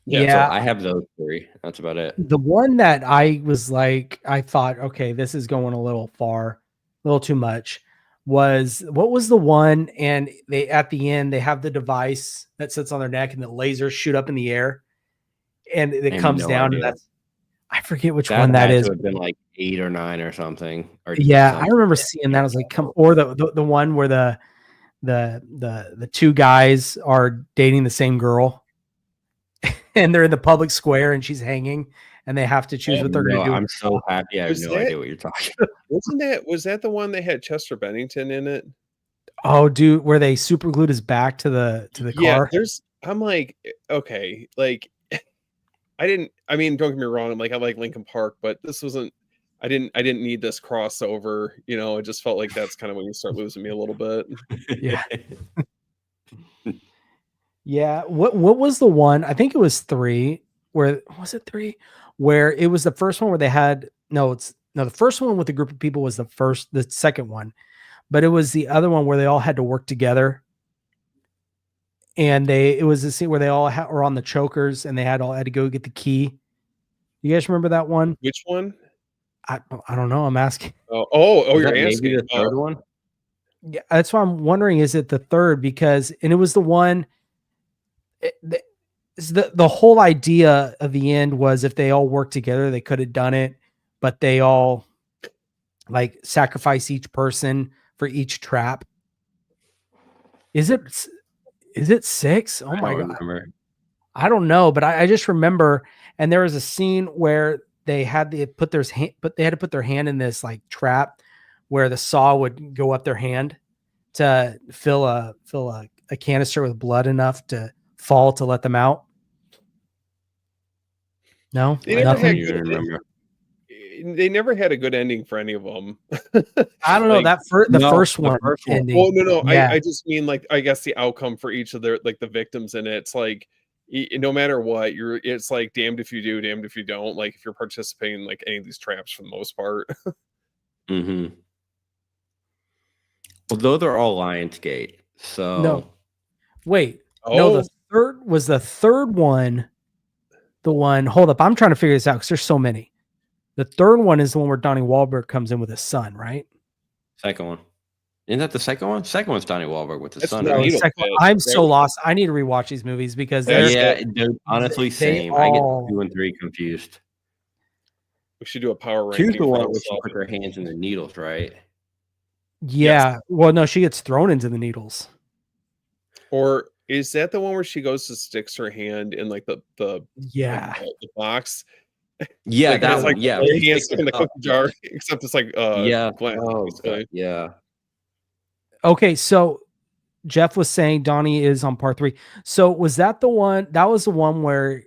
Yeah, so I have those 3. That's about it. The one that I was like, I thought, okay, this is going a little far, a little too much. What was the one? And they at the end they have the device that sits on their neck, and the lasers shoot up in the air, and it comes down. And that's I forget which one that is. It would have been like 8 or 9 or something. Or something. I remember seeing that. I was like, come, or the one where the 2 guys are dating the same girl. And they're in the public square, and she's hanging, and they have to choose what they're going to do. I'm so happy. I have no idea what you're talking about. Was that the one that had Chester Bennington in it? Oh, dude, where they super glued his back to the car. I'm like, okay, like don't get me wrong. I'm like, I like Linkin Park, but this wasn't. I didn't need this crossover. You know, it just felt like that's kind of when you start losing me a little bit. Yeah. Yeah, what was the one? I think it was 3. Where was it 3? Where it was the first one where they had the first one with a group of people was the second one, but it was the other one where they all had to work together, and it was the scene where they all were on the chokers, and they had to go get the key. You guys remember that one? Which one? I don't know. I'm asking. Oh, you're asking the third one? Yeah, that's why I'm wondering. Is it the third? Because it was the one. The whole idea of the end was if they all worked together, they could have done it, but they all like sacrifice each person for each trap. Is it 6? Oh my God. I don't know, but I just remember, and there was a scene where they had to put their hand in this like trap where the saw would go up their hand to fill a canister with blood enough to fall to let them out. No, They I never don't nothing. even remember. They never had a good ending for any of them. I don't know Like, the No, first the one. first one. Ending. well, no. Yeah. I just mean like I guess the outcome for each of their like the victims in it. It's like no matter what, it's like damned if you do, damned if you don't. Like if you're participating in like any of these traps for the most part. Mm-hmm. Well, those are all Lionsgate. So No. Wait. No, Oh, the third one. The one. Hold up, I'm trying to figure this out because there's so many. The third one is the one where Donnie Wahlberg comes in with his son, right? second one. Isn't that the second one? Second one's Donnie Wahlberg with his That's son. the No, Right? needle second one. fit. I'm That so was- lost. I need to rewatch these movies because That's- they're Yeah, dude, honestly, they same. I get all- 2 and 3 confused. we should do a power Two's ranking. the for one where she ourselves. put her hands in the needles, right? yeah. Well, no, she gets thrown into the needles. Or is that the one where she goes to sticks her hand in like the Yeah. the box? Yeah, Like, that it's one. like Yeah, her she hands picks stuck in the it up, cookie jar, except it's like Yeah. glass. Oh, basically. God, yeah. Okay, so Jeff was saying Donnie is on part 3. So was that the one? That was the one where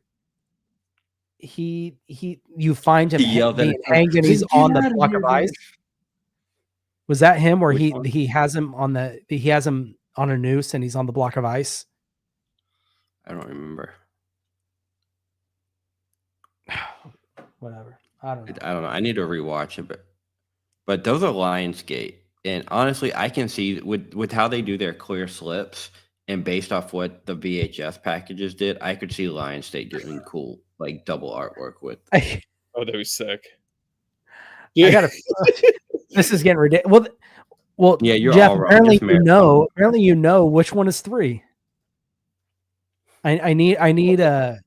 you find him He yelled at being his son, hanged and he's "Get on the out of block here, of man." ice. Was that him where Which one? he has him on a noose and he's on the block of ice? I don't remember. Whatever. I don't know. I don't know. I need to rewatch it, but those are Lionsgate, and honestly, I can see with how they do their clear slips, and based off what the VHS packages did, I could see Lionsgate doing cool like double artwork with. Oh, that'd be sick. I gotta. This is getting ridiculous. Well, Yeah, you're Jeff. all wrong. Apparently, Just marathon. Apparently, you know which one is 3. I need I to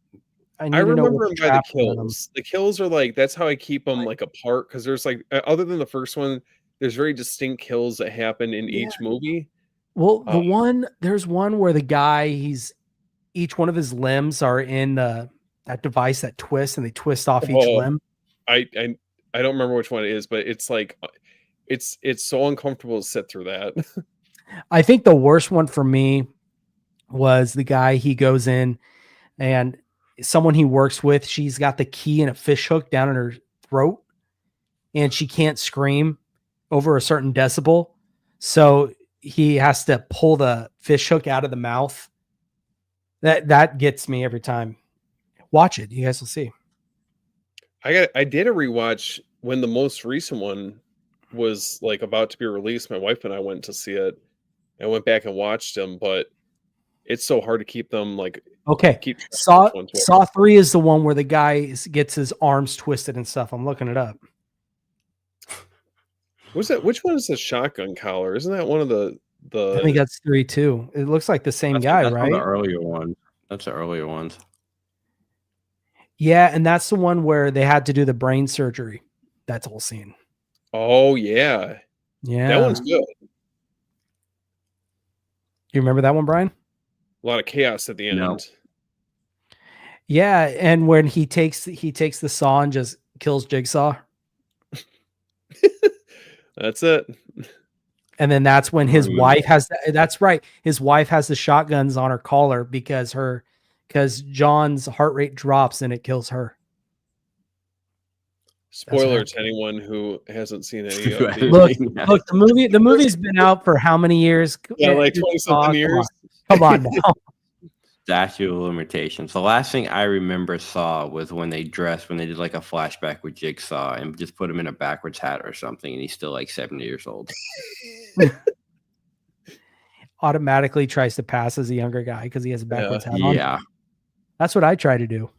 know remember which them by the trap one of them. kills. The kills are like that's how I keep them like apart because there's like other than the first one, there's very distinct kills that happen in each movie. Well, there's one where the guy each one of his limbs are in that device that twists and they twist off each limb. I don't remember which one it is, but it's like it's so uncomfortable to sit through that. I think the worst one for me was the guy he goes in and someone he works with, she's got the key and a fish hook down in her throat and she can't scream over a certain decibel. So he has to pull the fish hook out of the mouth. That gets me every time. Watch it. You guys will see. I did a rewatch when the most recent one was like about to be released. My wife and I went to see it. I went back and watched them, but it's so hard to keep them like Okay. keep track of Saw which ones what. Saw 3 is the one where the guy gets his arms twisted and stuff. I'm looking it up. Was that which one is the shotgun collar? Isn't that one of the I think that's 3 too. It looks like the same guy, That's right? one of the earlier ones. That's the earlier ones. Yeah, and that's the one where they had to do the brain surgery. That whole scene. Oh yeah. Yeah. That one's good. You remember that one, Brian? A lot of chaos at the end. No. Yeah, and when he takes the saw and just kills Jigsaw. That's it. And then that's when his Mm. wife has that's right. His wife has the shotguns on her collar because John's heart rate drops and it kills her. Spoiler right. to anyone who hasn't seen any of Right. these. Look, the movie's been out for how many years? Yeah, like 20-something years. Come on now. Statute of Limitations. The last thing I remember Saw was when they did like a flashback with Jigsaw and just put him in a backwards hat or something, and he's still like 70 years old. Automatically tries to pass as a younger guy because he has a backwards hat on. Yeah. That's what I try to do.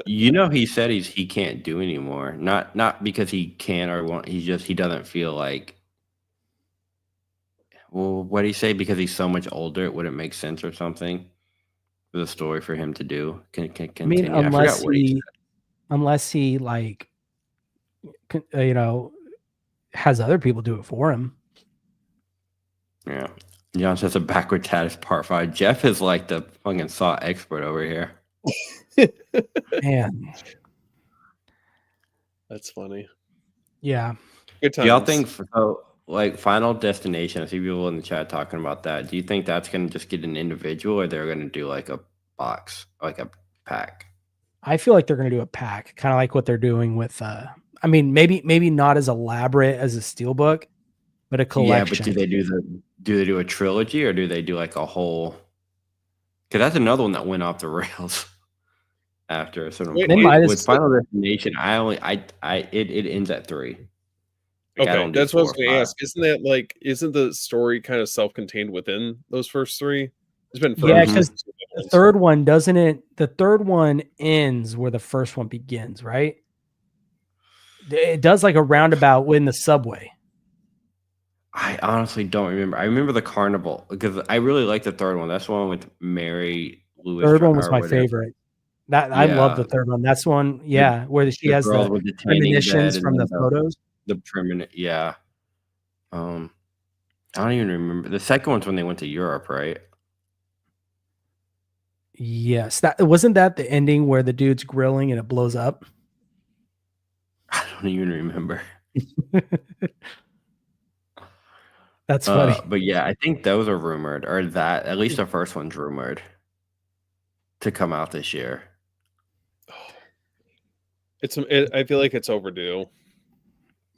You know, he said he can't do anymore. Not because he can or won't. He doesn't feel like. Well, what did he say? Because he's so much older, it wouldn't make sense or something for the story for him to do. Can I mean, continue. I forgot what he said. unless he like, has other people do it for him. Yeah. John says a backward tat is part 5. Jeff is like the fucking saw expert over here. Man, That's funny. yeah. Good Do y'all times. think so? Like Final Destination, I see people in the chat talking about that. Do you think that's going to just get an individual, or they're going to do like a box, like a pack? I feel like they're going to do a pack, kind of like what they're doing with. I mean, maybe not as elaborate as a steelbook, but a collection. Yeah, but do they do a trilogy, or do they do like a whole? Because that's another one that went off the rails after a certain Wait, point. might have With still- Final Destination, it ends at 3. Like, I Okay, don't do that's what I was 4 or going to 5. ask. Isn't the story kind of self-contained within those first 3? It's been Yeah, forever because since we've the done third one doesn't it. The third one ends where the first one begins, right? It does like a roundabout in the subway. I honestly don't remember. I remember the carnival because I really like the third one. That's the one with Mary Lewis. Third one was or my whatever. favorite. That I love the Yeah. third one. That's one, yeah, where she has girl the with the tanning premonitions bed from the and photos. The permanent, yeah. I don't even remember. The second one's when they went to Europe, right? Yes, that wasn't that the ending where the dude's grilling and it blows up. I don't even remember. That's funny. But yeah, I think those are rumored, or that at least the first one's rumored to come out this year. I feel like it's overdue.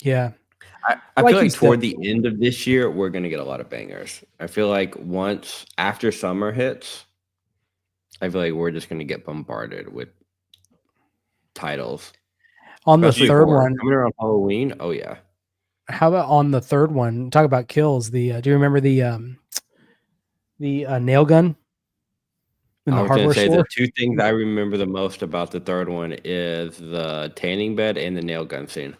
Yeah, I Like feel you like toward said. the end of this year, we're gonna get a lot of bangers. I feel like once after summer hits, I feel like we're just gonna get bombarded with titles. On the Especially third for one, coming around Halloween. Oh yeah. how about on the third one? Talk about kills. The do you remember the nail gun in I the was gonna hardware say store? the 2 things I remember the most about the third one is the tanning bed and the nail gun scene.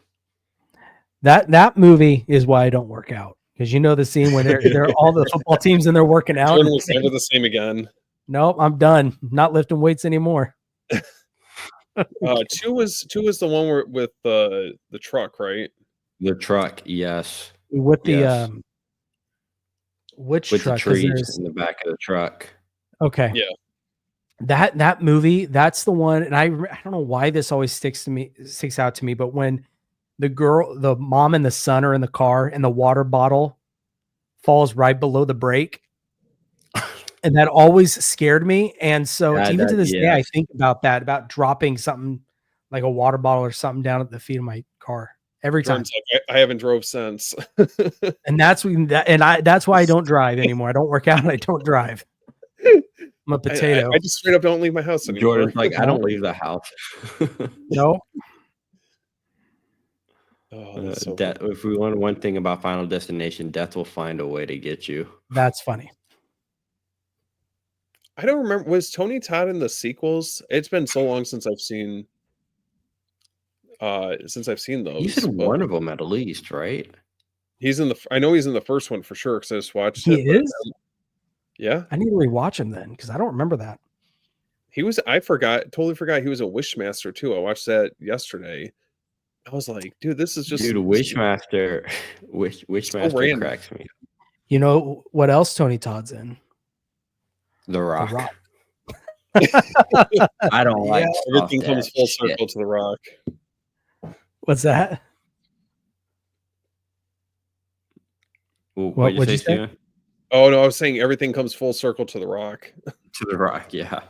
That movie is why I don't work out, because you know the scene when they're all the football teams and they're working out. Jordan was never the same again. Nope, I'm done. Not lifting weights anymore. 2 was the one where with the truck, right? The truck, yes. With the Yes. which With truck? the 'Cause trees there's- in the back of the truck. Okay. Yeah. That movie, that's the one, and I don't know why this always sticks out to me, but when the mom and the son are in the car and the water bottle falls right below the brake, and that always scared me. And so even to this day, I think about that, about dropping something like a water bottle or something down at the feet of my car every time. Jordan's like, I haven't drove since. And that's why I don't drive anymore. I don't work out and I don't drive. I'm a potato. I just straight up don't leave my house anymore. Jordan's like, I don't leave the house. No. Oh, that's so Death, if we learn one thing about Final Destination, death will find a way to get you. That's funny. I don't remember. Was Tony Todd in the sequels? It's been so long since I've seen those. He's in but one of them at least, right? He's in I know he's in the first one for sure because I just watched He it. but, is? yeah, I need to rewatch him then, because I don't remember that. he was. Totally forgot he was a Wishmaster too. I watched that yesterday. I was like, dude, this is just Dude, Wishmaster, Wishmaster random. cracks me. You know what else Tony Todd's in? The Rock. Rock. I don't like Everything soft comes ass full shit. circle to the Rock. What's that? What'd what'd you you say, say? Steven? Oh no, I was saying everything comes full circle to the Rock. To the Rock, yeah.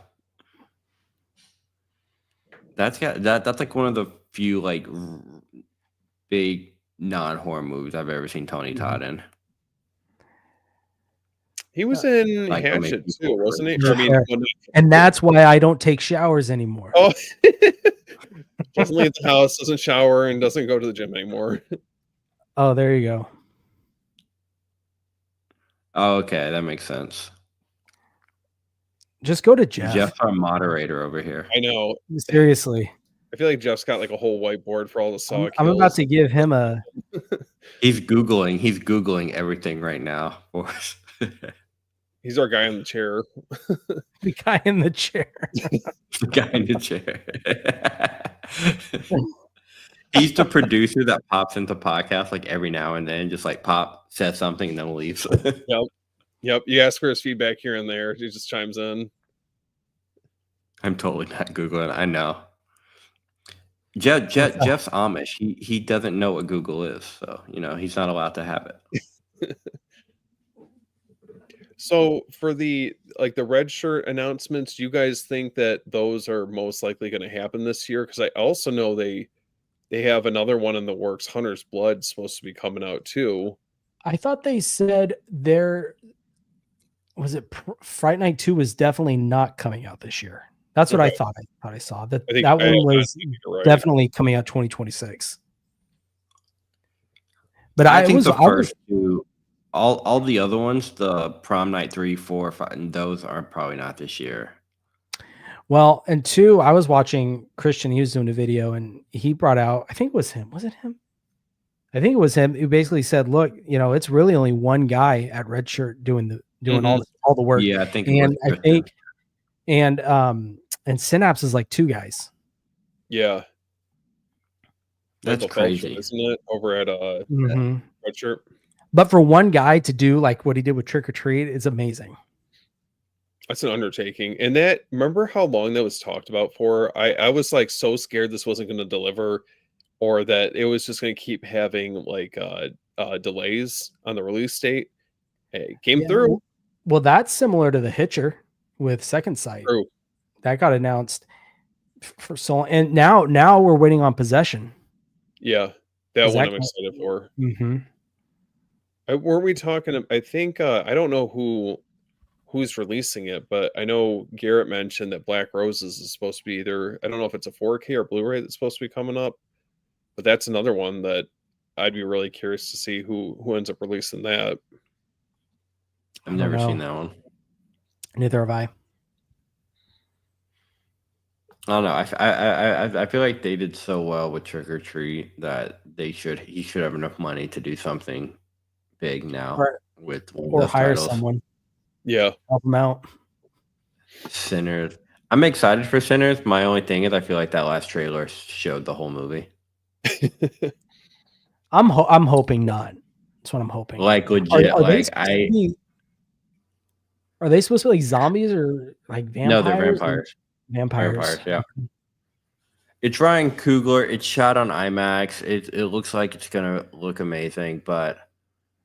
That's like one of the few like big non-horror movies I've ever seen Tony Todd in. He was in Like, Hatchet amazing. too, wasn't he? Yeah. I mean, well, And that's why I don't take showers anymore. oh, doesn't leave the house, doesn't shower, and doesn't go to the gym anymore. Oh, there you go. Oh, okay, that makes sense. Just go to Jeff. Jeff's our moderator over here. I know. Seriously. I feel like Jeff's got like a whole whiteboard for all the saw I'm about kills. to give him a He's Googling everything right now for us. He's our guy in the chair. the guy in the chair. The guy in the chair. He's the producer that pops into podcasts like every now and then, just like says something and then leaves. Yep. Yep. You ask for his feedback here and there. He just chimes in. I'm totally not Googling. I know. Jeff's Amish. He doesn't know what Google is, so he's not allowed to have it. So for the red shirt announcements, do you guys think that those are most likely going to happen this year? Because I also know they have another one in the works. Hunter's Blood supposed to be coming out too. I thought they said Fright Night 2 was definitely not coming out this year. That's what I thought I saw. That one was definitely coming out 2026. But I think the first two, all the other ones, the Prom Night 3, 4, 5, and those are probably not this year. Well, and 2, I was watching Christian. He was doing a video, and he brought out, I think it was him. Was it him? I think it was him who basically said, "Look, it's really only one guy at Red Shirt doing all the work." Yeah, I think. And Synapse is like 2 guys. Yeah, that's crazy, isn't it? Over at Red Shirt. But for one guy to do like what he did with Trick or Treat is amazing. That's an undertaking. And remember how long that was talked about for? I was like so scared this wasn't going to deliver, or that it was just going to keep having like delays on the release date. It came through. Well, that's similar to The Hitcher with Second Sight. True. That got announced for so long. And now we're waiting on Possession. Yeah, that one I'm excited for. Mm-hmm. Weren't we talking? I think I don't know who's releasing it, but I know Garrett mentioned that Black Roses is supposed to be either, I don't know if it's a 4K or Blu-ray that's supposed to be coming up, but that's another one that I'd be really curious to see who ends up releasing that. I've never seen that one. Neither have I. I don't know. I feel like they did so well with Trick or Treat that he should have enough money to do something big now with or hire someone. Yeah, help them out. Sinners. I'm excited for Sinners. My only thing is I feel like that last trailer showed the whole movie. I'm hoping not. That's what I'm hoping. Like legit. Are they supposed to be like zombies or like vampires? No, they're vampires. Vampires. Yeah. It's Ryan Coogler. It's shot on IMAX. It looks like it's gonna look amazing, but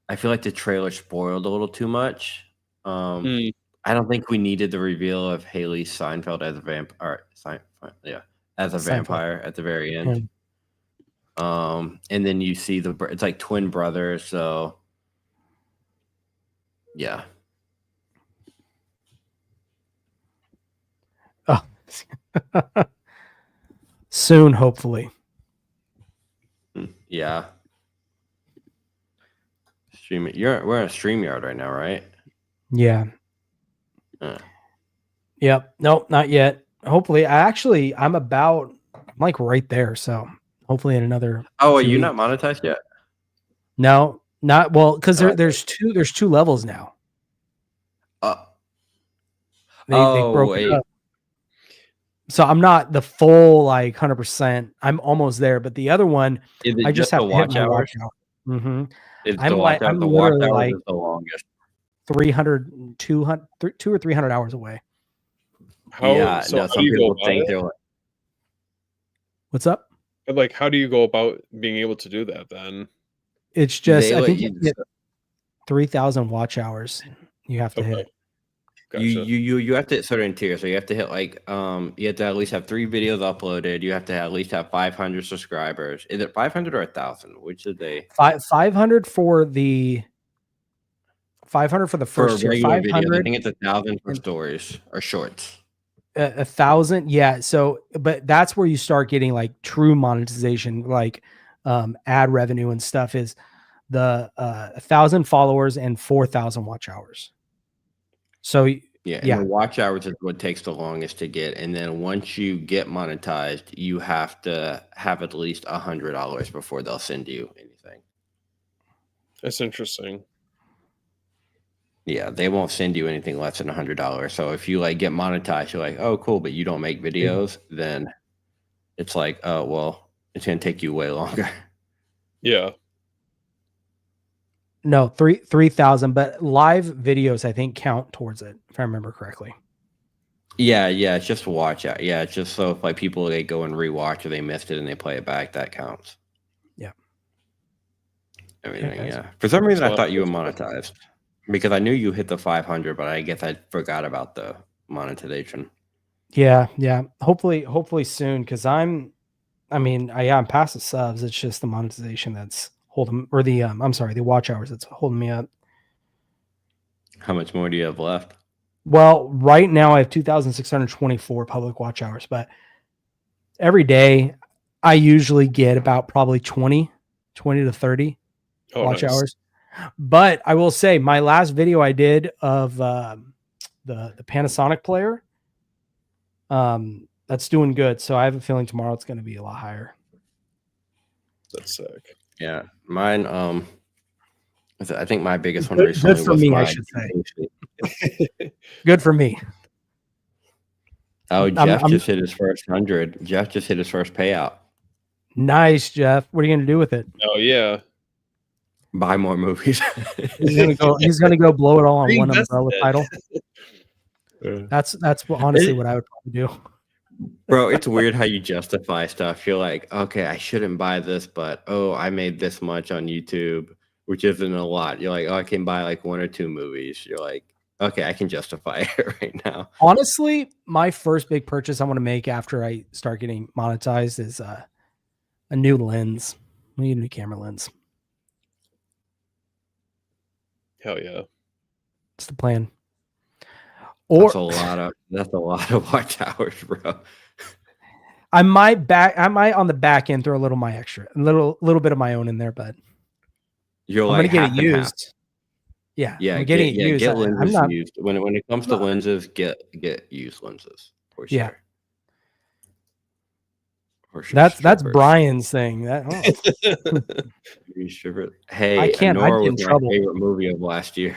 I feel like the trailer spoiled a little too much. I don't think we needed the reveal of Haley Steinfeld as a vampire. As a vampire at the very end. And then you see it's like twin brothers. So yeah. Oh, soon, hopefully. Yeah. Streaming. We're on a StreamYard right now, right? Yeah. Yep. Nope, not yet. Hopefully, I'm like right there. So hopefully in another. Oh, are you not monetized yet? No, not well, because there's two levels now. They broke it up. So I'm not the full like 100%. I'm almost there, but the other one, I just have to hit my watch hour. Mm-hmm. I'm literally like the longest. 200 or 300 hours away. Some people think they're like, what's up? Like, how do you go about being able to do that then? It's just, I think you get 3,000 watch hours you have to hit. Gotcha. You have to hit certain tiers. So you have to hit like you have to at least have 3 videos uploaded. You have to at least have 500 subscribers. Is it 500 or 1,000? Which are they? 500 for the 500 for the first year. 500. I think it's 1,000 for stories or shorts. 1,000, yeah. So, but that's where you start getting like true monetization, like ad revenue and stuff. Is the 1,000 followers and 4,000 watch hours. So yeah, the watch hours is what takes the longest to get, and then once you get monetized, you have to have at least $100 before they'll send you anything. That's interesting. Yeah, they won't send you anything less than $100. So if you like get monetized, you're like, oh, cool, but you don't make videos, then it's like, oh, well, it's gonna take you way longer. Yeah. No, 3,000, but live videos I think count towards it, if I remember correctly. Yeah, it's just watch out. Yeah, it's just so if like people they go and rewatch or they missed it and they play it back, that counts. Yeah. Everything, guys. yeah. For some reason, I So- thought you were monetized because I knew you hit the 500, but I guess I forgot about the monetization. Yeah. Hopefully soon, because I'm past the subs. It's just the monetization that's holding, or the the watch hours that's holding me up. How much more do you have left? Well, right now I have 2,624 public watch hours, but every day I usually get about probably 20 to 30 watch nice. hours. But I will say my last video I did of the Panasonic player, that's doing good. So I have a feeling tomorrow it's going to be a lot higher. That's sick. Yeah, mine. I think my biggest one Good recently for was me, I my should say. Good for me. Oh, I'm- Jeff just hit his first 100. Jeff just hit his first payout. Nice, Jeff. What are you going to do with it? Oh yeah. Buy more movies. He's gonna go blow it all on one Reinvest umbrella it. title. That's honestly what I would probably do. Bro, it's weird how you justify stuff. You're like, okay, I shouldn't buy this, but oh, I made this much on YouTube, which isn't a lot. You're like, oh, I can buy like 1 or 2 movies. You're like, okay, I can justify it right now. Honestly, my first big purchase I want to make after I start getting monetized is a new lens. I need a new camera lens. Oh, Hell yeah. That's the plan. Or That's a lot of watch hours, bro. I might on the back end throw a little little bit of my own in there, but You're I'm like gonna get it half and half. used. Yeah, Yeah, I'm getting it used. Get I'm lenses not, used. When it comes to lenses, get used lenses for sure. Yeah. For sure. that's strippers. Brian's thing. You stripper. Hey, I can't- I'd Nora get in was my trouble. favorite movie of last year.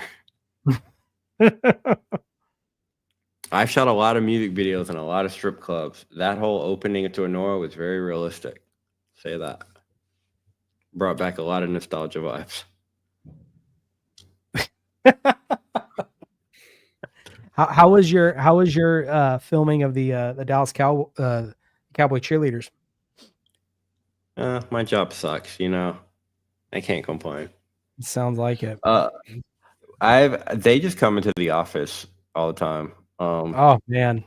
I've shot a lot of music videos and a lot of strip clubs. That whole opening to Nora was very realistic. Say that. Brought back a lot of nostalgia vibes. How was your filming of the Dallas Cowboy cheerleaders? My job sucks, you know. I can't complain. It sounds like it. They just come into the office all the time. Oh man,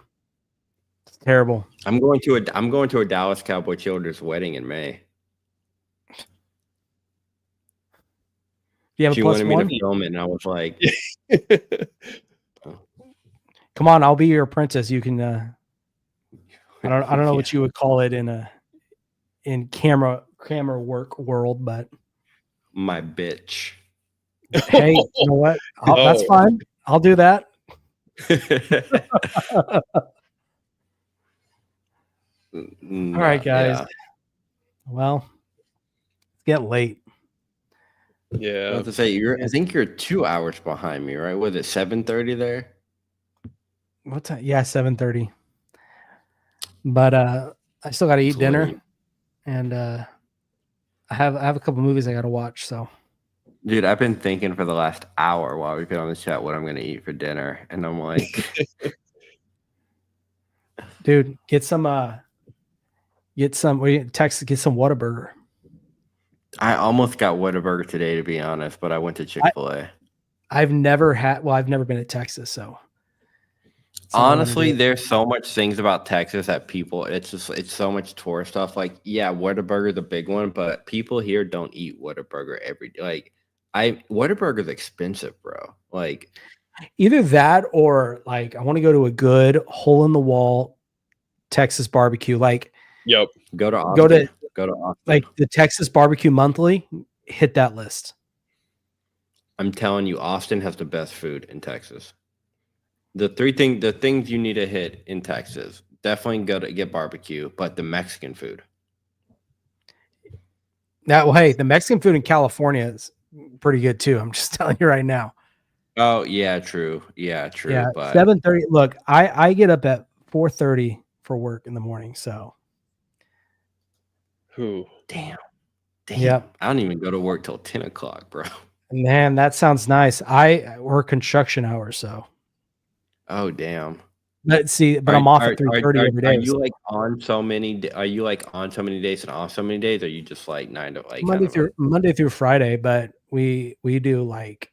it's terrible. I'm going to a Dallas Cowboy cheerleaders wedding in May. Do you have She a plus wanted me one? to film it, and I was like, Come on, I'll be your apprentice. You can. I don't know what you would call it in camera work world, but my bitch. hey, you know what? That's Oh. fine. I'll do that. All right, guys. Well, it's getting late. I Yeah. have to say, I think you're 2 hours behind me, right? Was it 7:30 there? What time? Yeah, 7:30. But I still got to eat It's dinner, late. and I have a couple movies I got to watch. So, Dude, I've been thinking for the last hour while we've been on the chat what I'm gonna eat for dinner, and I'm like, dude, get some Whataburger. I almost got Whataburger today, to be honest, but I went to Chick-fil-A. I've never been to Texas, so Honestly, there's so much things about Texas that people it's so much tourist stuff. Like, yeah, Whataburger the big one, but people here don't eat Whataburger every day. Like, Whataburger's expensive, bro. Like, either that or like I want to go to a good hole in the wall Texas barbecue. Like, Yep. go to Austin. Go to Austin. like the Texas Barbecue Monthly. Hit that list. I'm telling you, Austin has the best food in Texas. The things you need to hit in Texas, definitely go to get barbecue, but the Mexican food. Now, hey, the Mexican food in California is pretty good too. I'm just telling you right now. Oh yeah, true. Yeah, true. Yeah, But 7:30. Look, I get up at 4:30 for work in the morning. So Who? damn. Yep. I don't even go to work till 10 o'clock, bro. Man, that sounds nice. I work construction hours, so Oh damn. but see, but I'm off at 3:30 every Are day. you So like on so many? Are you like on so many days and off so many days? Or are you just like 9 to like kind of like? Monday through Friday, but we do like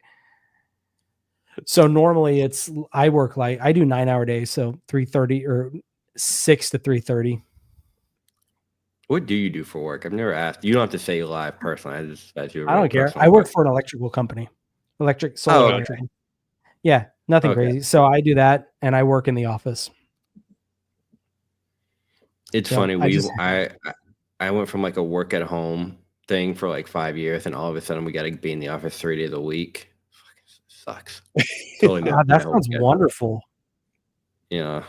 so normally it's I work like I do 9-hour days, so 3:30 or 6 to 3:30. What do you do for work? I've never asked. You don't have to say live personally. I just asked you a I real don't care. personal I work question. for an electrical company. Electric Oh, solar okay. electrical. Yeah, nothing Okay. crazy. So I do that and I work in the office. It's So funny. I just I went from like a work at home thing for like 5 years, and all of a sudden we got to be in the office 3 days a week. Fucking sucks. Totally messed God, my that whole sounds schedule. wonderful. Yeah,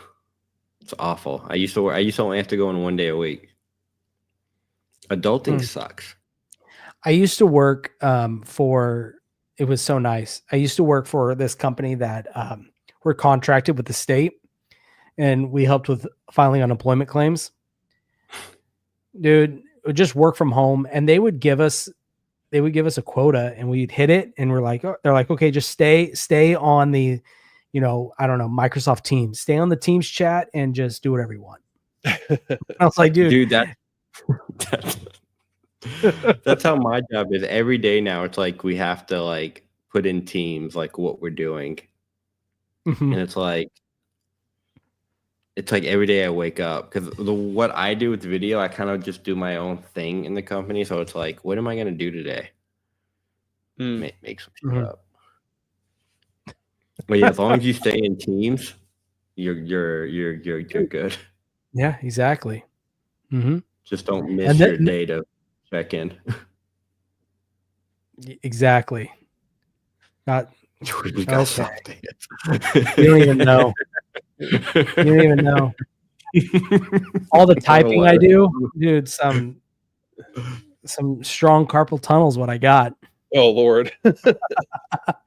it's awful. I used to only have to go in 1 day a week. Adulting sucks. I used to work for it was so nice. I used to work for this company that we're contracted with the state and we helped with filing unemployment claims. Dude, would just work from home and they would give us a quota and we'd hit it and we're like, oh, they're like, okay, just stay on the, I don't know, Microsoft Teams, stay on the Teams chat and just do whatever you want. I was like, dude, that's how my job is. Every day now, it's like we have to like put in Teams, like what we're doing, and it's like every day I wake up because what I do with video, I kind of just do my own thing in the company. So it's like, what am I gonna do today? Make some shit up. But yeah, as long as you stay in Teams, you're good. Yeah, exactly. Just don't miss your day to check in. Exactly. Not okay. You don't even know. You don't even know. All the typing I do, dude, some strong carpal tunnel is what I got. Oh Lord.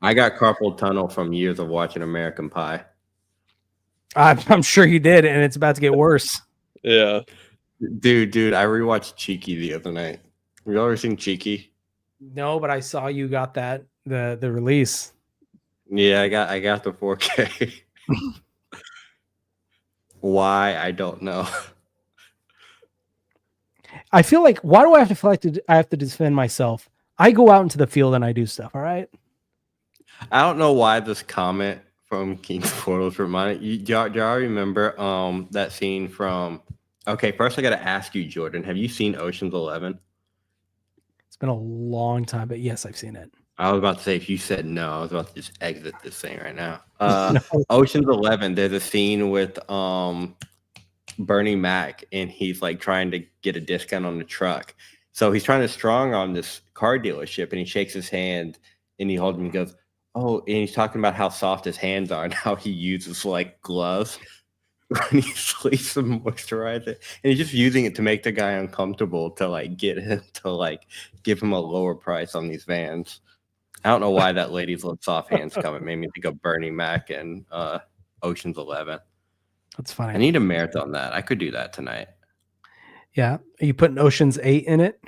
I got carpal tunnel from years of watching American Pie. I'm sure you did, and it's about to get worse. Yeah. Dude, I rewatched Cheeky the other night. Have you ever seen Cheeky? No, but I saw you got that the release. Yeah, I got the 4K. Why? I don't know. I feel like why do I have to feel like I have to defend myself? I go out into the field and I do stuff. All right. I don't know why this comment from King's Portals reminded you. Do y'all remember that scene from? Okay, first I got to ask you, Jordan. Have you seen Ocean's 11? It's been a long time, but yes, I've seen it. I was about to say, if you said no, I was about to just exit this thing right now. Ocean's 11, there's a scene with Bernie Mac, and he's like trying to get a discount on the truck. So he's trying to strong on this car dealership, and he shakes his hand, and he holds him and goes, oh, and he's talking about how soft his hands are and how he uses like gloves when he sleeps and moisturize it. And he's just using it to make the guy uncomfortable to like get him to like give him a lower price on these vans. I don't know why that lady's little soft hands comment made me think of Bernie Mac and Ocean's 11. That's funny. I need a marathon that. I could do that tonight. Yeah. Are you putting Ocean's 8 in it?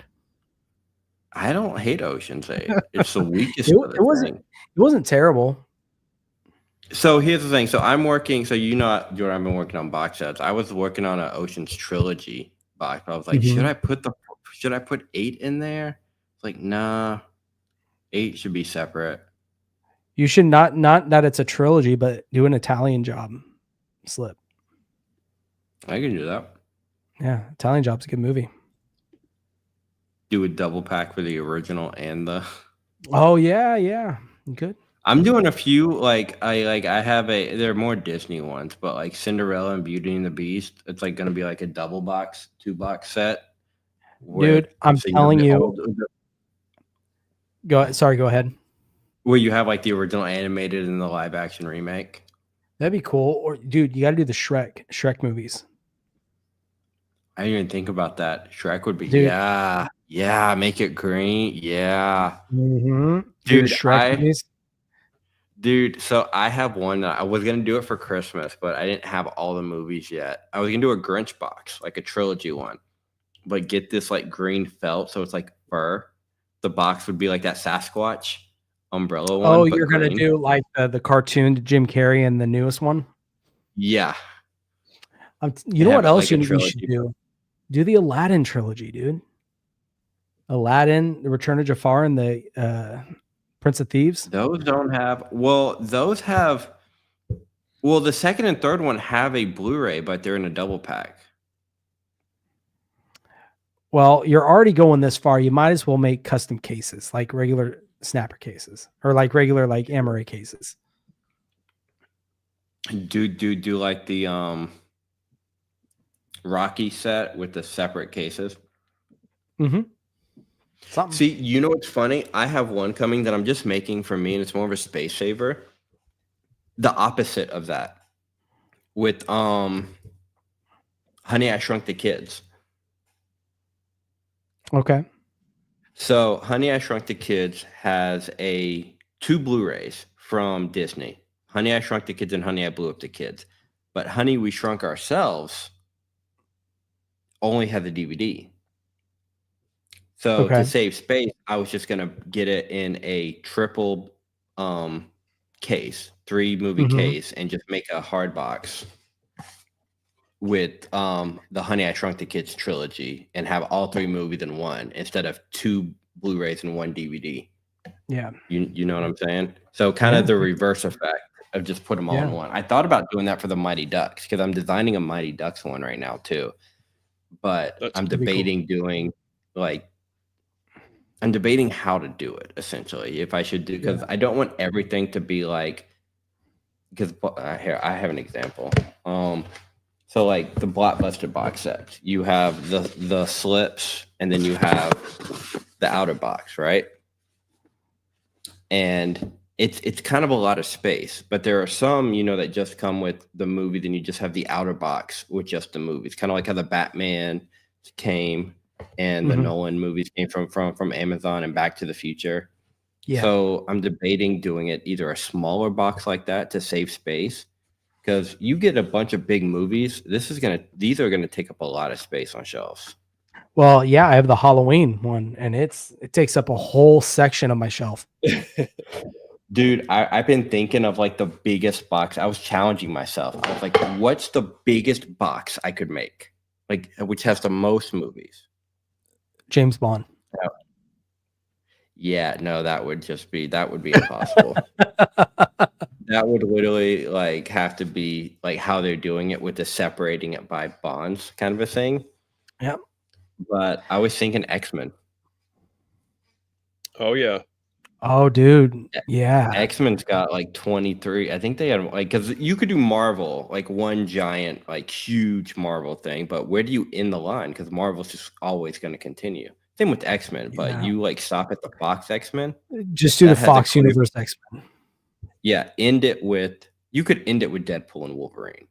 I don't hate Ocean's 8. It's the weakest it wasn't terrible. So here's the thing. So I'm working. So Jordan, I've been working on box sets. I was working on an Ocean's trilogy box. I was like, should I put 8 in there? It's like, nah. 8 should be separate. You should not that it's a trilogy, but do an Italian Job slip. I can do that. Yeah, Italian Job's a good movie. Do a double pack for the original and the. Oh yeah, good. I'm doing a few I have they're more Disney ones, but like Cinderella and Beauty and the Beast, it's like gonna be like a double box, 2-box set. Dude, I'm telling you. Go ahead. Where you have like the original animated and the live action remake. That'd be cool. Or dude, you got to do the Shrek movies. I didn't even think about that. Shrek would be yeah, make it green. Yeah. Mm-hmm. Dude, Shrek movies. Dude, so I have one that I was gonna do it for Christmas, but I didn't have all the movies yet. I was gonna do a Grinch box, like a trilogy one, but get this like green felt, so it's like fur. The box would be like that Sasquatch umbrella one. Oh, but you're gonna green. do like the cartoon to Jim Carrey and the newest one. Yeah. You know have what it else like a you should trilogy. do? Do the Aladdin trilogy, dude. Aladdin, The Return of Jafar, and the Prince of Thieves. Those don't have. Well, those have. Well, the second and third one have a Blu-ray, but they're in a double pack. Well, you're already going this far. You might as well make custom cases, like regular snapper cases, or like regular like Amaray cases. Do like the Rocky set with the separate cases. Mm-hmm. Something. See, you know what's funny? I have one coming that I'm just making for me, and it's more of a space saver. The opposite of that, with Honey, I Shrunk the Kids. Okay. So Honey, I Shrunk the Kids has two Blu-rays from Disney. Honey, I Shrunk the Kids and Honey, I Blew Up the Kids. But Honey, We Shrunk Ourselves only had the DVD. So to save space, I was just gonna get it in a triple case, 3-movie case, and just make a hard box with the Honey, I Shrunk the Kids trilogy and have all 3 movies in one instead of 2 Blu-rays and 1 DVD. Yeah. You know what I'm saying? So kind of the reverse effect of just put them all in one. I thought about doing that for the Mighty Ducks because I'm designing a Mighty Ducks one right now too. But I'm debating doing I'm debating how to do it essentially. If I should do, because I don't want everything to be like, because here I have an example. So like the Blockbuster box set, you have the slips and then you have the outer box, right? And it's kind of a lot of space, but there are some, that just come with the movie, then you just have the outer box with just the movies. Kind of like how the Batman came and the Nolan movies came from Amazon and Back to the Future. Yeah. So I'm debating doing it either a smaller box like that to save space, because you get a bunch of big movies. These are gonna take up a lot of space on shelves. Well, yeah, I have the Halloween one, and it takes up a whole section of my shelf. Dude, I've been thinking of like the biggest box. I was challenging myself. I was like, what's the biggest box I could make? Like, which has the most movies? James Bond. Yeah, no, that would be impossible. That would literally like have to be like how they're doing it with the separating it by bonds kind of a thing. Yep. But I was thinking X-Men. Oh yeah. Oh, dude. Yeah. X-Men's got like 23. I think they had like, because you could do Marvel, like one giant, like huge Marvel thing, but where do you end the line? Because Marvel's just always going to continue. Same with X-Men, but you like stop at the Fox X-Men. Just do the Fox Universe X-Men. Yeah, you could end it with Deadpool and Wolverine,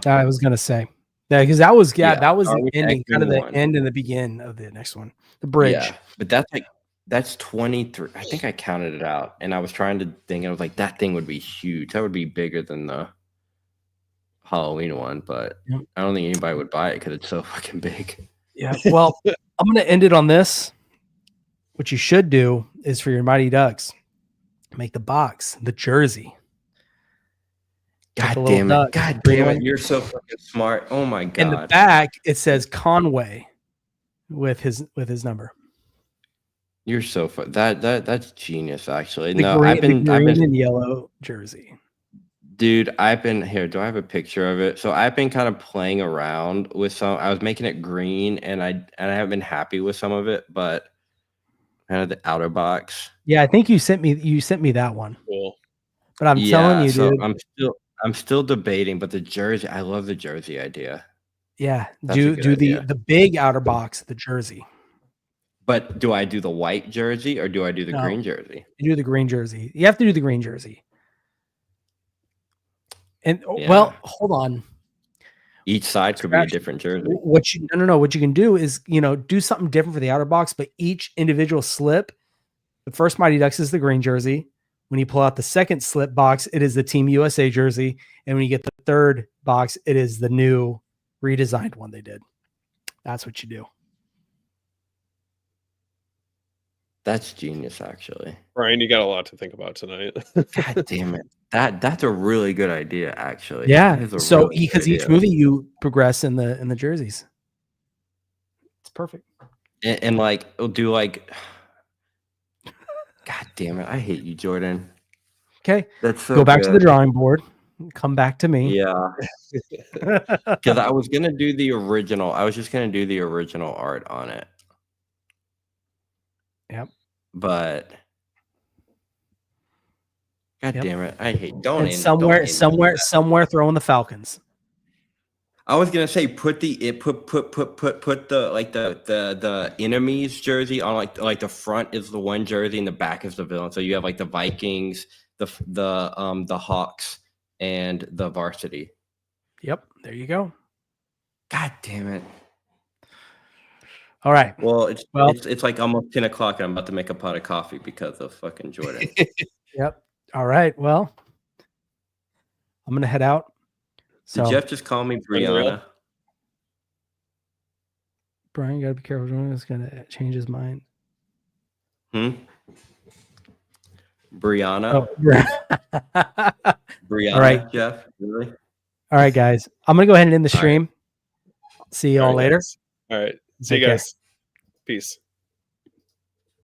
I was going to say. Yeah, because that was the ending, kind of the end and the beginning of the next one. The bridge. Yeah, but that's 23. I think I counted it out, and I was trying to think. I was like, that thing would be huge. That would be bigger than the Halloween one, but I don't think anybody would buy it because it's so fucking big. Yeah. Well, I'm going to end it on this. What you should do is for your Mighty Ducks, make the box, the jersey. God damn it. God damn it. You're so fucking smart. Oh my God. In the back, it says Conway with his number. You're so fun. That's genius, actually. The green and yellow jersey. Dude, I've been here. Do I have a picture of it? So I've been kind of playing around with some. I was making it green, and I haven't been happy with some of it, but kind of the outer box. Yeah, I think you sent me that one. Cool. But I'm telling you, so dude. I'm still debating, but the jersey, I love the jersey idea. Yeah, do the big outer box, the jersey. But do I do the white jersey or do I do the green jersey? You do the green jersey. You have to do the green jersey. And well, hold on. Each side could be a different jersey. What you can do is, do something different for the outer box, but each individual slip, the first Mighty Ducks is the green jersey. When you pull out the second slip box, it is the Team USA jersey. And when you get the third box, it is the new redesigned one they did. That's what you do. That's genius, actually. Brian, you got a lot to think about tonight. God damn it. That's a really good idea, actually. That Yeah. is a So really good because each idea. movie you progress in the jerseys. It's perfect. And like, it'll do like, God damn it. I hate you, Jordan. Okay. That's so Go back to the good. drawing board. Come back to me. Yeah. Because I was going to do the original. I was just going to do the original art on it. Yep. But God Yep. damn it. I hate don't And end, somewhere don't end that. throwing the Falcons. I was gonna say put the like the enemies jersey on like the front is the one jersey and the back is the villain. So you have like the Vikings, the Hawks, and the varsity. Yep. There you go. God damn it. All right. Well, Well- it's like almost 10 o'clock and I'm about to make a pot of coffee because of fucking Jordan. Yep. All right. Well, I'm gonna head out. So Did Jeff just call me Unreal. Brianna? Brian, you gotta be careful. Jordan's gonna change his mind. Brianna? Oh, yeah. Brianna, all right. Jeff? Really? All right, guys. I'm gonna go ahead and end the All right. stream. See you all All right, later. guys. All right. See Take you care. guys. Peace.